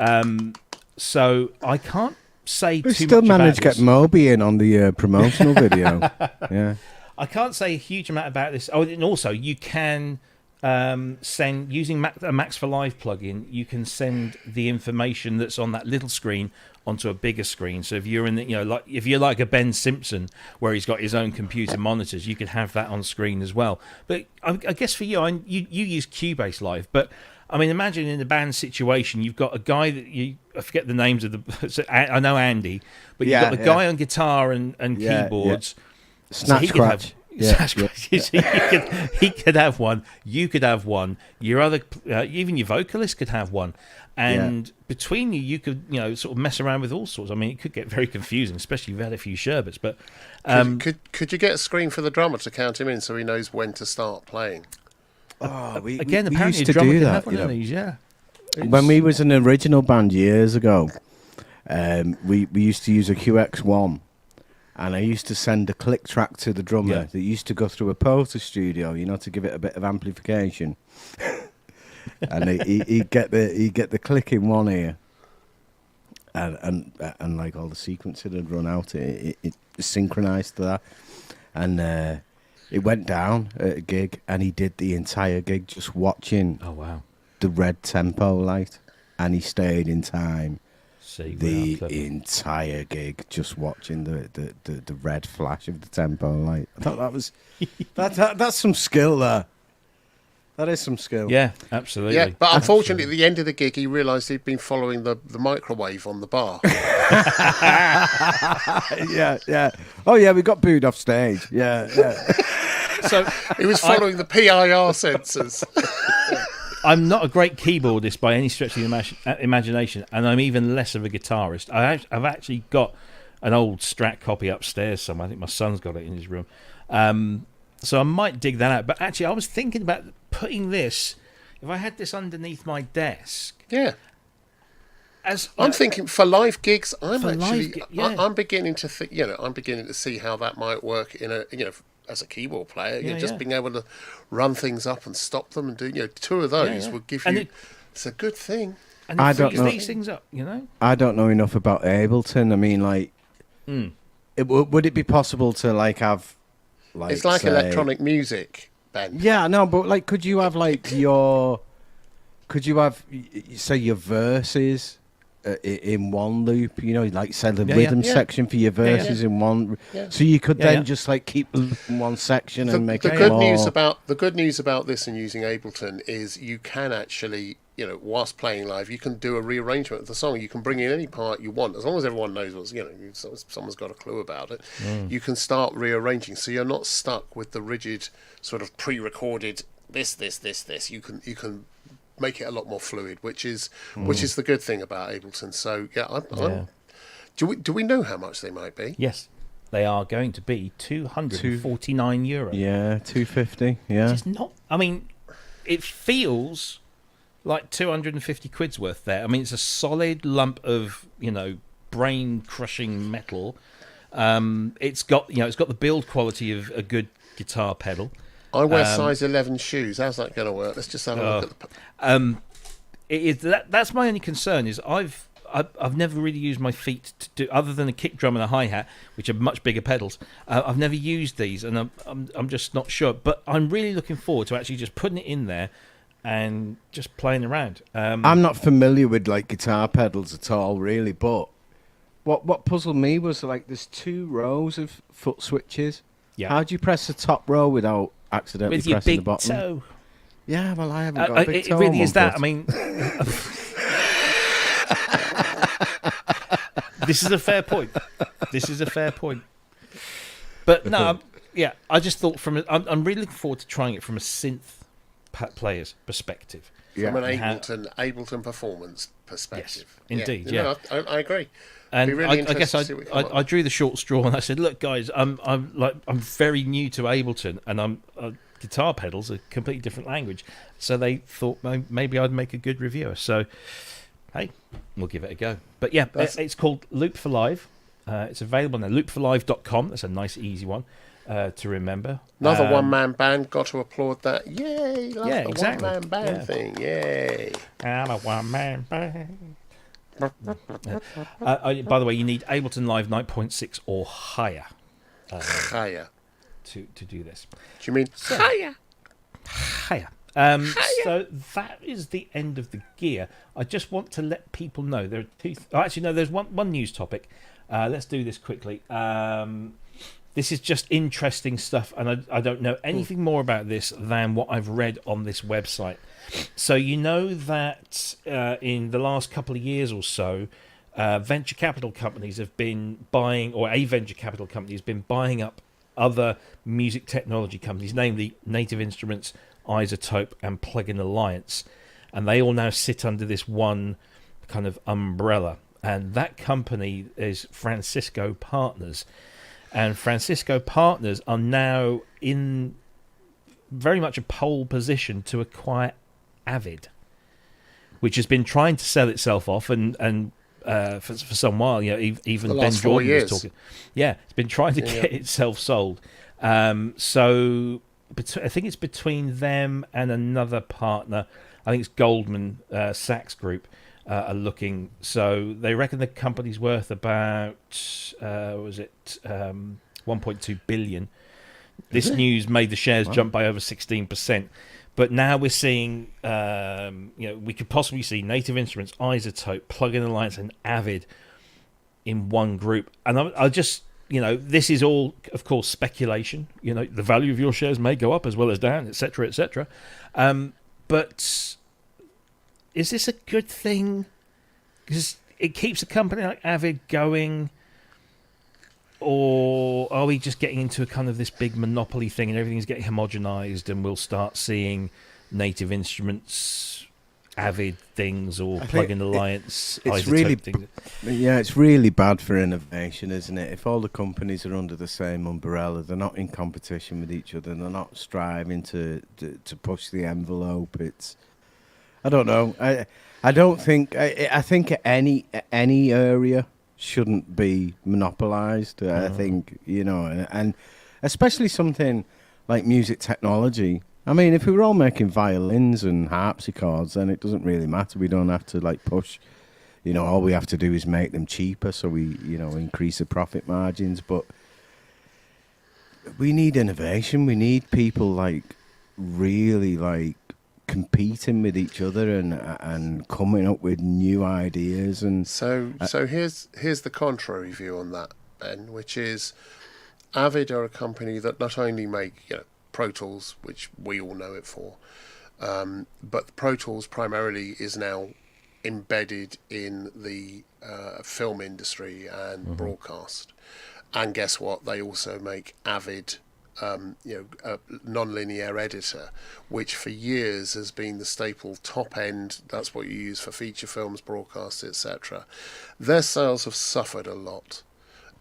[SPEAKER 1] So I can't say
[SPEAKER 3] We
[SPEAKER 1] too
[SPEAKER 3] still
[SPEAKER 1] much
[SPEAKER 3] managed to
[SPEAKER 1] about
[SPEAKER 3] get
[SPEAKER 1] this.
[SPEAKER 3] Moby in on the promotional video. Yeah.
[SPEAKER 1] I can't say a huge amount about this. Oh, and also you can send, using a Max for Live plugin, you can send the information that's on that little screen onto a bigger screen. So if you're if you're like a Ben Simpson where he's got his own computer monitors, you could have that on screen as well. But I guess for you use Cubase Live, but I mean, imagine in a band situation, you've got a guy that I forget the names of the. I know Andy, but you've got the guy on guitar and keyboards.
[SPEAKER 3] Yeah. Snatch scratch.
[SPEAKER 1] He could have one. You could have one. Your other, even your vocalist could have one. And between you could, sort of mess around with all sorts. I mean, it could get very confusing, especially if you've had a few sherbets. But
[SPEAKER 2] could you get a screen for the drummer to count him in so he knows when to start playing?
[SPEAKER 3] Oh, we
[SPEAKER 1] apparently
[SPEAKER 3] used
[SPEAKER 1] a
[SPEAKER 3] to
[SPEAKER 1] drummer
[SPEAKER 3] do
[SPEAKER 1] can
[SPEAKER 3] that.
[SPEAKER 1] have one of these. Yeah.
[SPEAKER 3] When we was an original band years ago, we used to use a QX1. And I used to send a click track to the drummer that used to go through a Porter studio, to give it a bit of amplification. And he'd get the click in one ear, and like all the sequencing had run out. It synchronized to that, and it went down at a gig, and he did the entire gig just watching.
[SPEAKER 1] Oh wow!
[SPEAKER 3] The red tempo light, and he stayed in time. The entire gig, just watching the red flash of the tempo light. I thought that was that's some skill there. That is some skill.
[SPEAKER 1] Yeah, absolutely.
[SPEAKER 2] Yeah, but unfortunately, at the end of the gig, he realised he'd been following the microwave on the bar.
[SPEAKER 3] Yeah. Oh yeah, we got booed off stage. Yeah.
[SPEAKER 2] So he was following the PIR sensors.
[SPEAKER 1] I'm not a great keyboardist by any stretch of the imagination, and I'm even less of a guitarist. I've actually got an old Strat copy upstairs somewhere. I think my son's got it in his room. So I might dig that out. But actually, I was thinking about putting this, if I had this underneath my desk.
[SPEAKER 2] Yeah. I'm thinking for live gigs, I'm beginning to think, I'm beginning to see how that might work in a, as a keyboard player, just being able to run things up and stop them and do, 2 of those would give you. It's a good thing.
[SPEAKER 1] And
[SPEAKER 3] I don't know
[SPEAKER 1] these things up,
[SPEAKER 3] I don't know enough about Ableton. I mean, like, would it be possible to have,
[SPEAKER 2] it's like electronic music, Ben.
[SPEAKER 3] Yeah, no, but could you have say your verses in one loop, say the rhythm section for your verses in one, so you could then just keep them in one section and make it more.
[SPEAKER 2] The good news about this and using Ableton is you can actually, whilst playing live, you can do a rearrangement of the song. You can bring in any part you want, as long as everyone knows what's, someone's got a clue about it. You can start rearranging, so you're not stuck with the rigid sort of pre-recorded this. You can make it a lot more fluid, which is the good thing about Ableton. So do we know how much they might be?
[SPEAKER 1] Yes, they are going to be €249.
[SPEAKER 3] Yeah, 250. Yeah,
[SPEAKER 1] which is not. I mean, it feels like 250 quid's worth there. I mean, it's a solid lump of, brain crushing metal. It's got the build quality of a good guitar pedal.
[SPEAKER 2] I wear size 11 shoes. How's that going to work? Let's just have a look at the.
[SPEAKER 1] It is that's my only concern. Is I've never really used my feet to do, other than a kick drum and a hi hat, which are much bigger pedals. I've never used these, and I'm just not sure. But I'm really looking forward to actually just putting it in there and just playing around.
[SPEAKER 3] I'm not familiar with like guitar pedals at all, really. But what puzzled me was like there's 2 rows of foot switches.
[SPEAKER 1] Yeah.
[SPEAKER 3] How do you press the top row without accidentally
[SPEAKER 1] with your
[SPEAKER 3] pressing
[SPEAKER 1] big
[SPEAKER 3] the bottom?
[SPEAKER 1] toe?
[SPEAKER 3] Yeah, well, I haven't got a big toe.
[SPEAKER 1] It really
[SPEAKER 3] on
[SPEAKER 1] is
[SPEAKER 3] one
[SPEAKER 1] that.
[SPEAKER 3] foot.
[SPEAKER 1] I mean, this is a fair point. But no, I just thought I'm really looking forward to trying it from a synth player's perspective.
[SPEAKER 2] From an Ableton performance perspective.
[SPEAKER 1] Yes, indeed.
[SPEAKER 2] No, I agree.
[SPEAKER 1] And
[SPEAKER 2] really
[SPEAKER 1] I guess I drew the short straw and I said, look, guys, I'm very new to Ableton, and guitar pedals are a completely different language. So they thought maybe I'd make a good reviewer. So, hey, we'll give it a go. But yeah, it's called Loop for Live. It's available on loopforlive.com. That's a nice, easy one to remember.
[SPEAKER 2] Another one-man band. Got to applaud that. Yay! Love the
[SPEAKER 1] exactly.
[SPEAKER 2] one-man band thing. Yay!
[SPEAKER 1] And a one-man band. By the way, you need Ableton Live 9.6 or higher.
[SPEAKER 2] Higher.
[SPEAKER 1] To do this.
[SPEAKER 2] Do you mean higher?
[SPEAKER 1] Higher. So that is the end of the gear. I just want to let people know there are two. Actually, no. There's one news topic. Let's do this quickly. This is just interesting stuff, and I don't know anything more about this than what I've read on this website. So you know that in the last couple of years or so, venture capital companies have been buying, or a venture capital company has been buying up other music technology companies, namely Native Instruments, Isotope, and Plugin Alliance, and they all now sit under this one kind of umbrella. And that company is Francisco Partners, and Francisco Partners are now in very much a pole position to acquire Avid, which has been trying to sell itself off, and for some while, even Ben Jordan was talking. Yeah, it's been trying to get itself sold. So I think it's between them and another partner. I think it's Goldman Sachs Group are looking. So they reckon the company's worth about 1.2 billion. This news made the shares jump by over 16%. But now we're seeing, we could possibly see Native Instruments, Isotope, Plugin Alliance, and Avid in one group. And I just, this is all, of course, speculation. The value of your shares may go up as well as down, etc., etc. But is this a good thing? Because it keeps a company like Avid going. Or are we just getting into a kind of this big monopoly thing and everything's getting homogenized, and we'll start seeing Native Instruments, Avid things, or Plugin Alliance, Isotope things?
[SPEAKER 3] Yeah, it's really bad for innovation, isn't it? If all the companies are under the same umbrella, they're not in competition with each other, they're not striving to push the envelope. I don't know. I don't think. I think any area shouldn't be monopolized. I think, and especially something like music technology. I mean, if we were all making violins and harpsichords, then it doesn't really matter. We don't have to push. All we have to do is make them cheaper, so we increase the profit margins. But we need innovation. We need people really competing with each other and coming up with new ideas. And
[SPEAKER 2] so here's the contrary view on that, Ben, which is Avid are a company that not only make Pro Tools, which we all know it for, but Pro Tools primarily is now embedded in the film industry and broadcast. And guess what? They also make Avid, a non-linear editor, which for years has been the staple top end. That's what you use for feature films, broadcasts, etc. Their sales have suffered a lot,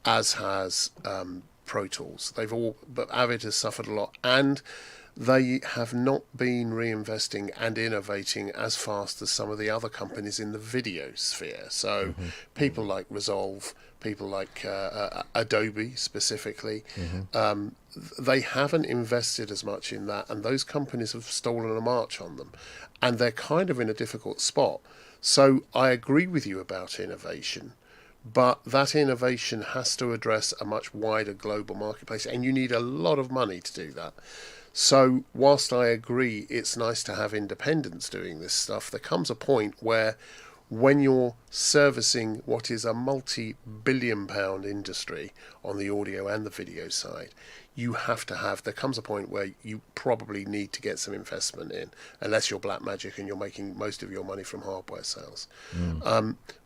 [SPEAKER 2] as has Pro Tools. But Avid has suffered a lot, and they have not been reinvesting and innovating as fast as some of the other companies in the video sphere. So people like Resolve, people like Adobe specifically, they haven't invested as much in that, and those companies have stolen a march on them, and they're kind of in a difficult spot. So I agree with you about innovation, but that innovation has to address a much wider global marketplace, and you need a lot of money to do that. So whilst I agree it's nice to have independents doing this stuff, there comes a point where when you're servicing what is a multi-billion-pound industry on the audio and the video side, there comes a point where you probably need to get some investment in, unless you're Blackmagic and you're making most of your money from hardware sales.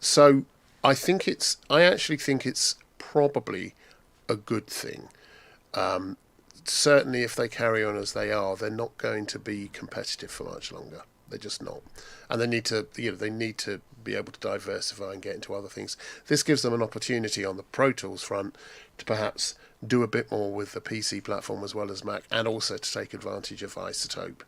[SPEAKER 2] So I actually think it's probably a good thing. Certainly if they carry on as they are, they're not going to be competitive for much longer. They're just not. And they need to be able to diversify and get into other things. This gives them an opportunity on the Pro Tools front to perhaps do a bit more with the PC platform as well as Mac, and also to take advantage of Isotope,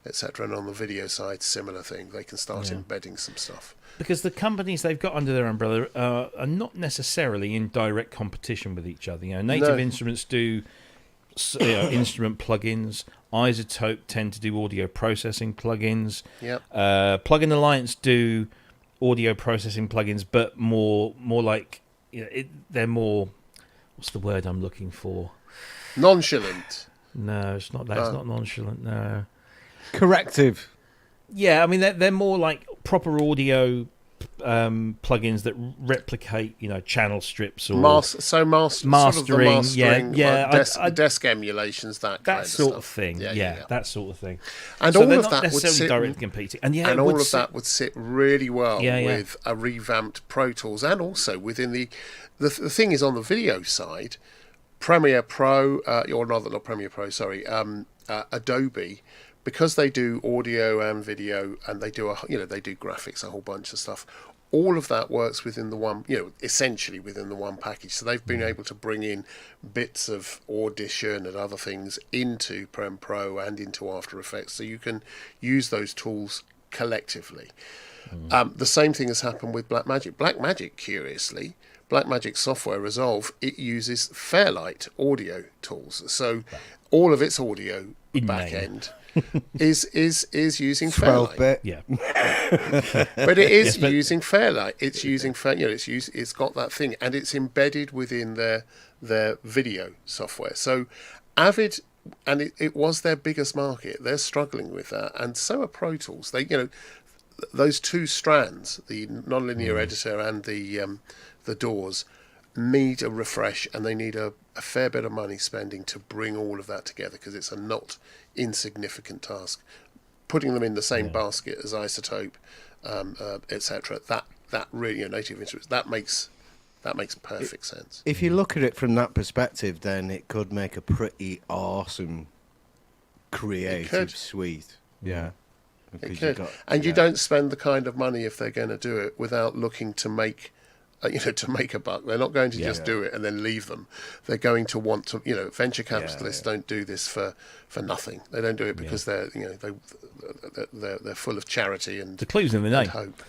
[SPEAKER 2] etc. And on the video side, similar thing. They can start embedding some stuff.
[SPEAKER 1] Because the companies they've got under their umbrella are not necessarily in direct competition with each other. Native Instruments do instrument plugins. Isotope tend to do audio processing plugins. Plugin Alliance do audio processing plugins, but more like they're more. What's the word I'm looking for?
[SPEAKER 2] Nonchalant.
[SPEAKER 1] No, it's not that. It's not nonchalant. No.
[SPEAKER 3] Corrective.
[SPEAKER 1] Yeah, I mean they're more like proper audio plugins that replicate, channel strips or
[SPEAKER 2] mastering, sort of mastering, desk emulations, that kind
[SPEAKER 1] sort
[SPEAKER 2] of
[SPEAKER 1] of thing.
[SPEAKER 2] Yeah,
[SPEAKER 1] that sort of thing.
[SPEAKER 2] And
[SPEAKER 1] so
[SPEAKER 2] all
[SPEAKER 1] they're
[SPEAKER 2] of
[SPEAKER 1] not
[SPEAKER 2] that would
[SPEAKER 1] necessarily
[SPEAKER 2] sit
[SPEAKER 1] directly competing, and
[SPEAKER 2] all of that would sit really well
[SPEAKER 1] Yeah.
[SPEAKER 2] with a revamped Pro Tools, and also within the thing is on the video side, Premiere Pro, or rather not Premiere Pro, sorry, Adobe. Because they do audio and video, and they do they do graphics, a whole bunch of stuff. All of that works within the one, essentially within the one package. So they've been able to bring in bits of Audition and other things into Premiere Pro and into After Effects, so you can use those tools collectively. The same thing has happened with Blackmagic. Blackmagic, curiously, Blackmagic software Resolve, it uses Fairlight audio tools. So all of its audio back end is using Fairlight.
[SPEAKER 3] 12-bit.
[SPEAKER 1] Yeah.
[SPEAKER 2] But it is using Fairlight. It's using it's got that thing, and it's embedded within their video software. So Avid, and it was their biggest market. They're struggling with that, and so are Pro Tools. They those two strands, the nonlinear editor and the DAWs, need a refresh, and they need a fair bit of money spending to bring all of that together, because it's a not insignificant task. Putting them in the same basket as Isotope, etc. That really, Native Instruments, that makes perfect sense.
[SPEAKER 3] If you look at it from that perspective, then it could make a pretty awesome creative suite. Yeah.
[SPEAKER 2] It could. You don't spend the kind of money, if they're going to do it, without looking to make a buck. They're not going to just do it and then leave them. They're going to want to, venture capitalists don't do this for nothing. They don't do it because they're full of charity and
[SPEAKER 1] the clue's in the name.
[SPEAKER 2] Hope.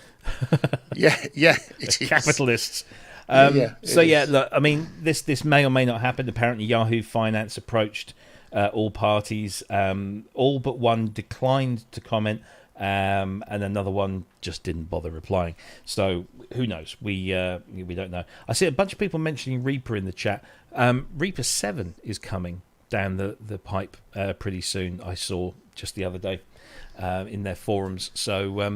[SPEAKER 2] It is.
[SPEAKER 1] Capitalists. Look, I mean, this may or may not happen. Apparently, Yahoo Finance approached all parties. All but one declined to comment, and another one just didn't bother replying. So who knows? We don't know. I see a bunch of people mentioning Reaper in the chat. Reaper 7 is coming down the pipe pretty soon. I saw just the other day in their forums. So a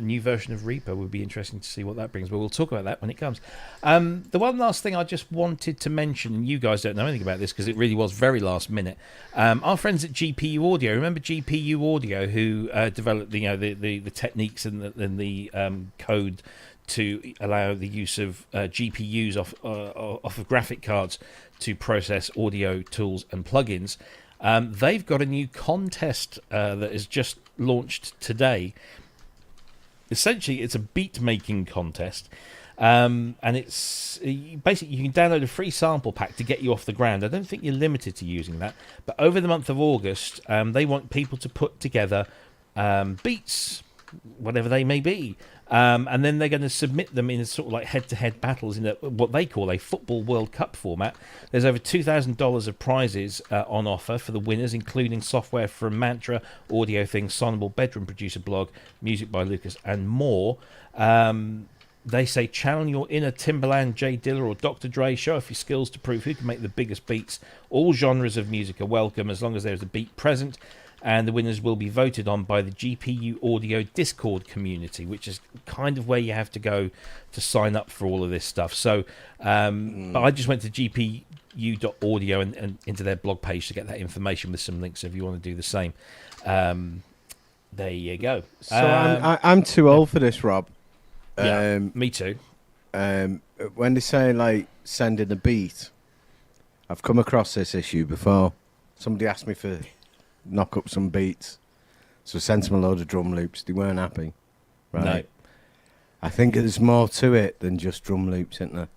[SPEAKER 1] new version of Reaper would be interesting to see what that brings, but we'll talk about that when it comes. The one last thing I just wanted to mention, and you guys don't know anything about this because it really was very last minute. Our friends at GPU Audio, remember GPU Audio, who developed the techniques and the code to allow the use of GPUs off of graphic cards to process audio tools and plugins. They've got a new contest that is just launched today. Essentially, it's a beat-making contest. And it's basically, you can download a free sample pack to get you off the ground. I don't think you're limited to using that, but over the month of August, they want people to put together beats, whatever they may be. And then they're going to submit them in sort of like head-to-head battles in what they call a Football World Cup format. There's over $2,000 of prizes on offer for the winners, including software from Mantra, Audio Things, Sonable, Bedroom Producer Blog, Music by Lucas, and more. They say channel your inner Timbaland, Jay Dilla, or Dr. Dre. Show off your skills to prove who can make the biggest beats. All genres of music are welcome as long as there is a beat present. And the winners will be voted on by the GPU Audio Discord community, which is kind of where you have to go to sign up for all of this stuff. So but I just went to gpu.audio and into their blog page to get that information with some links if you want to do the same. There you go.
[SPEAKER 3] So I'm too old for this, Rob.
[SPEAKER 1] Yeah, me too.
[SPEAKER 3] When they say, like, sending a beat, I've come across this issue before. Somebody asked me for... knock up some beats, so sent them a load of drum loops. They weren't happy, right?
[SPEAKER 1] No.
[SPEAKER 3] I think there's more to it than just drum loops, isn't there?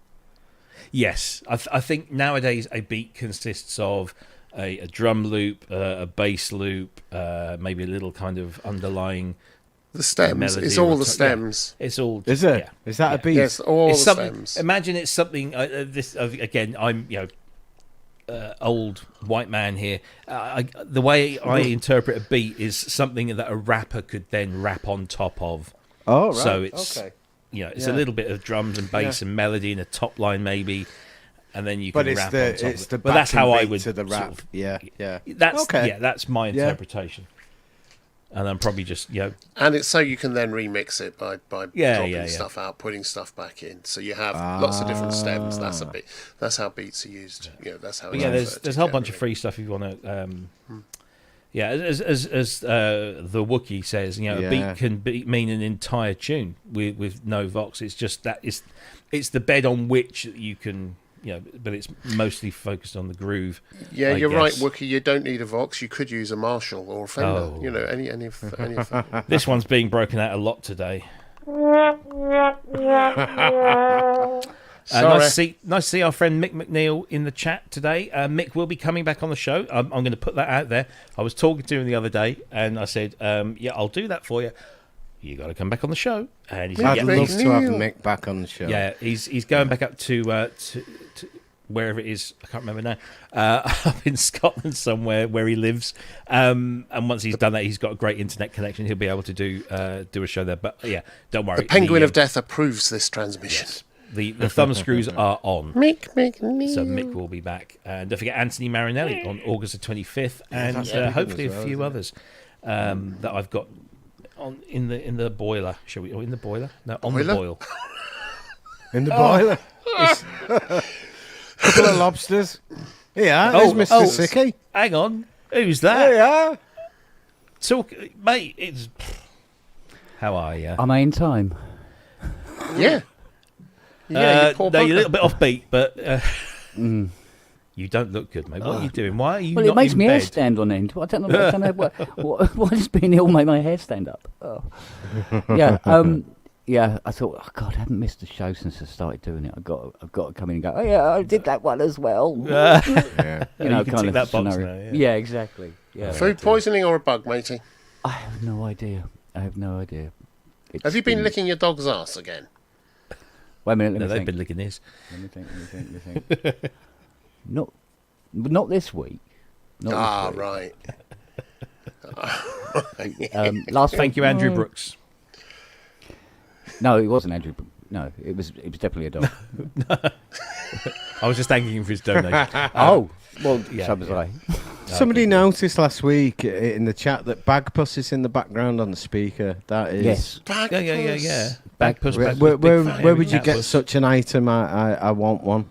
[SPEAKER 1] Yes, I think nowadays a beat consists of a drum loop, a bass loop, maybe a little kind of underlying
[SPEAKER 2] the stems.
[SPEAKER 1] melody.
[SPEAKER 2] It's all the stems.
[SPEAKER 1] Yeah, it's all.
[SPEAKER 3] Is it?
[SPEAKER 1] Yeah.
[SPEAKER 3] Is that a beat?
[SPEAKER 2] Yes, all
[SPEAKER 1] It's
[SPEAKER 2] the
[SPEAKER 1] something.
[SPEAKER 2] stems.
[SPEAKER 1] Imagine it's something. Again, I'm old white man here. The way I interpret a beat is something that a rapper could then rap on top of.
[SPEAKER 3] Oh, right.
[SPEAKER 1] So it's
[SPEAKER 3] okay.
[SPEAKER 1] It's a little bit of drums and bass and melody and a top line maybe, and then you can
[SPEAKER 3] But it's
[SPEAKER 1] rap
[SPEAKER 3] the
[SPEAKER 1] on top
[SPEAKER 3] it's
[SPEAKER 1] of
[SPEAKER 3] the
[SPEAKER 1] it. But that's how I
[SPEAKER 3] backing
[SPEAKER 1] would
[SPEAKER 3] beat to the
[SPEAKER 1] sort
[SPEAKER 3] rap.
[SPEAKER 1] of-
[SPEAKER 3] Yeah.
[SPEAKER 1] That's
[SPEAKER 3] Okay.
[SPEAKER 1] that's my interpretation. And I'm probably just
[SPEAKER 2] And it's so you can then remix it by dropping stuff out, putting stuff back in. So you have lots of different stems. That's a bit. That's how beats are used. That's how.
[SPEAKER 1] But there's a whole bunch of free stuff if you want to. As the Wookiee says, a beat can mean an entire tune with no vox. It's just that it's the bed on which you can. But it's mostly focused on the groove.
[SPEAKER 2] Yeah,
[SPEAKER 1] I
[SPEAKER 2] you're right,
[SPEAKER 1] guess.
[SPEAKER 2] Wookie. You don't need a Vox. You could use a Marshall or a Fender.
[SPEAKER 1] Oh.
[SPEAKER 2] Any of them.
[SPEAKER 1] This one's being broken out a lot today. Nice to see our friend Mick McNeil in the chat today. Mick will be coming back on the show. I'm going to put that out there. I was talking to him the other day, and I said, I'll do that for you. You got to come back on the show. And he said,
[SPEAKER 3] I'd love to have Mick back on the show.
[SPEAKER 1] Yeah, he's going back up to wherever it is. I can't remember now. Up in Scotland somewhere where he lives. And once he's done that, he's got a great internet connection. He'll be able to do a show there. But don't worry.
[SPEAKER 2] The Penguin of Death approves this transmission.
[SPEAKER 1] Yes. The thumb screws are on.
[SPEAKER 2] Mick.
[SPEAKER 1] So Mick will be back. And don't forget Anthony Marinelli on August the 25th. And hopefully a few others that I've got on in the boiler. Shall we? Or in the boiler? No, on the boil.
[SPEAKER 3] In the boiler. Couple of lobsters. Yeah, there's Mr. Sicky.
[SPEAKER 1] Hang on. Who's that?
[SPEAKER 3] Yeah.
[SPEAKER 1] Talk, mate, it's... How are you?
[SPEAKER 7] Am I in time?
[SPEAKER 2] Yeah. Yeah, you poor
[SPEAKER 1] no, you're a
[SPEAKER 2] bugger.
[SPEAKER 1] little bit offbeat, but you don't look good, mate. What are you doing? Why are you
[SPEAKER 7] Well,
[SPEAKER 1] not
[SPEAKER 7] it makes
[SPEAKER 1] in
[SPEAKER 7] my
[SPEAKER 1] bed?
[SPEAKER 7] hair stand on end. I don't know what has been ill made my hair stand up. Oh. Yeah, I thought, oh God, I haven't missed a show since I started doing it. I've got to come in and go, oh yeah, I did that one as well.
[SPEAKER 3] Yeah.
[SPEAKER 1] You can tick that box
[SPEAKER 7] scenario.
[SPEAKER 1] now,
[SPEAKER 7] Yeah, exactly. Yeah.
[SPEAKER 2] Food poisoning or a bug, matey?
[SPEAKER 7] I have no idea.
[SPEAKER 2] Have you been licking your dog's ass again?
[SPEAKER 7] Wait a minute, let
[SPEAKER 1] No,
[SPEAKER 7] me
[SPEAKER 1] they've
[SPEAKER 7] think.
[SPEAKER 1] been licking his.
[SPEAKER 7] Let me think. Not this week. Not this week.
[SPEAKER 2] Right.
[SPEAKER 7] Last
[SPEAKER 1] Thank you, Andrew Brooks.
[SPEAKER 7] No, it wasn't Andrew. No, it was definitely a dog.
[SPEAKER 1] I was just thanking him for his donation.
[SPEAKER 7] Oh, well,
[SPEAKER 1] yeah,
[SPEAKER 7] so was I.
[SPEAKER 3] Somebody noticed last week in the chat that Bagpuss is in the background on the speaker. That is...
[SPEAKER 7] Yes.
[SPEAKER 1] Yeah. Bagpuss.
[SPEAKER 3] Where would you get such an item? I want one.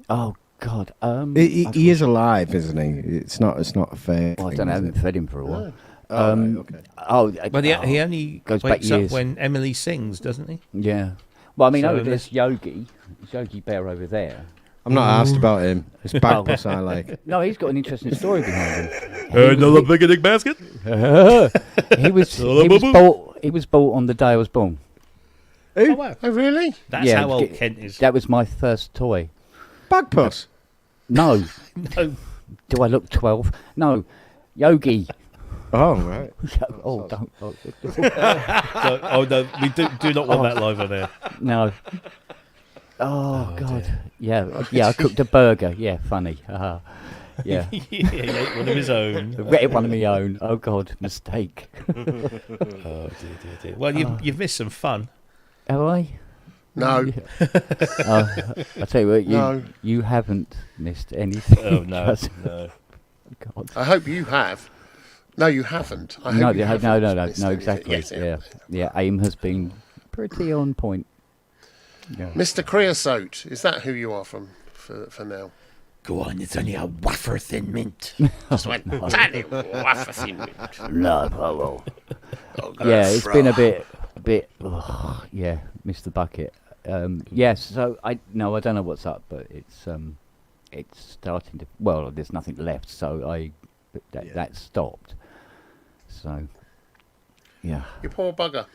[SPEAKER 7] Oh God.
[SPEAKER 3] He is alive, isn't he? It's not a fake.
[SPEAKER 7] Well, I don't know. I haven't fed him for a while.
[SPEAKER 3] Right, okay.
[SPEAKER 1] Well, he only
[SPEAKER 7] goes back
[SPEAKER 1] wakes up
[SPEAKER 7] years.
[SPEAKER 1] when Emily sings, doesn't he?
[SPEAKER 7] Yeah. Well, I mean,
[SPEAKER 1] So
[SPEAKER 7] over there's Yogi Bear over there.
[SPEAKER 3] I'm not asked about him. It's Bagpuss I like.
[SPEAKER 7] No, he's got an interesting story behind him.
[SPEAKER 1] Another picnic basket.
[SPEAKER 7] He was bought on the day I was born.
[SPEAKER 1] Oh, wow.
[SPEAKER 2] Oh, really?
[SPEAKER 1] That's
[SPEAKER 7] Yeah,
[SPEAKER 1] how old
[SPEAKER 7] g-
[SPEAKER 1] Kent is.
[SPEAKER 7] That was my first toy.
[SPEAKER 3] Bagpuss.
[SPEAKER 7] No.
[SPEAKER 1] No.
[SPEAKER 7] Do I look 12? No. Yogi.
[SPEAKER 3] Oh, right.
[SPEAKER 7] Oh, don't. Oh,
[SPEAKER 1] Oh, no, we do not want that live on air.
[SPEAKER 7] no. Oh, God.
[SPEAKER 1] dear.
[SPEAKER 7] Yeah, I cooked a burger. Yeah, funny. Yeah.
[SPEAKER 1] He ate one of his own.
[SPEAKER 7] One of my own. Oh, God, mistake.
[SPEAKER 1] Oh, dear. Well, you've missed some fun.
[SPEAKER 7] Have I?
[SPEAKER 2] No.
[SPEAKER 7] I tell you what,
[SPEAKER 2] No.
[SPEAKER 7] you haven't missed anything.
[SPEAKER 1] Oh, no.
[SPEAKER 7] 'cause-
[SPEAKER 1] No.
[SPEAKER 7] God.
[SPEAKER 2] I hope you have. No, you haven't. I hope
[SPEAKER 7] No,
[SPEAKER 2] you haven't
[SPEAKER 7] no,
[SPEAKER 2] missed anything.
[SPEAKER 7] exactly.
[SPEAKER 2] Yes,
[SPEAKER 7] Yeah, AIM has been pretty on point. Yeah.
[SPEAKER 2] Mr. Creosote, is that who you are for now?
[SPEAKER 1] Go on, it's only a wafer thin mint.
[SPEAKER 2] Just went tiny wafer thin mint.
[SPEAKER 7] No, Polo.
[SPEAKER 2] Oh, God,
[SPEAKER 7] Yeah, it's been a
[SPEAKER 2] frog.
[SPEAKER 7] bit. Yeah, Mr. Bucket. Yes, so I don't know what's up, but it's starting to. Well, there's nothing left, so that stopped. So, yeah,
[SPEAKER 2] You poor bugger.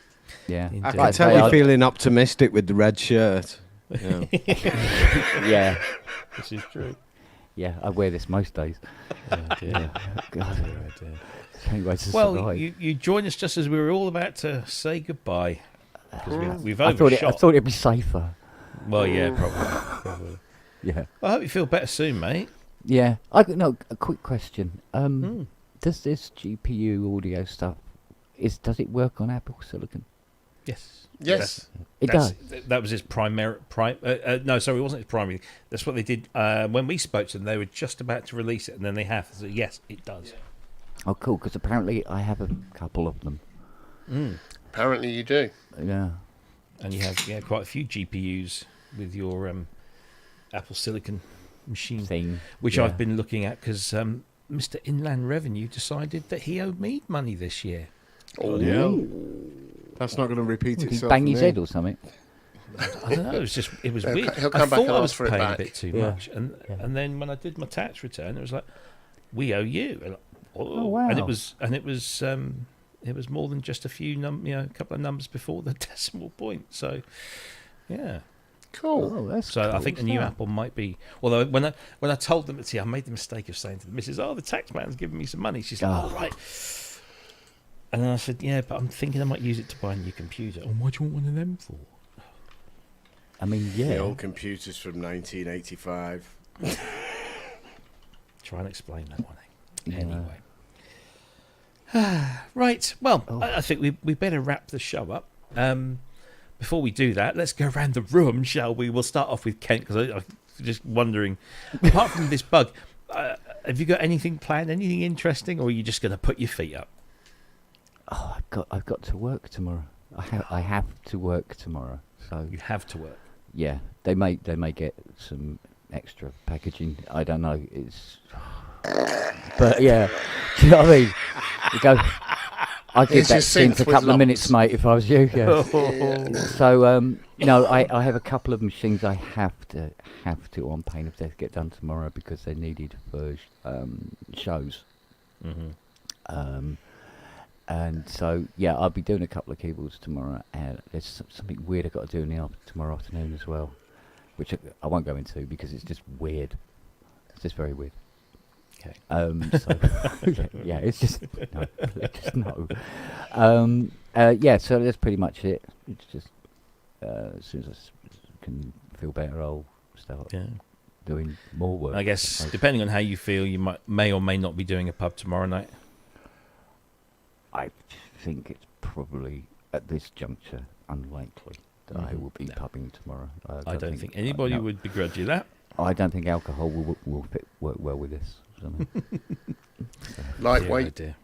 [SPEAKER 7] yeah.
[SPEAKER 3] I
[SPEAKER 1] Indeed.
[SPEAKER 3] can tell you're feeling optimistic with the red shirt. Yeah.
[SPEAKER 7] Yeah,
[SPEAKER 1] This is true.
[SPEAKER 7] yeah. I wear this most days.
[SPEAKER 1] Oh, dear.
[SPEAKER 7] God.
[SPEAKER 1] Oh, dear.
[SPEAKER 7] Anyway, to
[SPEAKER 1] Well,
[SPEAKER 7] survive.
[SPEAKER 1] you joined us just as we were all about to say goodbye. Because we've
[SPEAKER 7] I
[SPEAKER 1] overshot.
[SPEAKER 7] thought it'd be safer.
[SPEAKER 1] Well, yeah, probably.
[SPEAKER 7] Yeah,
[SPEAKER 1] Well, I hope you feel better soon, mate.
[SPEAKER 7] yeah. A quick question. Does this GPU audio stuff does it work on Apple Silicon?
[SPEAKER 1] Yes.
[SPEAKER 2] Yes.
[SPEAKER 7] It does.
[SPEAKER 1] That was his primary. No, sorry, it wasn't his primary. That's what they did when we spoke to them. They were just about to release it, and then they have. So yes, it does.
[SPEAKER 7] Oh, cool. Because apparently I have a couple of them.
[SPEAKER 2] Apparently you do.
[SPEAKER 7] Yeah.
[SPEAKER 1] And you have quite a few GPUs with your Apple Silicon machine
[SPEAKER 7] Thing.
[SPEAKER 1] which
[SPEAKER 7] yeah.
[SPEAKER 1] I've been looking at because Mr. Inland Revenue decided that he owed me money this year.
[SPEAKER 3] Yeah. That's not going to repeat
[SPEAKER 7] Did he
[SPEAKER 3] itself.
[SPEAKER 7] bang
[SPEAKER 3] for
[SPEAKER 7] his
[SPEAKER 3] me.
[SPEAKER 7] head or something?
[SPEAKER 1] I don't know. It was
[SPEAKER 2] He'll
[SPEAKER 1] weird.
[SPEAKER 2] he'll
[SPEAKER 1] I
[SPEAKER 2] come back
[SPEAKER 1] thought
[SPEAKER 2] and
[SPEAKER 1] I was
[SPEAKER 2] ask for it
[SPEAKER 1] paying a
[SPEAKER 2] back.
[SPEAKER 1] bit too
[SPEAKER 7] Yeah.
[SPEAKER 1] much, and then when I did my tax return, it was like, we owe you. And,
[SPEAKER 7] wow.
[SPEAKER 1] And it was more than just a few a couple of numbers before the decimal point. So, yeah.
[SPEAKER 2] Cool.
[SPEAKER 7] Oh, that's
[SPEAKER 1] So I
[SPEAKER 7] cool
[SPEAKER 1] think the new
[SPEAKER 7] stuff.
[SPEAKER 1] Apple might be. Although when I told them, I made the mistake of saying to the missus, "Oh, the tax man's giving me some money." She's like, "Oh, right." And then I said, "Yeah, but I'm thinking I might use it to buy a new computer." Oh, what do you want one of them for?
[SPEAKER 7] I mean,
[SPEAKER 3] The
[SPEAKER 7] yeah.
[SPEAKER 3] old computers from 1985.
[SPEAKER 1] Try and explain that one.
[SPEAKER 7] Yeah.
[SPEAKER 1] Anyway. Right. Well,
[SPEAKER 7] Oh.
[SPEAKER 1] I think we better wrap the show up. Before we do that, let's go around the room, shall we? We'll start off with Kent because I'm just wondering. Apart from this bug, have you got anything planned? Anything interesting, or are you just going to put your feet up?
[SPEAKER 7] Oh, I've got to work tomorrow. I have to work tomorrow. So
[SPEAKER 1] You have to work.
[SPEAKER 7] yeah, they may get some extra packaging. I don't know. But yeah, do you know what I mean? You go. I'd give
[SPEAKER 2] It's
[SPEAKER 7] that
[SPEAKER 2] your
[SPEAKER 7] synth
[SPEAKER 2] synth
[SPEAKER 7] a
[SPEAKER 2] with
[SPEAKER 7] couple of
[SPEAKER 2] lumps.
[SPEAKER 7] minutes, mate, if I was you. Yeah. So no, I have a couple of machines I have to on pain of death get done tomorrow because they're needed for shows.
[SPEAKER 1] Mm-hmm.
[SPEAKER 7] And so yeah, I'll be doing a couple of keyboards tomorrow, and there's something weird I've got to do tomorrow afternoon as well, which I won't go into because it's just weird. It's just very weird.
[SPEAKER 1] Okay.
[SPEAKER 7] So yeah, it's just no, just no. Yeah, so that's pretty much it. It's just as soon as I can feel better, I'll start
[SPEAKER 1] Yeah.
[SPEAKER 7] doing more work.
[SPEAKER 1] I guess depending on how you feel, you may or may not be doing a pub tomorrow night.
[SPEAKER 7] I think it's probably at this juncture unlikely that I will be
[SPEAKER 1] No.
[SPEAKER 7] pubbing tomorrow.
[SPEAKER 1] I don't think anybody
[SPEAKER 7] no.
[SPEAKER 1] would begrudge you that.
[SPEAKER 7] I don't think alcohol will work well with this.
[SPEAKER 2] Lightweight.
[SPEAKER 1] Dear,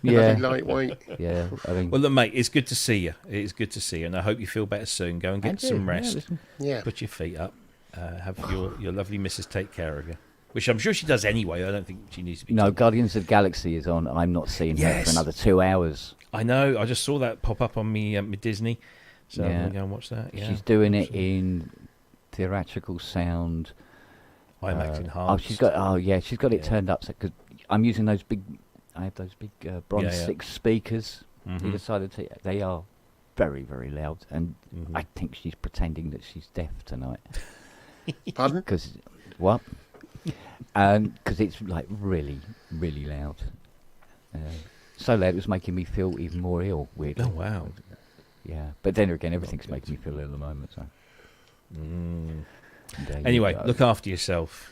[SPEAKER 7] Yeah,
[SPEAKER 2] Lightweight.
[SPEAKER 7] yeah. I mean,
[SPEAKER 1] Well, look, mate, it's good to see you. It's good to see you, and I hope you feel better soon. Go and get
[SPEAKER 7] and
[SPEAKER 1] some
[SPEAKER 7] yeah,
[SPEAKER 1] rest.
[SPEAKER 7] listen.
[SPEAKER 2] Yeah.
[SPEAKER 1] Put your feet up. Have your lovely missus take care of you, which I'm sure she does anyway. I don't think she needs to be.
[SPEAKER 7] No,
[SPEAKER 1] told.
[SPEAKER 7] Guardians of the Galaxy is on. I'm not seeing her
[SPEAKER 1] Yes.
[SPEAKER 7] for another 2 hours.
[SPEAKER 1] I know. I just saw that pop up on me Disney, so I'm
[SPEAKER 7] Yeah.
[SPEAKER 1] gonna go and watch that. Yeah,
[SPEAKER 7] She's doing it in theatrical sound.
[SPEAKER 1] IMAX
[SPEAKER 7] Oh,
[SPEAKER 1] enhanced.
[SPEAKER 7] she's got. Oh, yeah, she's got it
[SPEAKER 1] Yeah.
[SPEAKER 7] turned up because I'm using those big. I have those big bronze
[SPEAKER 1] Yeah.
[SPEAKER 7] 6 speakers.
[SPEAKER 1] Mhm.
[SPEAKER 7] He decided they are very, very loud, and I think she's pretending that she's deaf tonight.
[SPEAKER 2] Pardon?
[SPEAKER 7] Because what? Because it's like really, really loud. So loud it was making me feel even more ill. Weirdly.
[SPEAKER 1] Oh wow.
[SPEAKER 7] Yeah, but then again, everything's making me feel ill at the moment. So.
[SPEAKER 1] Anyway, look after yourself.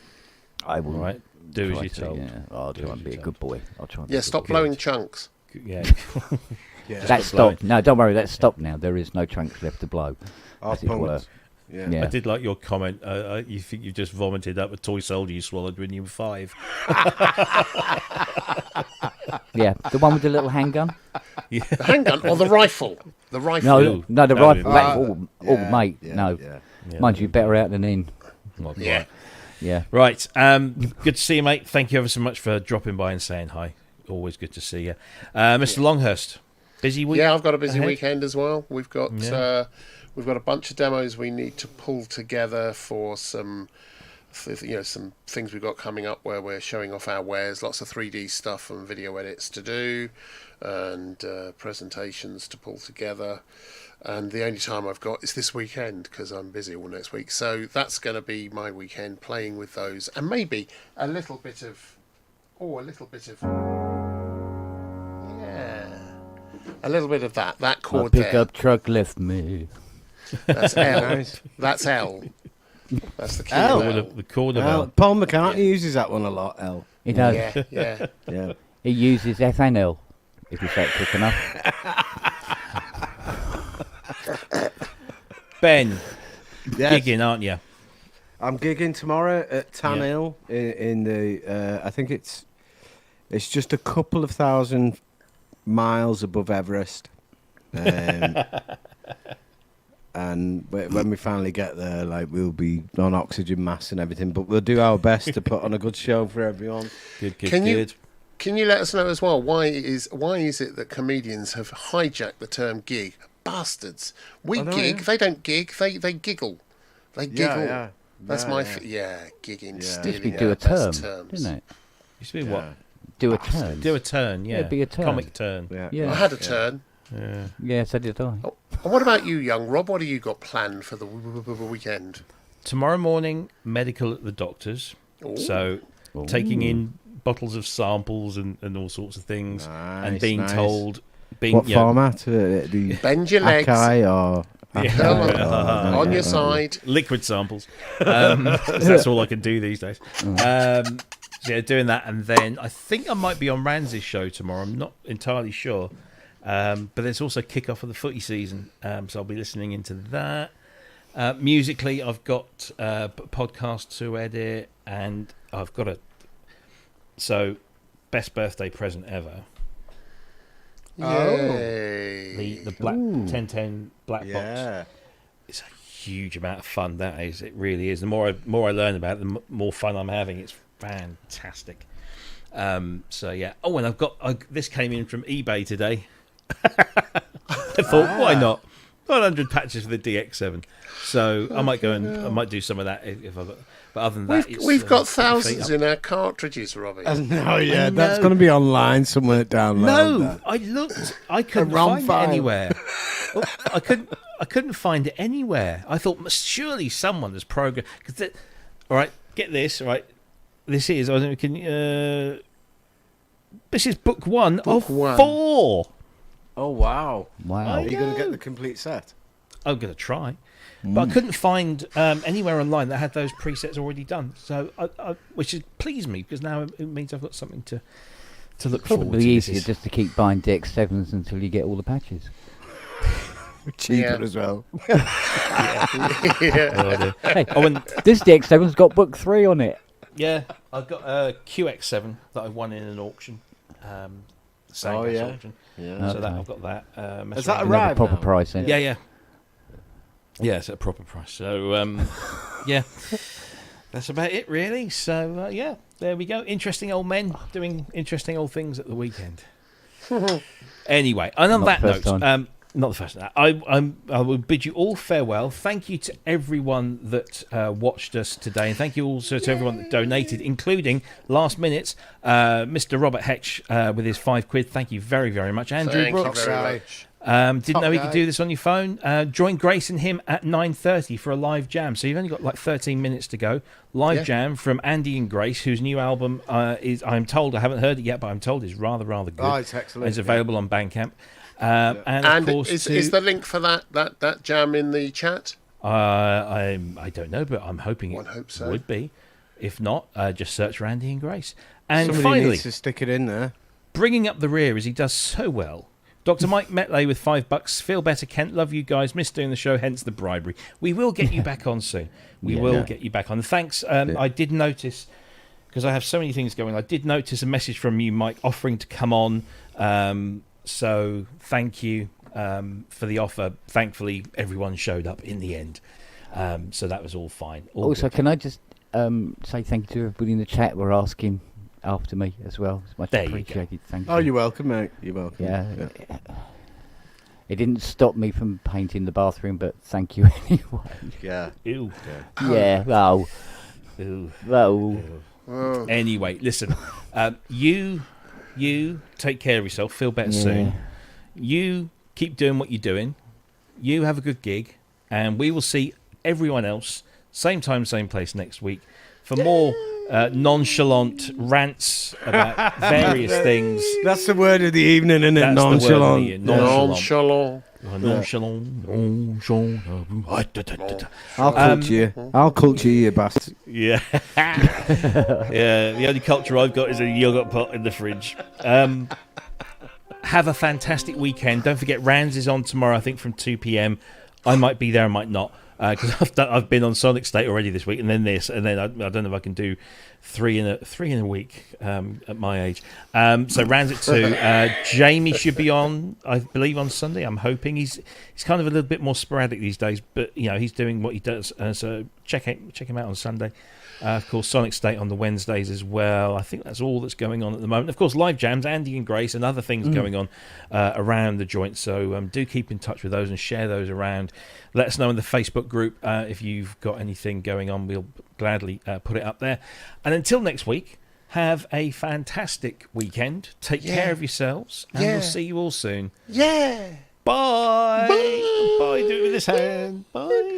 [SPEAKER 7] I will.
[SPEAKER 1] All right. Do as
[SPEAKER 7] try
[SPEAKER 1] you're
[SPEAKER 7] to,
[SPEAKER 1] told.
[SPEAKER 7] Yeah. I'll try and be a good boy. I'll try. And be
[SPEAKER 2] Yeah,
[SPEAKER 7] a good
[SPEAKER 2] stop
[SPEAKER 7] boy.
[SPEAKER 2] blowing chunks.
[SPEAKER 1] Yeah.
[SPEAKER 7] That's stopped. No, don't worry. That's stopped now. There is no chunks left to blow. As it were.
[SPEAKER 3] Yeah.
[SPEAKER 1] I did like your comment. You think you just vomited up a toy soldier you swallowed when you were 5.
[SPEAKER 7] Yeah, the one with the little handgun.
[SPEAKER 1] Yeah.
[SPEAKER 2] The handgun or the rifle? The rifle.
[SPEAKER 7] No, the rifle.
[SPEAKER 3] yeah,
[SPEAKER 7] Mate,
[SPEAKER 3] yeah,
[SPEAKER 7] no.
[SPEAKER 3] yeah.
[SPEAKER 7] Mind you, better out than in.
[SPEAKER 1] Well,
[SPEAKER 2] Yeah.
[SPEAKER 1] right.
[SPEAKER 7] Yeah.
[SPEAKER 1] Right. Good to see you, mate. Thank you ever so much for dropping by and saying hi. Always good to see you. Mr. Longhurst, busy week?
[SPEAKER 2] Yeah, I've got a busy
[SPEAKER 1] ahead?
[SPEAKER 2] weekend as well. We've got a bunch of demos we need to pull together for some things we've got coming up where we're showing off our wares. Lots of 3D stuff and video edits to do, and presentations to pull together. And the only time I've got is this weekend because I'm busy all next week. So that's going to be my weekend, playing with those, and maybe a little bit of that. That chord
[SPEAKER 7] My pickup
[SPEAKER 2] there.
[SPEAKER 7] truck left me.
[SPEAKER 2] That's L. That's L. That's the key.
[SPEAKER 3] L.
[SPEAKER 2] of L.
[SPEAKER 1] The corner
[SPEAKER 3] Well,
[SPEAKER 1] bell.
[SPEAKER 3] Paul McCartney uses that one a lot. L.
[SPEAKER 7] He does.
[SPEAKER 2] Yeah.
[SPEAKER 3] Yeah.
[SPEAKER 7] He uses FNL if you say it quick enough.
[SPEAKER 1] Ben,
[SPEAKER 3] Yes.
[SPEAKER 1] gigging, aren't you?
[SPEAKER 3] I'm gigging tomorrow at Tan Hill in the. I think it's just a couple of thousand miles above Everest. And when we finally get there, like, we'll be on oxygen mask and everything, but we'll do our best to put on a good show for everyone.
[SPEAKER 1] Good.
[SPEAKER 2] Can you let us know as well why is it that comedians have hijacked the term gig? Bastards. We gig. Yeah. They don't gig. They giggle. They giggle.
[SPEAKER 3] Yeah.
[SPEAKER 2] That's gigging.
[SPEAKER 3] Yeah.
[SPEAKER 2] Stealing
[SPEAKER 7] Used to do a term, didn't it?
[SPEAKER 1] Used to be what?
[SPEAKER 7] Do a turn.
[SPEAKER 1] Do a turn, yeah.
[SPEAKER 7] It'd be a turn.
[SPEAKER 1] Comic turn.
[SPEAKER 7] Yeah.
[SPEAKER 2] I had a turn.
[SPEAKER 1] Yeah.
[SPEAKER 7] Yeah, so did I.
[SPEAKER 2] Oh, and what about you, young Rob? What have you got planned for the weekend?
[SPEAKER 1] Tomorrow morning, medical at the doctor's.
[SPEAKER 2] Ooh.
[SPEAKER 1] So, taking in bottles of samples and all sorts of things, and being told...
[SPEAKER 3] What format? The
[SPEAKER 2] Bend your legs.
[SPEAKER 3] Akai or...
[SPEAKER 2] on your side.
[SPEAKER 1] Liquid samples. That's all I can do these days. So yeah, doing that, and then I think I might be on Ranz's show tomorrow. I'm not entirely sure. But there's also kick-off of the footy season, so I'll be listening into that. Musically, I've got podcasts to edit, and I've got best birthday present ever. The black 1010 black box. It's a huge amount of fun. That is, it really is. The more I learn about it, the more fun I'm having. It's fantastic. So yeah. Oh, and this came in from eBay today. I thought, why not? 100 patches for the DX7. So I might go and I might do some of that if I've got. But other than that,
[SPEAKER 2] we've got thousands in our cartridges, Robbie.
[SPEAKER 3] That's going to be online somewhere down there.
[SPEAKER 1] No, I looked. I couldn't find it anywhere. I couldn't find it anywhere. I thought surely someone has programmed. All right, get this. All right, this is. This is book one of 4.
[SPEAKER 3] Oh wow!
[SPEAKER 1] Are
[SPEAKER 3] you going to get the complete set?
[SPEAKER 1] I'm going to try. But I couldn't find anywhere online that had those presets already done. So, which has pleased me because now it means I've got something to look forward to.
[SPEAKER 7] Probably easier just to keep buying DX7s until you get all the patches.
[SPEAKER 3] Cheaper as well.
[SPEAKER 7] Hey, this DX7's got book 3 on it.
[SPEAKER 1] Yeah, I've got a QX7 that I won in an auction. Auction.
[SPEAKER 3] Yeah.
[SPEAKER 1] So I've got that.
[SPEAKER 3] Has that
[SPEAKER 7] Another
[SPEAKER 3] arrived
[SPEAKER 7] proper
[SPEAKER 3] now?
[SPEAKER 7] price, then.
[SPEAKER 1] Yeah. Yeah, it's at a proper price. So, yeah, that's about it, really. So, yeah, there we go. Interesting old men doing interesting old things at the weekend. Anyway, and on that note, not the first time. I will bid you all farewell. Thank you to everyone that watched us today, and thank you also to everyone that donated, including last minute Mr. Robert Hetch with his £5. Thank you very, very much, Andrew
[SPEAKER 2] Thank
[SPEAKER 1] Brooks.
[SPEAKER 2] you very much.
[SPEAKER 1] Didn't know he could do this on your phone. Join Grace and him at 9:30 for a live jam. So you've only got like 13 minutes to go. Live jam from Andy and Grace, whose new album is, I'm told, I haven't heard it yet, but I'm told is rather good.
[SPEAKER 3] Oh, it's excellent.
[SPEAKER 1] It's available on Bandcamp. And of course,
[SPEAKER 2] is the link for that jam in the chat?
[SPEAKER 1] I don't know, but I'm hoping it
[SPEAKER 2] hope so.
[SPEAKER 1] would be. If not, just search for Andy and Grace. And
[SPEAKER 3] Somebody
[SPEAKER 1] finally,
[SPEAKER 3] needs to stick it in there.
[SPEAKER 1] bringing up the rear as he does so well, Dr. Mike Metley with $5. Feel better, Kent. Love you guys. Missed doing the show, hence the bribery. We will get you back on soon. We will get you back on. Thanks. I did notice, because I have so many things going, I did notice a message from you, Mike, offering to come on. So thank you for the offer. Thankfully, everyone showed up in the end. So that was all fine.
[SPEAKER 7] Also, can I just say thank you to everybody in the chat were asking after me as well. It's much appreciated. Thank you.
[SPEAKER 3] Oh, you're welcome, mate. You're welcome.
[SPEAKER 7] Yeah. It didn't stop me from painting the bathroom, but thank you anyway.
[SPEAKER 3] Yeah.
[SPEAKER 1] Ew.
[SPEAKER 7] Yeah. Well.
[SPEAKER 1] Ew.
[SPEAKER 7] Well.
[SPEAKER 2] Oh.
[SPEAKER 1] Anyway, listen. You take care of yourself. Feel better soon. You keep doing what you're doing. You have a good gig, and we will see everyone else same time, same place next week for more nonchalant rants about various things.
[SPEAKER 3] That's the word of the evening, isn't it?
[SPEAKER 1] That's
[SPEAKER 3] Nonchalant.
[SPEAKER 2] Nonchalant.
[SPEAKER 3] I'll culture you. I'll culture you, you bastard.
[SPEAKER 1] Yeah. Yeah. The only culture I've got is a yogurt pot in the fridge. Have a fantastic weekend. Don't forget, Rands is on tomorrow, I think, from 2 p.m. I might be there, I might not. Because I've been on Sonic State already this week, and then this, and then I don't know if I can do three in a week at my age. So Rands at 2. Jamie should be on, I believe, on Sunday. I'm hoping he's kind of a little bit more sporadic these days, but he's doing what he does. So check him out on Sunday. Of course, Sonic State on the Wednesdays as well. I think that's all that's going on at the moment. Of course, live jams, Andy and Grace, and other things going on around the joint. So do keep in touch with those and share those around. Let us know in the Facebook group if you've got anything going on. We'll gladly put it up there. And until next week, have a fantastic weekend. Take care of yourselves, and we'll see you all soon.
[SPEAKER 2] Yeah.
[SPEAKER 1] Bye. Bye. Do it with this hand. Bye.